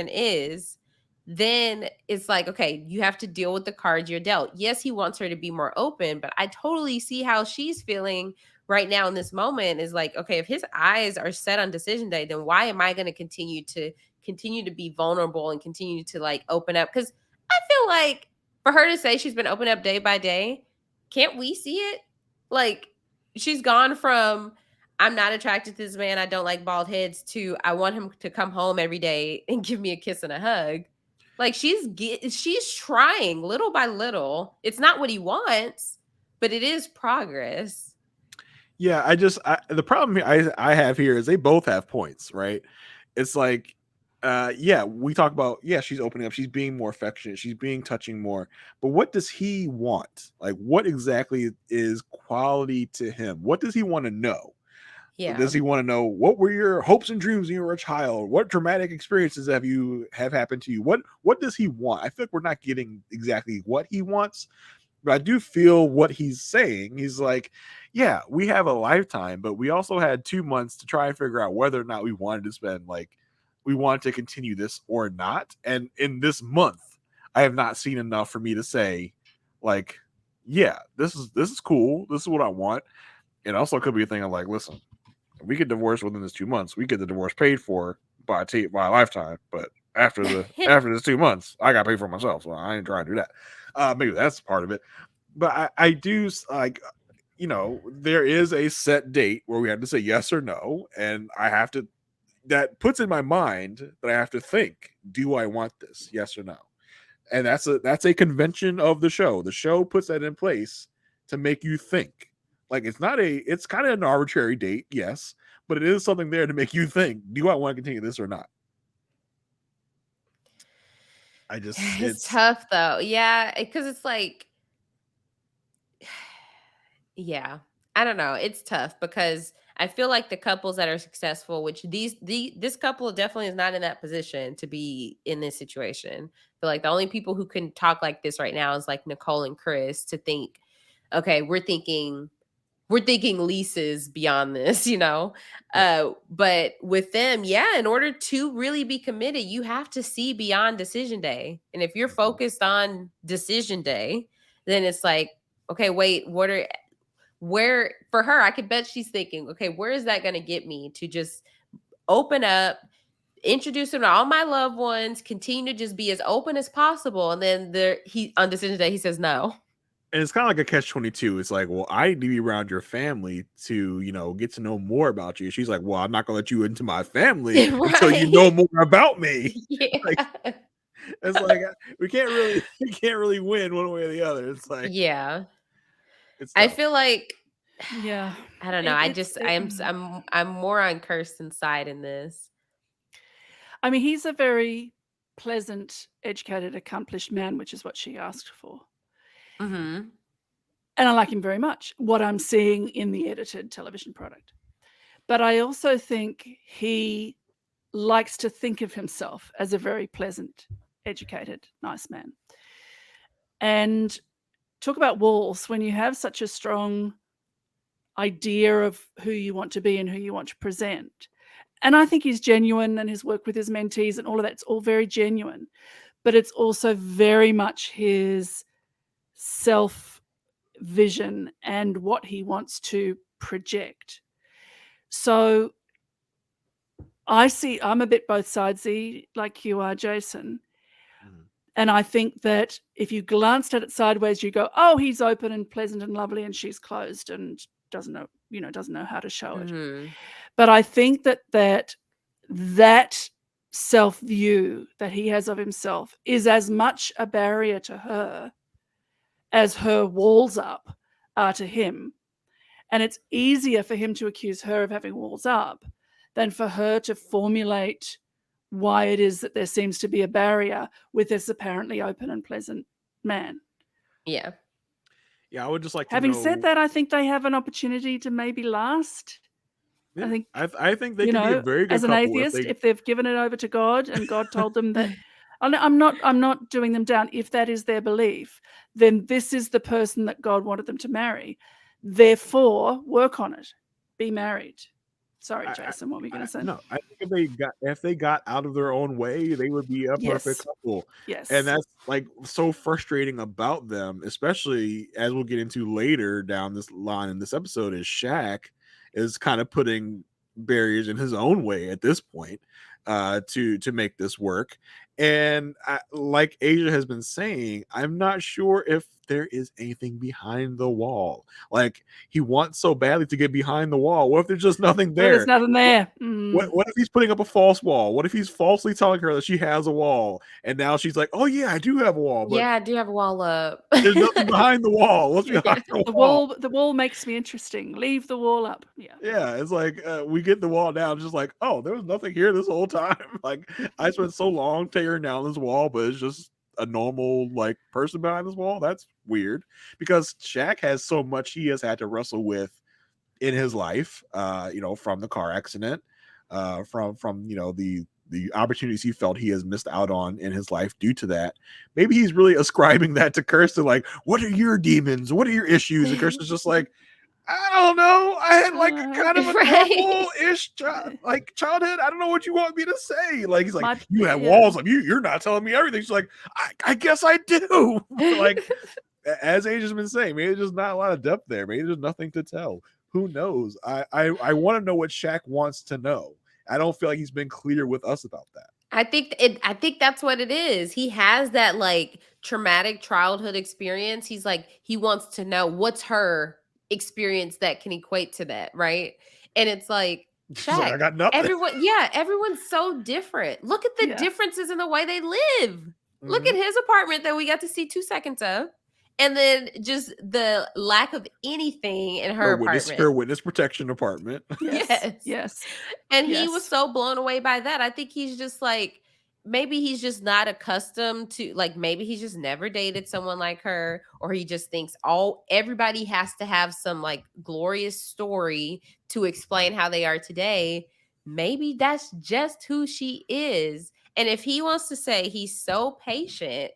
is, then it's like, okay, you have to deal with the cards you're dealt. Yes, he wants her to be more open, but I totally see how she's feeling right now in this moment is like, okay, if his eyes are set on decision day, then why am I going to continue to be vulnerable and continue to like open up? Because I feel like for her to say she's been open up day by day, can't we see it? Like she's gone from I'm not attracted to this man, I don't like bald heads, to I want him to come home every day and give me a kiss and a hug. Like she's trying little by little. It's not what he wants, but it is progress. Yeah, the problem I have here is they both have points, right? It's like, we talk about, she's opening up, she's being more affectionate, she's being touching more, but what does he want? Like, what exactly is quality to him? What does he want to know? Yeah. Does he want to know what were your hopes and dreams when you were a child? What dramatic experiences have happened to you? What does he want? I feel like we're not getting exactly what he wants, but I do feel what he's saying. He's like, yeah, we have a lifetime, but we also had 2 months to try and figure out whether or not we wanted to continue this or not. And in this month, I have not seen enough for me to say, like, yeah, this is cool. This is what I want. It also could be a thing of like, listen, if we get divorced within this 2 months, we get the divorce paid for by a lifetime. But after this 2 months, I got paid for myself, so I ain't trying to do that. Maybe that's part of it. But I do like, there is a set date where we have to say yes or no, and that puts in my mind that I have to think, do I want this? Yes or no? And that's a convention of the show. The show puts that in place to make you think. Like it's kind of an arbitrary date, yes, but it is something there to make you think, do I want to continue this or not? It's tough though. Yeah, because it's like, yeah, I don't know. It's tough because I feel like the couples that are successful, which this couple definitely is not in that position to be in this situation. But like the only people who can talk like this right now is like Nicole and Chris to think, okay, we're thinking leases beyond this, you know? But with them, yeah, in order to really be committed, you have to see beyond decision day. And if you're focused on decision day, then it's like, okay, wait, where for her, I could bet she's thinking, okay, where is that going to get me to just open up, introduce him to all my loved ones, continue to just be as open as possible. And then he on decision day, he says no. And it's kind of like a catch-22. It's like, well, I need to be around your family to, get to know more about you. She's like, well, I'm not gonna let you into my family until you know more about me. Yeah. Like, it's like we can't really win one way or the other. It's like, yeah. It's I tough. feel like, Yeah. I don't know. I'm more on Kirsten's side in this. I mean, he's a very pleasant, educated, accomplished man, which is what she asked for. Mm-hmm. And I like him very much, what I'm seeing in the edited television product. But I also think he likes to think of himself as a very pleasant, educated, nice man. And talk about walls, when you have such a strong idea of who you want to be and who you want to present. And I think he's genuine, and his work with his mentees and all of that's all very genuine. But it's also very much his self-vision and what he wants to project. So I'm a bit both sidesy like you are, Jason. Mhm. And I think that if you glanced at it sideways, you go, oh, he's open and pleasant and lovely, and she's closed and doesn't know how to show it. Mm-hmm. But I think that self-view that he has of himself is as much a barrier to her as her walls up are to him. And it's easier for him to accuse her of having walls up than for her to formulate why it is that there seems to be a barrier with this apparently open and pleasant man. Yeah. Yeah, I would just like to Having know. said that, I think they have an opportunity to maybe last. Yeah, I think I think they can be a very good as an couple atheist, if they've given it over to God and God told them that, I'm not doing them down. If that is their belief, then this is the person that God wanted them to marry. Therefore, work on it. Be married. Sorry, Jason, what were you going to say? No, I think if they got out of their own way, they would be a perfect couple. Yes. And that's like so frustrating about them, especially as we'll get into later down this line in this episode, is Shaq is kind of putting barriers in his own way at this point to make this work. And like Aysha has been saying, I'm not sure if there is anything behind the wall. Like, he wants so badly to get behind the wall. What if there's just nothing there? There's nothing there. What if he's putting up a false wall? What if he's falsely telling her that she has a wall, and now she's like, oh yeah, I do have a wall, but yeah, I do have a wall up. there's nothing behind the wall. What's behind the wall? The wall makes me interesting. Leave the wall up. Yeah, it's like we get the wall down, just like, oh, there was nothing here this whole time. Like, I spent so long tearing down this wall, but it's just a normal like person behind this wall. That's weird, because Shaq has so much he has had to wrestle with in his life, from the car accident, from the opportunities he felt he has missed out on in his life due to that. Maybe he's really ascribing that to Kirsten, like, what are your demons? What are your issues? And Kirsten's just like, I don't know. I had like kind of a normal-ish childhood. I don't know what you want me to say. Like, he's like, you have walls. Like, you're not telling me everything. She's like, I guess I do. Like, as Aysha's been saying, maybe there's just not a lot of depth there. Maybe there's nothing to tell. Who knows? I want to know what Shaq wants to know. I don't feel like he's been clear with us about that. I think that's what it is. He has that like traumatic childhood experience. He's like, he wants to know what's her experience that can equate to that, right? And it's like, Shaq, I got nothing. Everyone's so different. Look at the differences in the way they live. Mm-hmm. Look at his apartment that we got to see 2 seconds of. And then just the lack of anything in her apartment. Her witness protection apartment. Yes. Yes. And he was so blown away by that. I think he's just like, maybe he's just not accustomed to, like, maybe he's just never dated someone like her, or he just thinks everybody has to have some like glorious story to explain how they are today. Maybe that's just who she is. And if he wants to say he's so patient,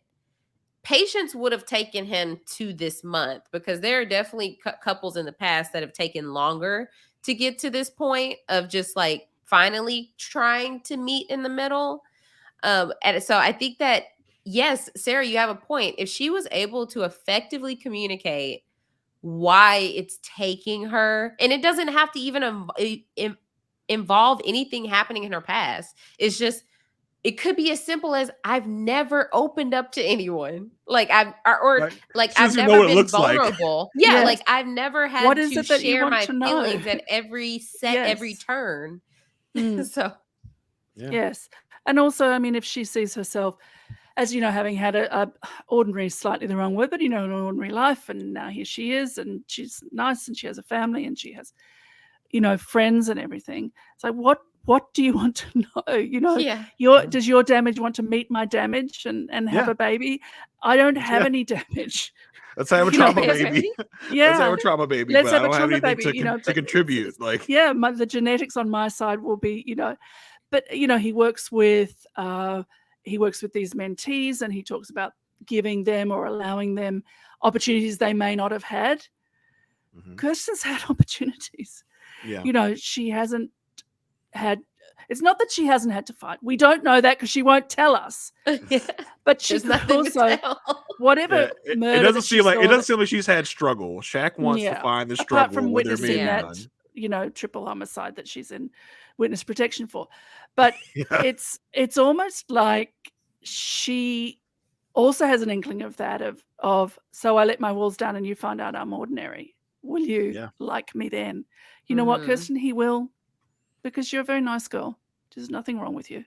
patience would have taken him to this month, because there are definitely couples in the past that have taken longer to get to this point of just like finally trying to meet in the middle. And so I think that, yes, Sarah, you have a point. If she was able to effectively communicate why it's taking her, and it doesn't have to even involve anything happening in her past. It's just, it could be as simple as, I've never opened up to anyone. Like I've know what it been looks like. vulnerable. Yeah, Yes. like I've never had What is to it that you share want my to know? feelings at every every Yes. turn. Mm. So Yeah. Yes. And also, I mean, if she sees herself as, having had a ordinary, slightly the wrong word, but, an ordinary life, and now here she is, and she's nice, and she has a family, and she has, friends and everything. It's like, what do you want to know? yeah. Does your damage want to meet my damage and have Yeah. a baby? I don't have any damage. Let's have a You know, trauma because- baby. Yeah. Let's have a trauma baby. Let's but have I a don't have trauma anything baby, to but contribute. Like, yeah, the genetics on my side will be, but he works with these mentees, and he talks about giving them or allowing them opportunities they may not have had. Mhm. Kirsten's had opportunities. Yeah. She hasn't had. It's not that she hasn't had to fight. We don't know that because she won't tell us. Yeah. But There's she's nothing also to tell. whatever It murder doesn't that she seem like saw it doesn't that- seem like she's had struggle. Shaq wants to find the struggle apart from where there may witnessing be that, none. triple homicide that she's in witness protection for. But Yeah. it's almost like she also has an inkling of that of so I let my walls down and you find out I'm ordinary. Will you Yeah. like me then? You know what, Mhm. Kirsten? He will, because you're a very nice girl. There's nothing wrong with you.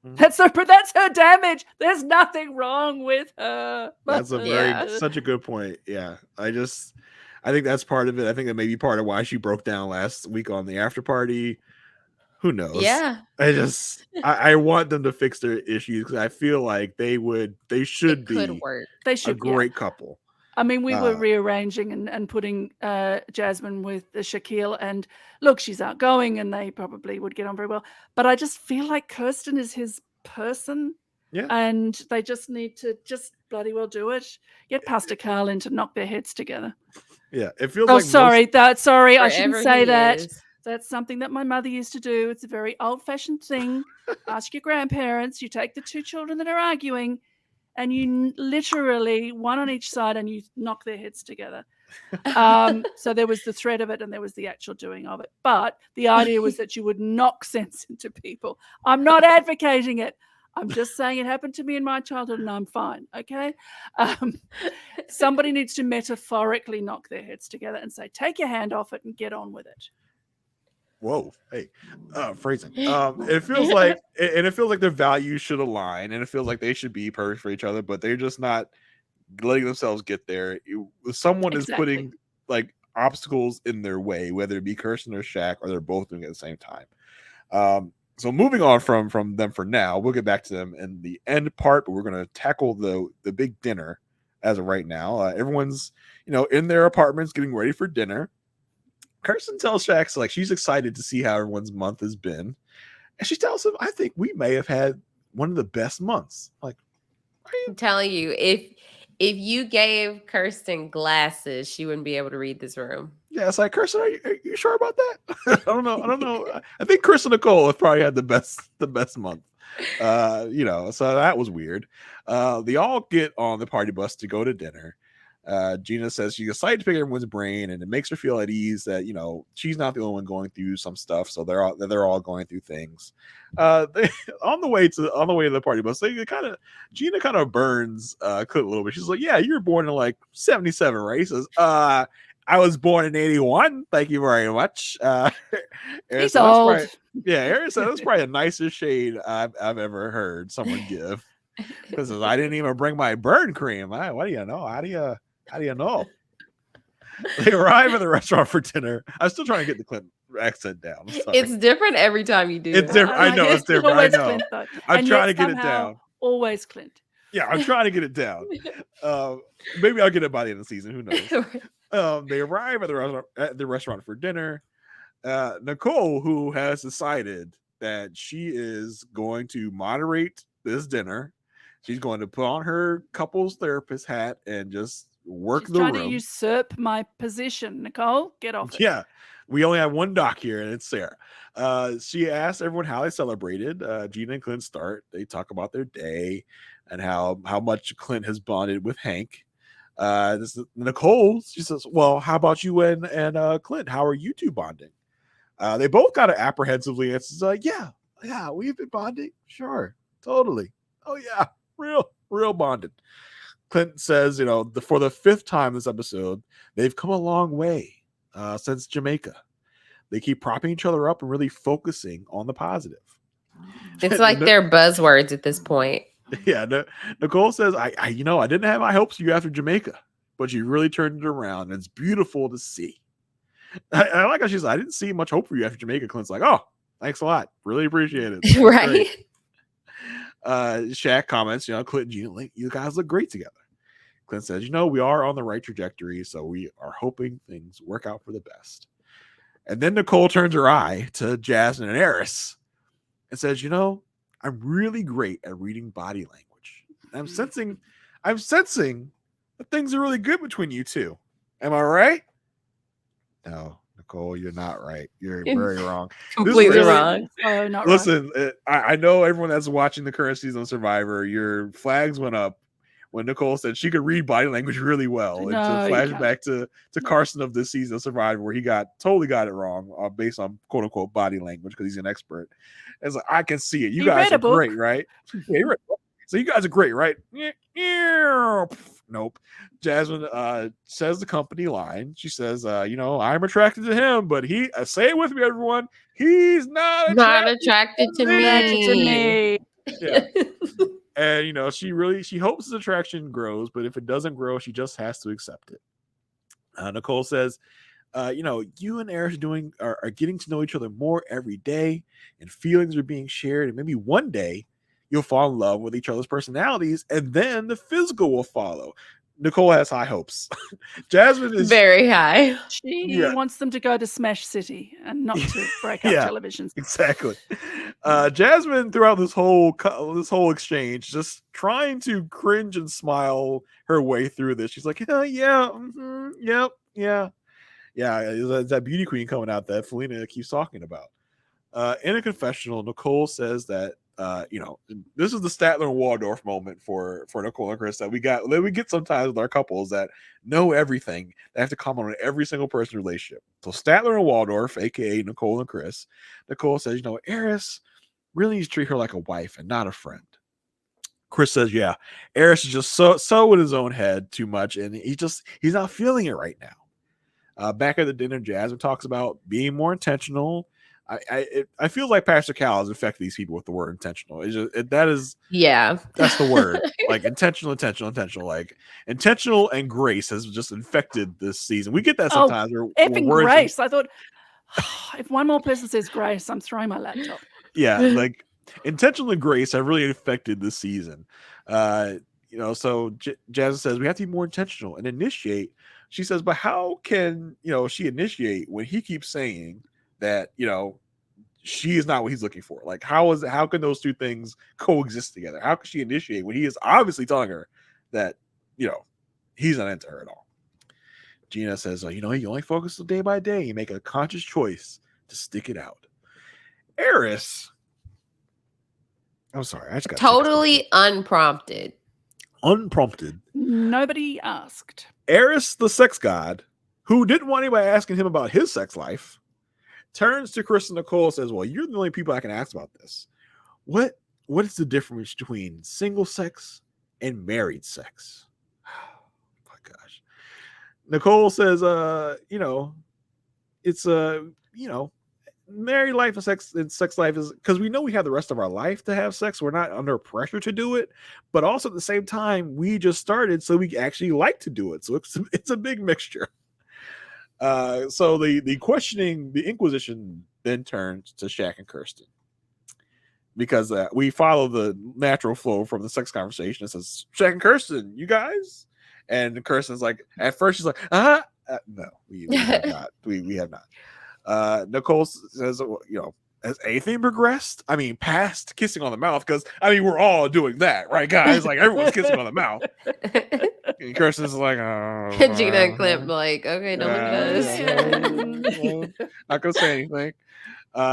Mhm. That's her damage. There's nothing wrong with her. That's Yeah. such a good point. Yeah. I think that's part of it. I think that may be part of why she broke down last week on the after party. Who knows? Yeah. I want them to fix their issues, because I feel like they should It could be work. They a should. great couple. I mean, we were rearranging and putting Jasmine with Shaquille, and look, she's outgoing, and they probably would get on very well. But I just feel like Kirsten is his person, Yeah. and they just need to just bloody well do it. Get Pastor Carl in to knock their heads together. Yeah. It feels Oh, like sorry, I shouldn't Wherever say he that. is. That's something that my mother used to do. It's a very old-fashioned thing. Ask your grandparents. You take the two children that are arguing, and you literally one on each side, and you knock their heads together. So there was the threat of it, and there was the actual doing of it. But the idea was that you would knock sense into people. I'm not advocating it. I'm just saying it happened to me in my childhood, and I'm fine. Okay. Somebody needs to metaphorically knock their heads together and say, take your hand off it and get on with it. Whoa, hey, phrasing. It feels like, and it feels like their values should align, and it feels like they should be perfect for each other, but they're just not letting themselves get there. Someone is Exactly. putting like obstacles in their way, whether it be Kirsten or Shaq, or they're both doing it at the same time. So moving on from them for now, we'll get back to them in the end part, but we're going to tackle the big dinner as of right now. Everyone's in their apartments getting ready for dinner. Kirsten tells Shaq like she's excited to see how everyone's month has been, and she tells him, "I think we may have had one of the best months." Like, I'm telling you, if you gave Kirsten glasses, she wouldn't be able to read this room. yeah, it's like, Kirsten, are you sure about that? I don't know. I think Chris and Nicole have probably had the best month. So that was weird. They all get on the party bus to go to dinner. Gina says she's excited to pick everyone's brain, and it makes her feel at ease that she's not the only one going through some stuff. So they're all going through things. On the way to the party bus, Gina kind of burns Clint a little bit. She's like, "Yeah, you were born in like 77, right?" He says, "I was born in 81. Thank you very much." He's old. Aaron said that's probably the nicest shade I've ever heard someone give. Because I didn't even bring my burn cream. What do you know? How do you know? They arrive at the restaurant for dinner. I'm still trying to get the Clint accent down. I'm sorry. It's different every time you do It's it. different. I know it's different. I Always know. Clint, though. I'm And trying yet to get it somehow down. Always Clint. Yeah, I'm trying to get it down. Maybe I'll get it by the end of the season. Who knows? They arrive at the restaurant for dinner. Nicole, who has decided that she is going to moderate this dinner, she's going to put on her couples therapist hat and just work She's the trying room. to usurp my position, Nicole. Get off it. Yeah, we only have one doc here, and it's Sarah. She asked everyone how they celebrated. Gina and Clint start. They talk about their day and how much Clint has bonded with Hank. This is Nicole. She says, "Well, how about you and Clint? How are you two bonding?" They both got it apprehensively. It's like, yeah, we've been bonding. Sure, totally. Oh yeah, real bonded. Clint says, for the 5th time this episode, they've come a long way since Jamaica. They keep propping each other up and really focusing on the positive. It's like they're buzzwords at this point. Yeah, Nicole says, I didn't have high hopes for you after Jamaica, but you really turned it around, and it's beautiful to see. I like how she says, I didn't see much hope for you after Jamaica. Clint's like, oh, thanks a lot. Really appreciate it. That's right. great. Shaq comments, Clint and Gina, you guys look great together. Clint says, we are on the right trajectory, so we are hoping things work out for the best. And then Nicole turns her eye to Jasmine and Eris and says, I'm really great at reading body language. I'm sensing that things are really good between you two. Am I right? No, Nicole, you're not right. You're very wrong. Completely wrong. Oh, not Listen, I know everyone that's watching the current season of Survivor, your flags went up when Nicole said she could read body language really well. No, it's a flashback to Carson of this season of Survivor, where he totally got it wrong based on quote unquote body language because he's an expert. It's like, I can see it. You guys are great, right? Yeah, you're right. So you guys are great, right? Nope. Jasmine says the company line. She says, I'm attracted to him, but say it with me, everyone. He's not attracted to me. Yeah. And she hopes his attraction grows, but if it doesn't grow, she just has to accept it. Nicole says, you and Eris are getting to know each other more every day, and feelings are being shared, and maybe one day you'll fall in love with each other's personalities, and then the physical will follow. Nicole has high hopes. Jasmine is very high. She wants them to go to Smash City and not to break up televisions. Exactly. Jasmine, throughout this whole exchange, just trying to cringe and smile her way through this. She's like, yeah, it's that beauty queen coming out that Felina keeps talking about. In a confessional, Nicole says that this is the Statler and Waldorf moment for Nicole and Chris that we get sometimes with our couples that know everything. They have to comment on every single person's relationship. So Statler and Waldorf, aka Nicole and Chris, Nicole says, Eris really needs to treat her like a wife and not a friend. Chris says, yeah, Eris is just so in his own head too much, and he's not feeling it right now. Back at the dinner, Jasmine talks about being more intentional. I feel like Pastor Cal has affected these people with the word intentional. That's the word. Like intentional. Like intentional and grace has just infected this season. We get that sometimes. Grace. I thought if one more person says grace, I'm throwing my laptop. Yeah, like intentional and grace have really affected this season. So Jasmine says we have to be more intentional and initiate. She says, but how can she initiate when he keeps saying that she is not what he's looking for? Like, how can those two things coexist together? How can she initiate when he is obviously telling her that he's not into her at all? Gina says, you only focus day by day. You make a conscious choice to stick it out. Eris, I'm sorry, I just got totally unprompted. Nobody asked. Eris, the sex god, who didn't want anybody asking him about his sex life, turns to Chris and Nicole and says, well, you're the only people I can ask about this. What is the difference between single sex and married sex? Oh my gosh. Nicole says, it's married life and sex life is because we know we have the rest of our life to have sex. We're not under pressure to do it, but also at the same time, we just started, so we actually like to do it. So it's a big mixture. So the questioning, the Inquisition then turns to Shaq and Kirsten because we follow the natural flow from the sex conversation. It says, Shaq and Kirsten, you guys? And Kirsten's like, at first she's like, no, we have not. We have not. Nicole says, has anything progressed? I mean, past kissing on the mouth, because I mean, we're all doing that, right, guys? Like everyone's kissing on the mouth. And Kirsten's like, Gina and Clip, like, okay, don't look at us. Not gonna say anything.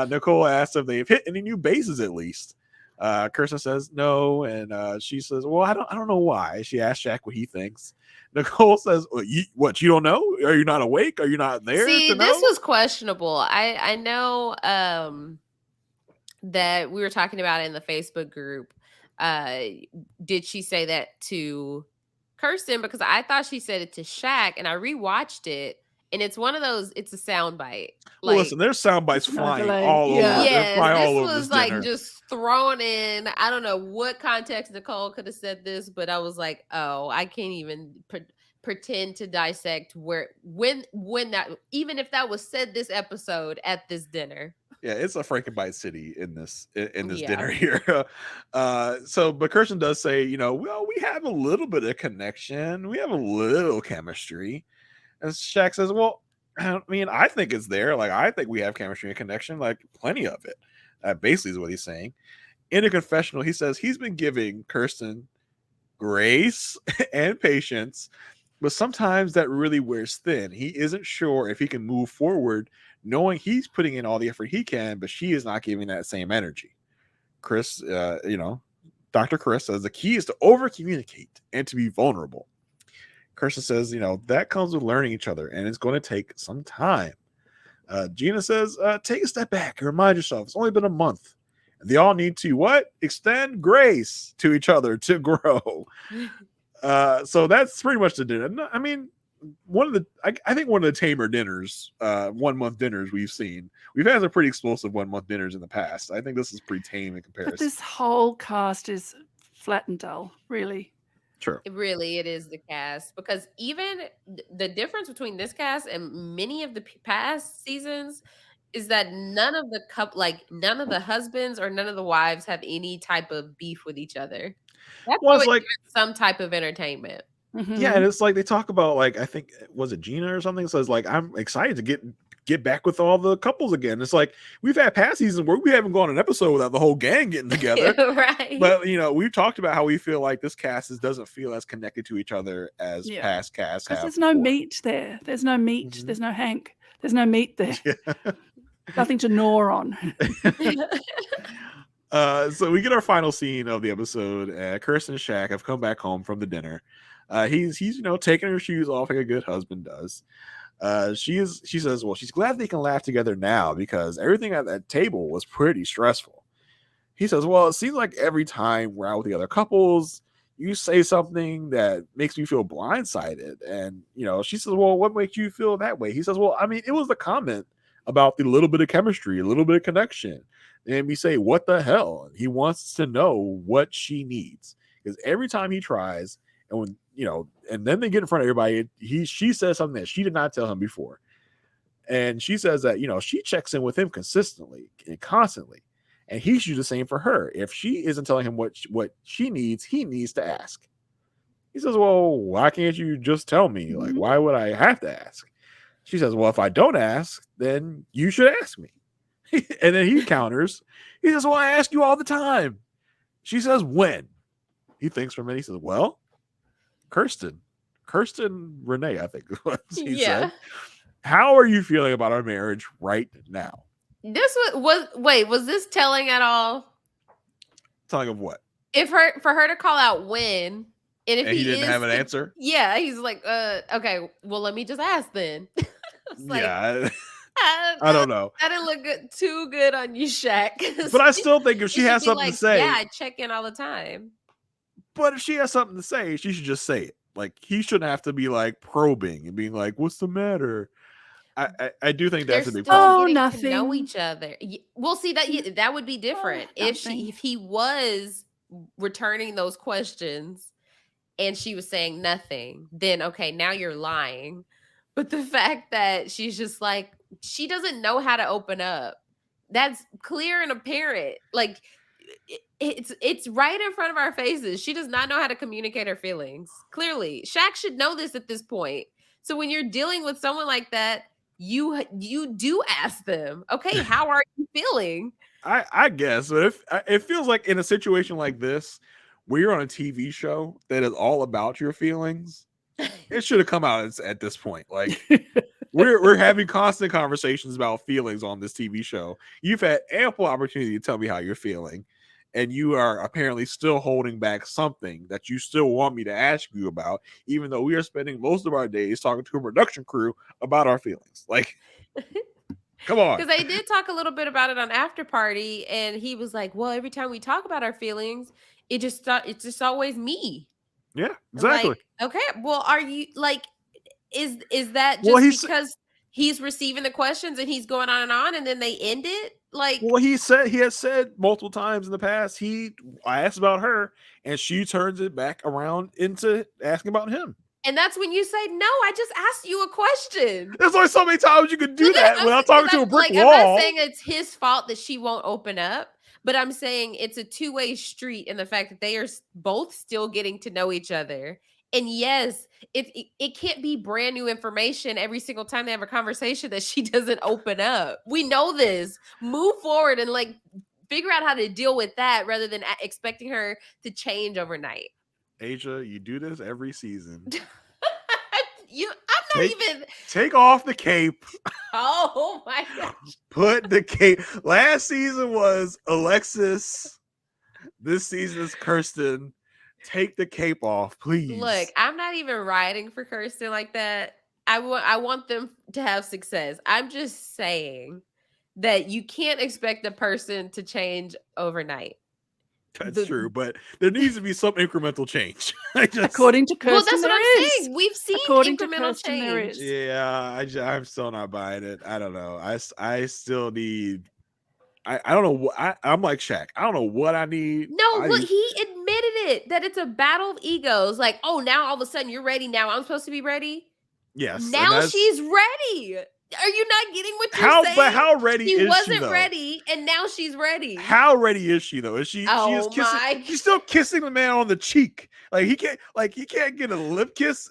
Nicole asks if they've hit any new bases at least. Kirsten says no, and she says, "Well, I don't know why." She asks Shaq what he thinks. Nicole says, "What you don't know? Are you not awake? Are you not there?" See, this was questionable. I know that we were talking about it in the Facebook group. Did she say that to Kirsten? Because I thought she said it to Shaq, and I rewatched it. And it's one of those, it's a soundbite. Well, listen, there's sound bites flying all over. Yes, all this over was like just thrown in. I don't know what context Nicole could have said this, but I was like, oh, I can't even pretend to dissect when that, even if that was said this episode at this dinner. Yeah, it's a Frankenbite city in this dinner here. But Kirsten does say, well, we have a little bit of connection. We have a little chemistry. And Shaq says, well, I mean, I think it's there. Like, I think we have chemistry and connection, like plenty of it. Basically is what he's saying. In a confessional, he says he's been giving Kirsten grace and patience, but sometimes that really wears thin. He isn't sure if he can move forward knowing he's putting in all the effort he can, but she is not giving that same energy. Chris, Dr. Chris says the key is to over communicate and to be vulnerable. Kirsten says, that comes with learning each other, and it's going to take some time. Gina says, take a step back and remind yourself it's only been a month. And they all need to extend grace to each other to grow. So that's pretty much the dinner. I mean, I think one of the tamer dinners, 1 month dinners we've seen. We've had some pretty explosive 1 month dinners in the past. I think this is pretty tame in comparison. But this whole cast is flat and dull, really. True. It is the cast, because even the difference between this cast and many of the past seasons is that none of the husbands or none of the wives have any type of beef with each other. That's always like some type of entertainment. Mm-hmm. Yeah, and it's like they talk about, like, I think, was it Gina or something? Says, like, I'm excited to get back with all the couples again. It's like we've had past seasons where we haven't gone an episode without the whole gang getting together. Right. But we've talked about how we feel like this cast doesn't feel as connected to each other as past casts have. There's no meat there. There's no meat. Mm-hmm. There's no Hank. There's no meat there. Yeah. Nothing to gnaw on. So we get our final scene of the episode. Kirsten and Shaq have come back home from the dinner. He's taking her shoes off like a good husband does. She says, well, she's glad they can laugh together now because everything at that table was pretty stressful. He says, well, it seems like every time we're out with the other couples, you say something that makes me feel blindsided. And, she says, well, what makes you feel that way? He says, well, I mean, it was the comment about the little bit of chemistry, a little bit of connection. And we say, what the hell? He wants to know what she needs, because every time he tries, and when, and then they get in front of everybody, she says something that she did not tell him before. And she says that, she checks in with him consistently and constantly. And he should do the same for her. If she isn't telling him what she needs, he needs to ask. He says, well, why can't you just tell me? Mm-hmm. Like, why would I have to ask? She says, well, if I don't ask, then you should ask me. And then he counters. He says, well, I ask you all the time. She says, when? He thinks for a minute. He says, well, Kirsten Renee, I think is what he said. How are you feeling about our marriage right now? This was this telling at all? Telling of what? For her to call out when, and if he didn't have an answer? Yeah, he's like, okay, well, let me just ask then. I don't know. That didn't look too good on you, Shaq. But I still think if she has something to say, I check in all the time. But if she has something to say, she should just say it. Like, he shouldn't have to be like probing and being like, "What's the matter?" I do think that's a big problem. Nothing. To know each other. We'll see that would be different if he was returning those questions and she was saying nothing. Then okay, now you're lying. But the fact that she's just like, she doesn't know how to open up. That's clear and apparent. Like, it's right in front of our faces. She does not know how to communicate her feelings. Clearly, Shaq should know this at this point. So when you're dealing with someone like that, you do ask them, okay, how are you feeling? I guess, but if it feels like in a situation like this, where you're on a TV show that is all about your feelings, it should have come out at this point. Like we're having constant conversations about feelings on this TV show. You've had ample opportunity to tell me how you're feeling, and you are apparently still holding back something that you still want me to ask you about, even though we are spending most of our days talking to a production crew about our feelings. Like, come on. Because they did talk a little bit about it on After Party, and he was like, well, every time we talk about our feelings, it's just always me. Yeah, exactly. Like, okay, well, are you like, is that just Well, because he's receiving the questions and he's going on and then they end it? Like, well, he has said multiple times in the past, I asked about her and she turns it back around into asking about him. and that's when you say, no, I just asked you a question. There's only so many times you can do that without talking to a brick wall. I'm not saying it's his fault that she won't open up, but I'm saying it's a two-way street in the fact that they are both still getting to know each other. And yes, it can't be brand new information every single time they have a conversation that she doesn't open up. We know this. Move forward and like figure out how to deal with that rather than expecting her to change overnight. Aysha, you do this every season. I'm not even take off the cape. Oh my gosh. Put the cape. Last season was Alexis. This season is Kirsten. Take the cape off, please. Look, I'm not even riding for Kirsten like that. I want them to have success. I'm just saying that you can't expect the person to change overnight. That's true, but there needs to be some incremental change. According to Kirsten, well, that's what I'm saying. We've seen incremental change. Yeah, I'm still not buying it. I don't know. I still need. I don't know what I'm like Shaq. I don't know what I need. No, look, he admitted it that it's a battle of egos. Like, oh, now all of a sudden you're ready. Now I'm supposed to be ready. Yes. Now she's ready. Are you not getting what you're saying? But how ready is she? She wasn't ready, and now she's ready. How ready is she though? Is she? Oh, she is kissing. She's still kissing the man on the cheek. Like he can't get a lip kiss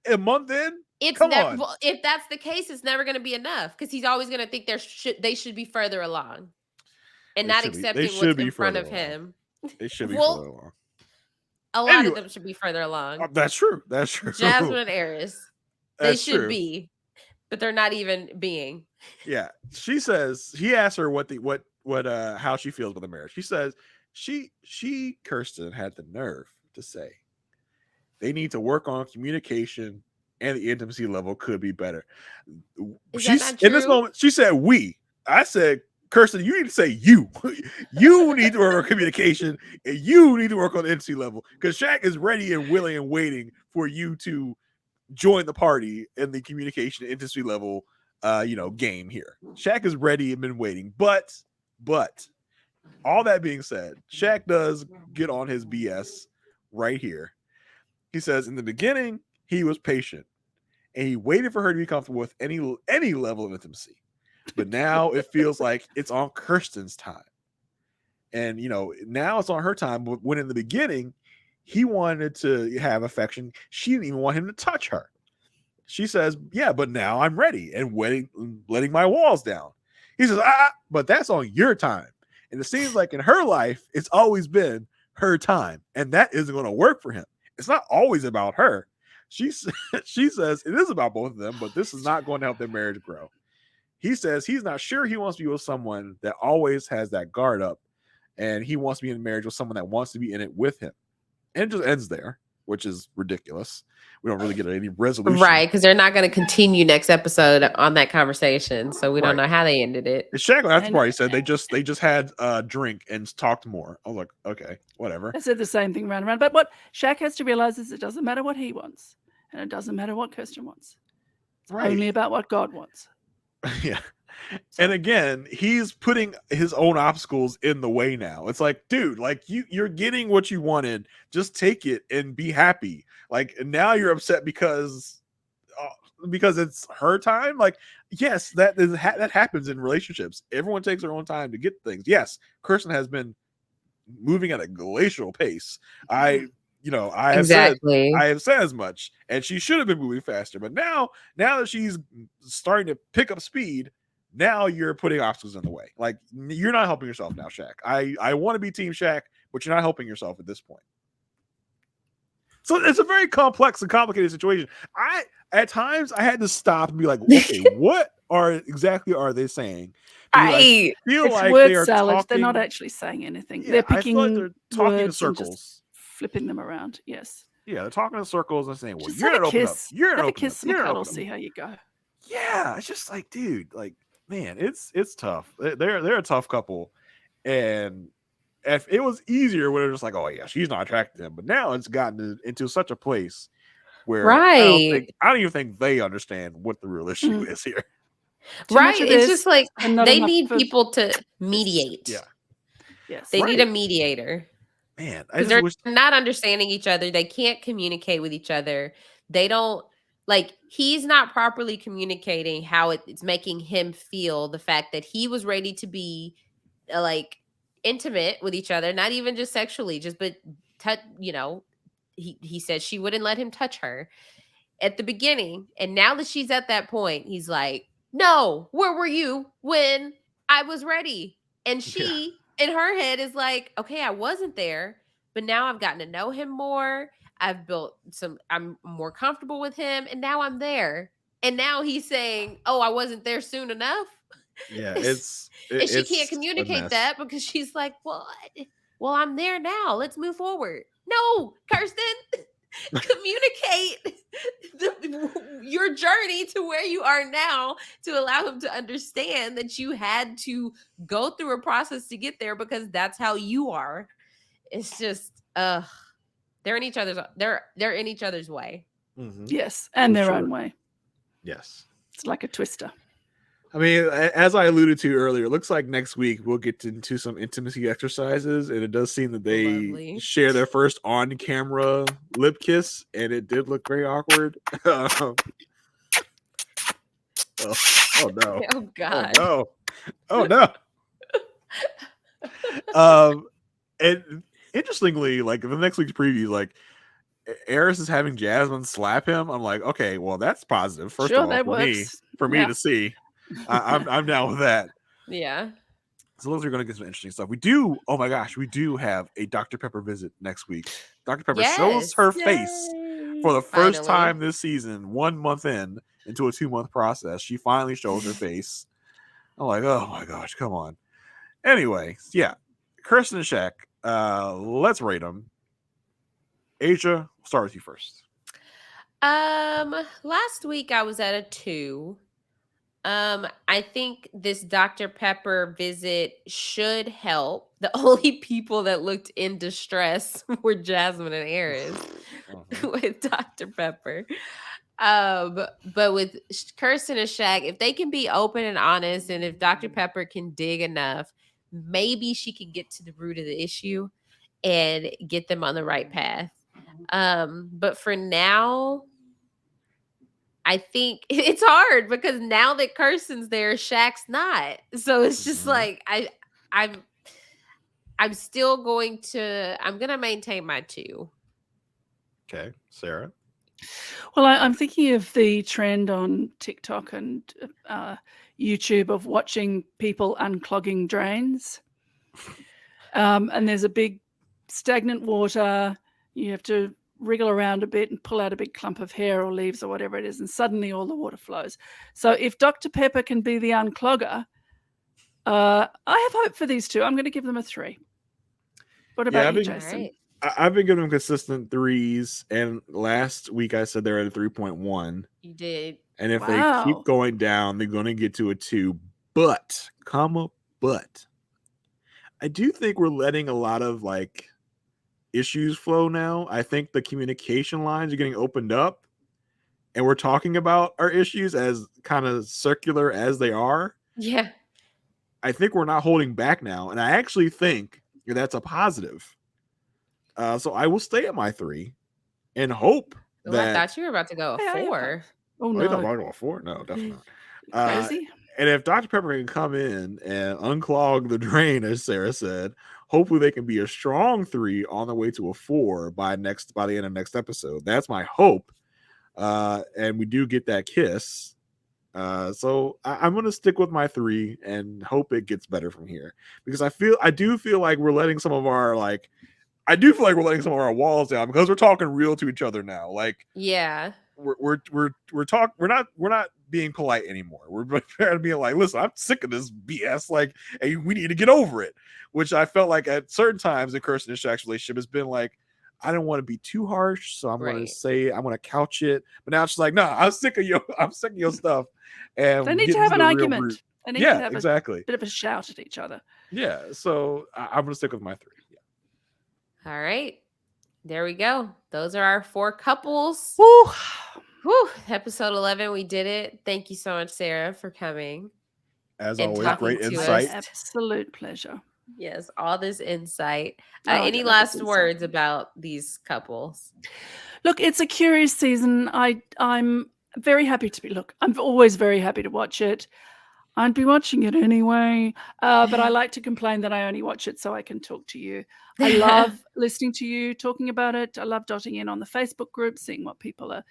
a month in. Come on. Well, if that's the case, it's never going to be enough because he's always going to think they should be further along, and not accepting what's in front of him. They should be further along. A lot of them should be further along. That's true. That's true. Jasmine and Aris, they should be. But they're not even being. Yeah. She says he asked her how she feels about the marriage. She says Kirsten had the nerve to say they need to work on communication and the intimacy level could be better. She's in this moment, she said we. I said, Kirsten, you need to say you. You need to work on communication and you need to work on the intimacy level because Shaq is ready and willing and waiting for you to join the party in the communication intimacy level game here. Shaq is ready and been waiting, but all that being said, Shaq does get on his BS right here. He says in the beginning he was patient and he waited for her to be comfortable with any level of intimacy, but now it feels like it's on Kirsten's time, and now it's on her time. When in the beginning he wanted to have affection. She didn't even want him to touch her. She says, yeah, but now I'm ready and letting my walls down. He says, but that's on your time. And it seems like in her life, it's always been her time. And that isn't going to work for him. It's not always about her. She says it is about both of them, but this is not going to help their marriage grow. He says he's not sure he wants to be with someone that always has that guard up. And he wants to be in marriage with someone that wants to be in it with him. And it just ends there, which is ridiculous. We don't really get any resolution. Right, because they're not going to continue next episode on that conversation. So we don't know how they ended it. The Shaq after party said they just had a drink and talked more. I was like, okay, whatever. I said the same thing round and round. But what Shaq has to realize is it doesn't matter what he wants. And it doesn't matter what Kirsten wants. It's only about what God wants. Yeah. And again, he's putting his own obstacles in the way now. It's like, dude, like you're getting what you wanted. Just take it and be happy. Like now you're upset because because it's her time. Like, yes, that happens in relationships. Everyone takes their own time to get things. Yes, Kirsten has been moving at a glacial pace. I have said as much, and she should have been moving faster. But now that she's starting to pick up speed, now you're putting obstacles in the way. Like, you're not helping yourself now, Shaq. I want to be Team Shaq, but you're not helping yourself at this point. So it's a very complex and complicated situation. At times I had to stop and be like, okay, what exactly are they saying? I feel it's like word they are salad. talking, They're not actually saying anything. Yeah, they're picking I feel like they're talking in words and circles, just flipping them around. Yes. Yeah, they're talking in circles and saying, well, Just you're have not a open up. kiss. You're not Have a open up. kiss and a You're not cuddle. open up. See how you go. Yeah, it's just like, dude, like, man, it's tough. They're a tough couple, and if it was easier when it was just like, oh yeah, she's not attracted to him, but now it's gotten into such a place where I don't even think they understand what the real issue is here. Right. It's just like they need people to mediate. Yeah. Yes. They need a mediator. Man, because they're not understanding each other. They can't communicate with each other. They don't, like, he's not properly communicating how it's making him feel, the fact that he was ready to be like intimate with each other, not even just sexually, but touch, he said she wouldn't let him touch her at the beginning. And now that she's at that point, he's like, no, where were you when I was ready? And she, in her head, is like, okay, I wasn't there, but now I've gotten to know him more. I'm more comfortable with him, and now I'm there. And now he's saying, oh, I wasn't there soon enough. Yeah, and she can't communicate that because she's like, well, I'm there now. Let's move forward. No, Kirsten. Communicate your journey to where you are now to allow him to understand that you had to go through a process to get there because that's how you are. It's just they're in each other's way. Mm-hmm. Yes, and their own way. Yes, it's like a twister. I mean, as I alluded to earlier, it looks like next week we'll get into some intimacy exercises, and it does seem that they share their first on-camera lip kiss, and it did look very awkward. Oh no! Oh God! Oh no! And interestingly, like the next week's preview, like Eris is having Jasmine slap him. I'm like, okay, well that's positive. First of all, for me to see. I'm down with that. Yeah. So those are going to get some interesting stuff. We do have a Dr. Pepper visit next week. Dr. Pepper shows her face for the first time this season, 1 month into a 2-month process. She finally shows her face. I'm like, oh my gosh, come on. Anyway, yeah, Kirsten and Shaq. Let's rate them. Aysha, we'll start with you first. Last week I was at a 2. I think this Dr. Pepper visit should help. The only people that looked in distress were Jasmine and Eris with Dr. Pepper. But with Kirsten and Shaq, if they can be open and honest, and if Dr. Pepper can dig enough, maybe she can get to the root of the issue and get them on the right path. But for now, I think it's hard because now that Kirsten's there, Shaq's not. So it's just like I'm still going to maintain my 2. Okay, Sarah. Well, I'm thinking of the trend on TikTok and YouTube of watching people unclogging drains. And there's a big stagnant water. You have to wriggle around a bit and pull out a big clump of hair or leaves or whatever it is, and suddenly all the water flows. So if Dr. Pepper can be the unclogger, I have hope for these two. I'm going to give them a 3. What about you, Jason? I've been giving them consistent 3s, and last week I said they're at a 3.1. You did. And if they keep going down, they're going to get to a 2. But I do think we're letting a lot of like issues flow now. I think the communication lines are getting opened up, and we're talking about our issues as kind of circular as they are. Yeah. I think we're not holding back now, and I actually think that's a positive. So I will stay at my 3 and hope that. I thought you were about to go a 4. Oh Oh, you don't no, want to go 4? No, definitely not. Uh, crazy. and if Dr. Pepper can come in and unclog the drain, as Sarah said, hopefully they can be a strong 3 on the way to a 4 by the end of next episode. That's my hope. And we do get that kiss. So I'm going to stick with my 3 and hope it gets better from here, because I do feel like we're letting some of our walls down, because we're talking real to each other now. Like, Yeah. we're not being polite anymore. We're being like, listen, I'm sick of this BS. Like, hey, we need to get over it. Which I felt like at certain times in Kirsten and Shaq's relationship has been like, I don't want to be too harsh, so I'm going to couch it. But now she's like, no, I'm sick of your stuff. And They need get to have into an the real argument. root. They need to have exactly. a bit of a shout at each other. Yeah, so I'm going to stick with my 3. Yeah. All right. There we go. Those are our 4 couples. Woo. Whew. Episode 11. We did it. Thank you so much, Sarah, for coming. As And always, talking great to insight. us. Absolute pleasure. Yes, all this insight. Oh, I Any don't know if it's last insight. words about these couples? Look, it's a curious season. I'm very happy to be. Look, I'm always very happy to watch it. I'd be watching it anyway, but I like to complain that I only watch it so I can talk to you. I love listening to you talking about it. I love dotting in on the Facebook group, seeing what people are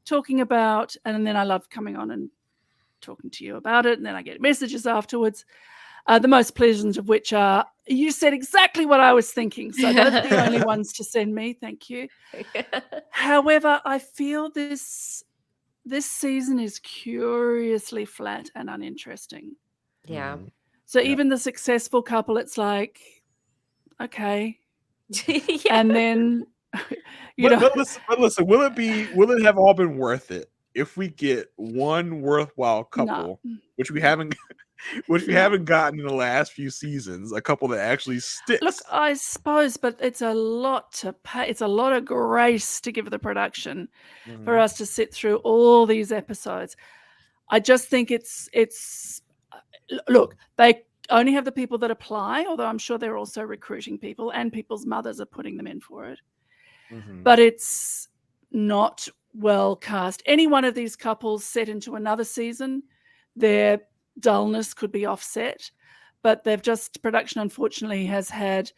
talking about, and then I love coming on and talking to you about it, and then I get messages afterwards. The most pleasant of which are, you said exactly what I was thinking. So those are the only ones to send me. Thank you. However, I feel this season is curiously flat and uninteresting. Yeah. So Yeah. even the successful couple, it's like, okay. Yeah. And then, But listen, will it have all been worth it if we get one worthwhile couple, which we haven't gotten in the last few seasons, a couple that actually sticks? Look, I suppose, but it's a lot to pay. It's a lot of grace to give the production for us to sit through all these episodes. I just think it's look, they only have the people that apply, although I'm sure they're also recruiting people, and people's mothers are putting them in for it. But it's not well cast. Any one of these couples set into another season, their dullness could be offset, but production unfortunately has had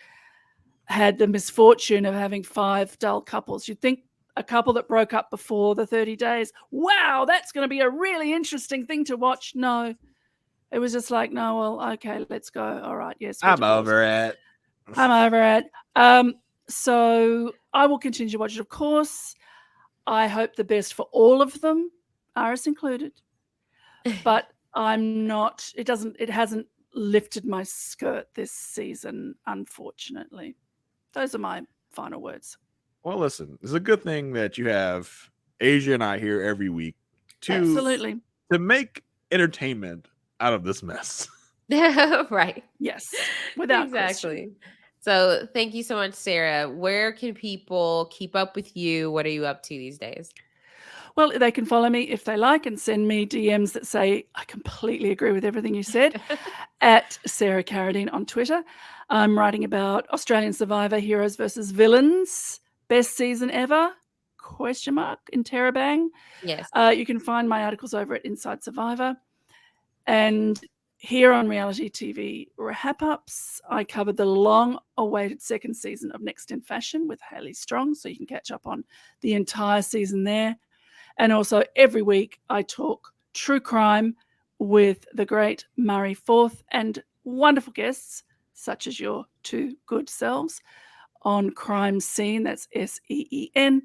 the misfortune of having 5 dull couples. You'd think a couple that broke up before the 30 days, wow, that's going to be a really interesting thing to watch. No, it was just like, no, well, okay, let's go. All right, yes. I'm over it. So I will continue to watch it, of course. I hope the best for all of them, Iris included. But it hasn't lifted my skirt this season, unfortunately. Those are my final words. Well, listen, it's a good thing that you have Aysha and I here every week to make entertainment out of this mess. Right. Yes. Without exactly. question. So thank you so much, Sarah. Where can people keep up with you? What are you up to these days? Well, they can follow me if they like and send me DMs that say, I completely agree with everything you said, at Sarah Carradine on Twitter. I'm writing about Australian Survivor Heroes versus Villains. Best season ever? ? In Terabang. Yes. You can find my articles over at Inside Survivor. And here on reality TV RHAPups, I covered the long-awaited second season of Next in Fashion with Hayley Strong, so you can catch up on the entire season there. And also every week I talk true crime with the great Murray Forth and wonderful guests such as your 2 good selves on Crime Scene, that's SEEN.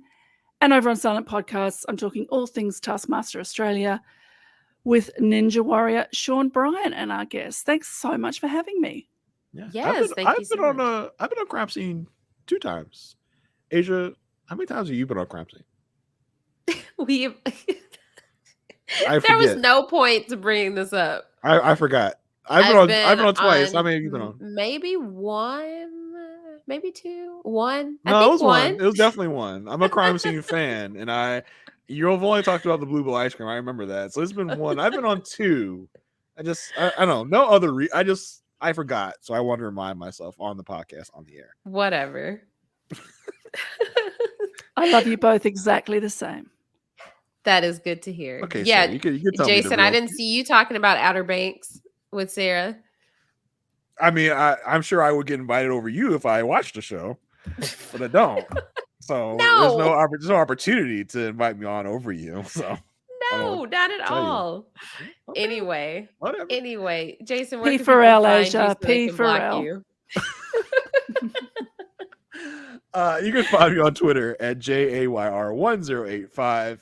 And over on Silent Podcasts, I'm talking all things Taskmaster Australia with Ninja Warrior Sean Bryan and our guest. Thanks so much for having me. Yeah. Yes, I've been on Crime Scene 2 times. Aysha, how many times have you been on Crime Scene? There was no point to bringing this up. I forgot. I've been on twice. How many have you been on? Maybe 1, maybe 2, 1. No, it was 1. It was definitely 1. I'm a Crime Scene fan, and you've only talked about the Blue Bell ice cream. I remember that. So it's been 1. I've been on 2. I don't know. No other I forgot. So I want to remind myself on the podcast, on the air. Whatever. I love you both exactly the same. That is good to hear. Okay, Yeah, so you could tell me the Jason, I real. didn't see you talking about Outer Banks with Sarah. I mean, I'm sure I would get invited over you if I watched the show, but I don't. So there's no opportunity to invite me on over you. So I don't know No, what not to at tell you. all. Okay, whatever. Anyway, Jason, where P can for people L, find you Aysha. so they P can for block L. you? You can find me on Twitter at JAYR1085.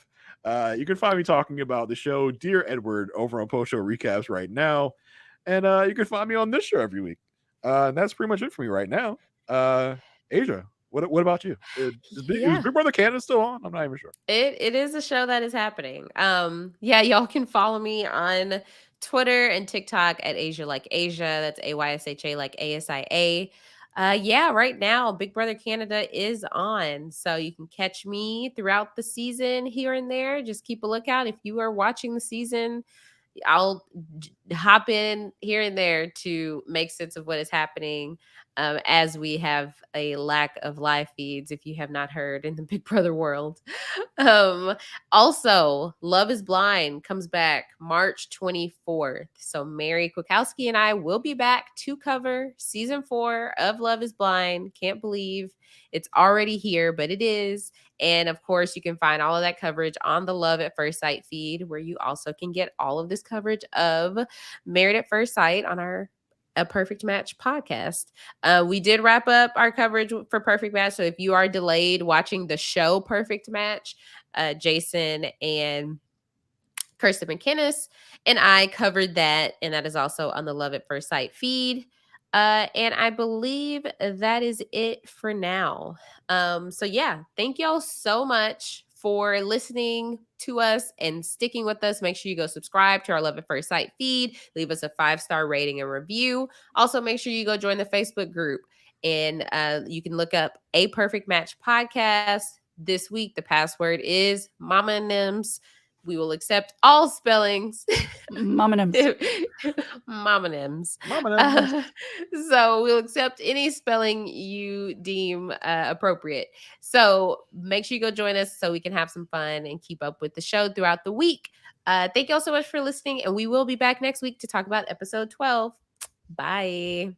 You can find me talking about the show Dear Edward over on Post Show Recaps right now. And you can find me on this show every week. And that's pretty much it for me right now. Aysha, what about you? Is Yeah. Big Brother Canada still on? I'm not even sure. It is a show that is happening. Yeah, y'all can follow me on Twitter and TikTok at Aysha like Aysha. That's AYSHA like ASIA. Yeah, right now Big Brother Canada is on, so you can catch me throughout the season here and there. Just keep a lookout if you are watching the season. I'll hop in here and there to make sense of what is happening, as we have a lack of live feeds, if you have not heard, in the Big Brother world. Also, Love is Blind comes back March 24th. So Mary Kwiatkowski and I will be back to cover season 4 of Love is Blind. Can't believe it's already here, but it is. And of course, you can find all of that coverage on the Love at First Sight feed, where you also can get all of this coverage of Married at First Sight on our A Perfect Match podcast. We did wrap up our coverage for Perfect Match. So if you are delayed watching the show Perfect Match, Jason and Kirsten McInnes and I covered that, and that is also on the Love at First Sight feed. And I believe that is it for now. So yeah, thank y'all so much for listening to us and sticking with us. Make sure you go subscribe to our Love at First Sight feed. Leave us a 5-star rating and review. Also, make sure you go join the Facebook group, and you can look up A Perfect Match podcast. This week, the password is Mama and Nims. We will accept all spellings. Momonyms. Momonyms. Mama, So we'll accept any spelling you deem appropriate. So make sure you go join us so we can have some fun and keep up with the show throughout the week. Thank you all so much for listening, and we will be back next week to talk about episode 12. Bye.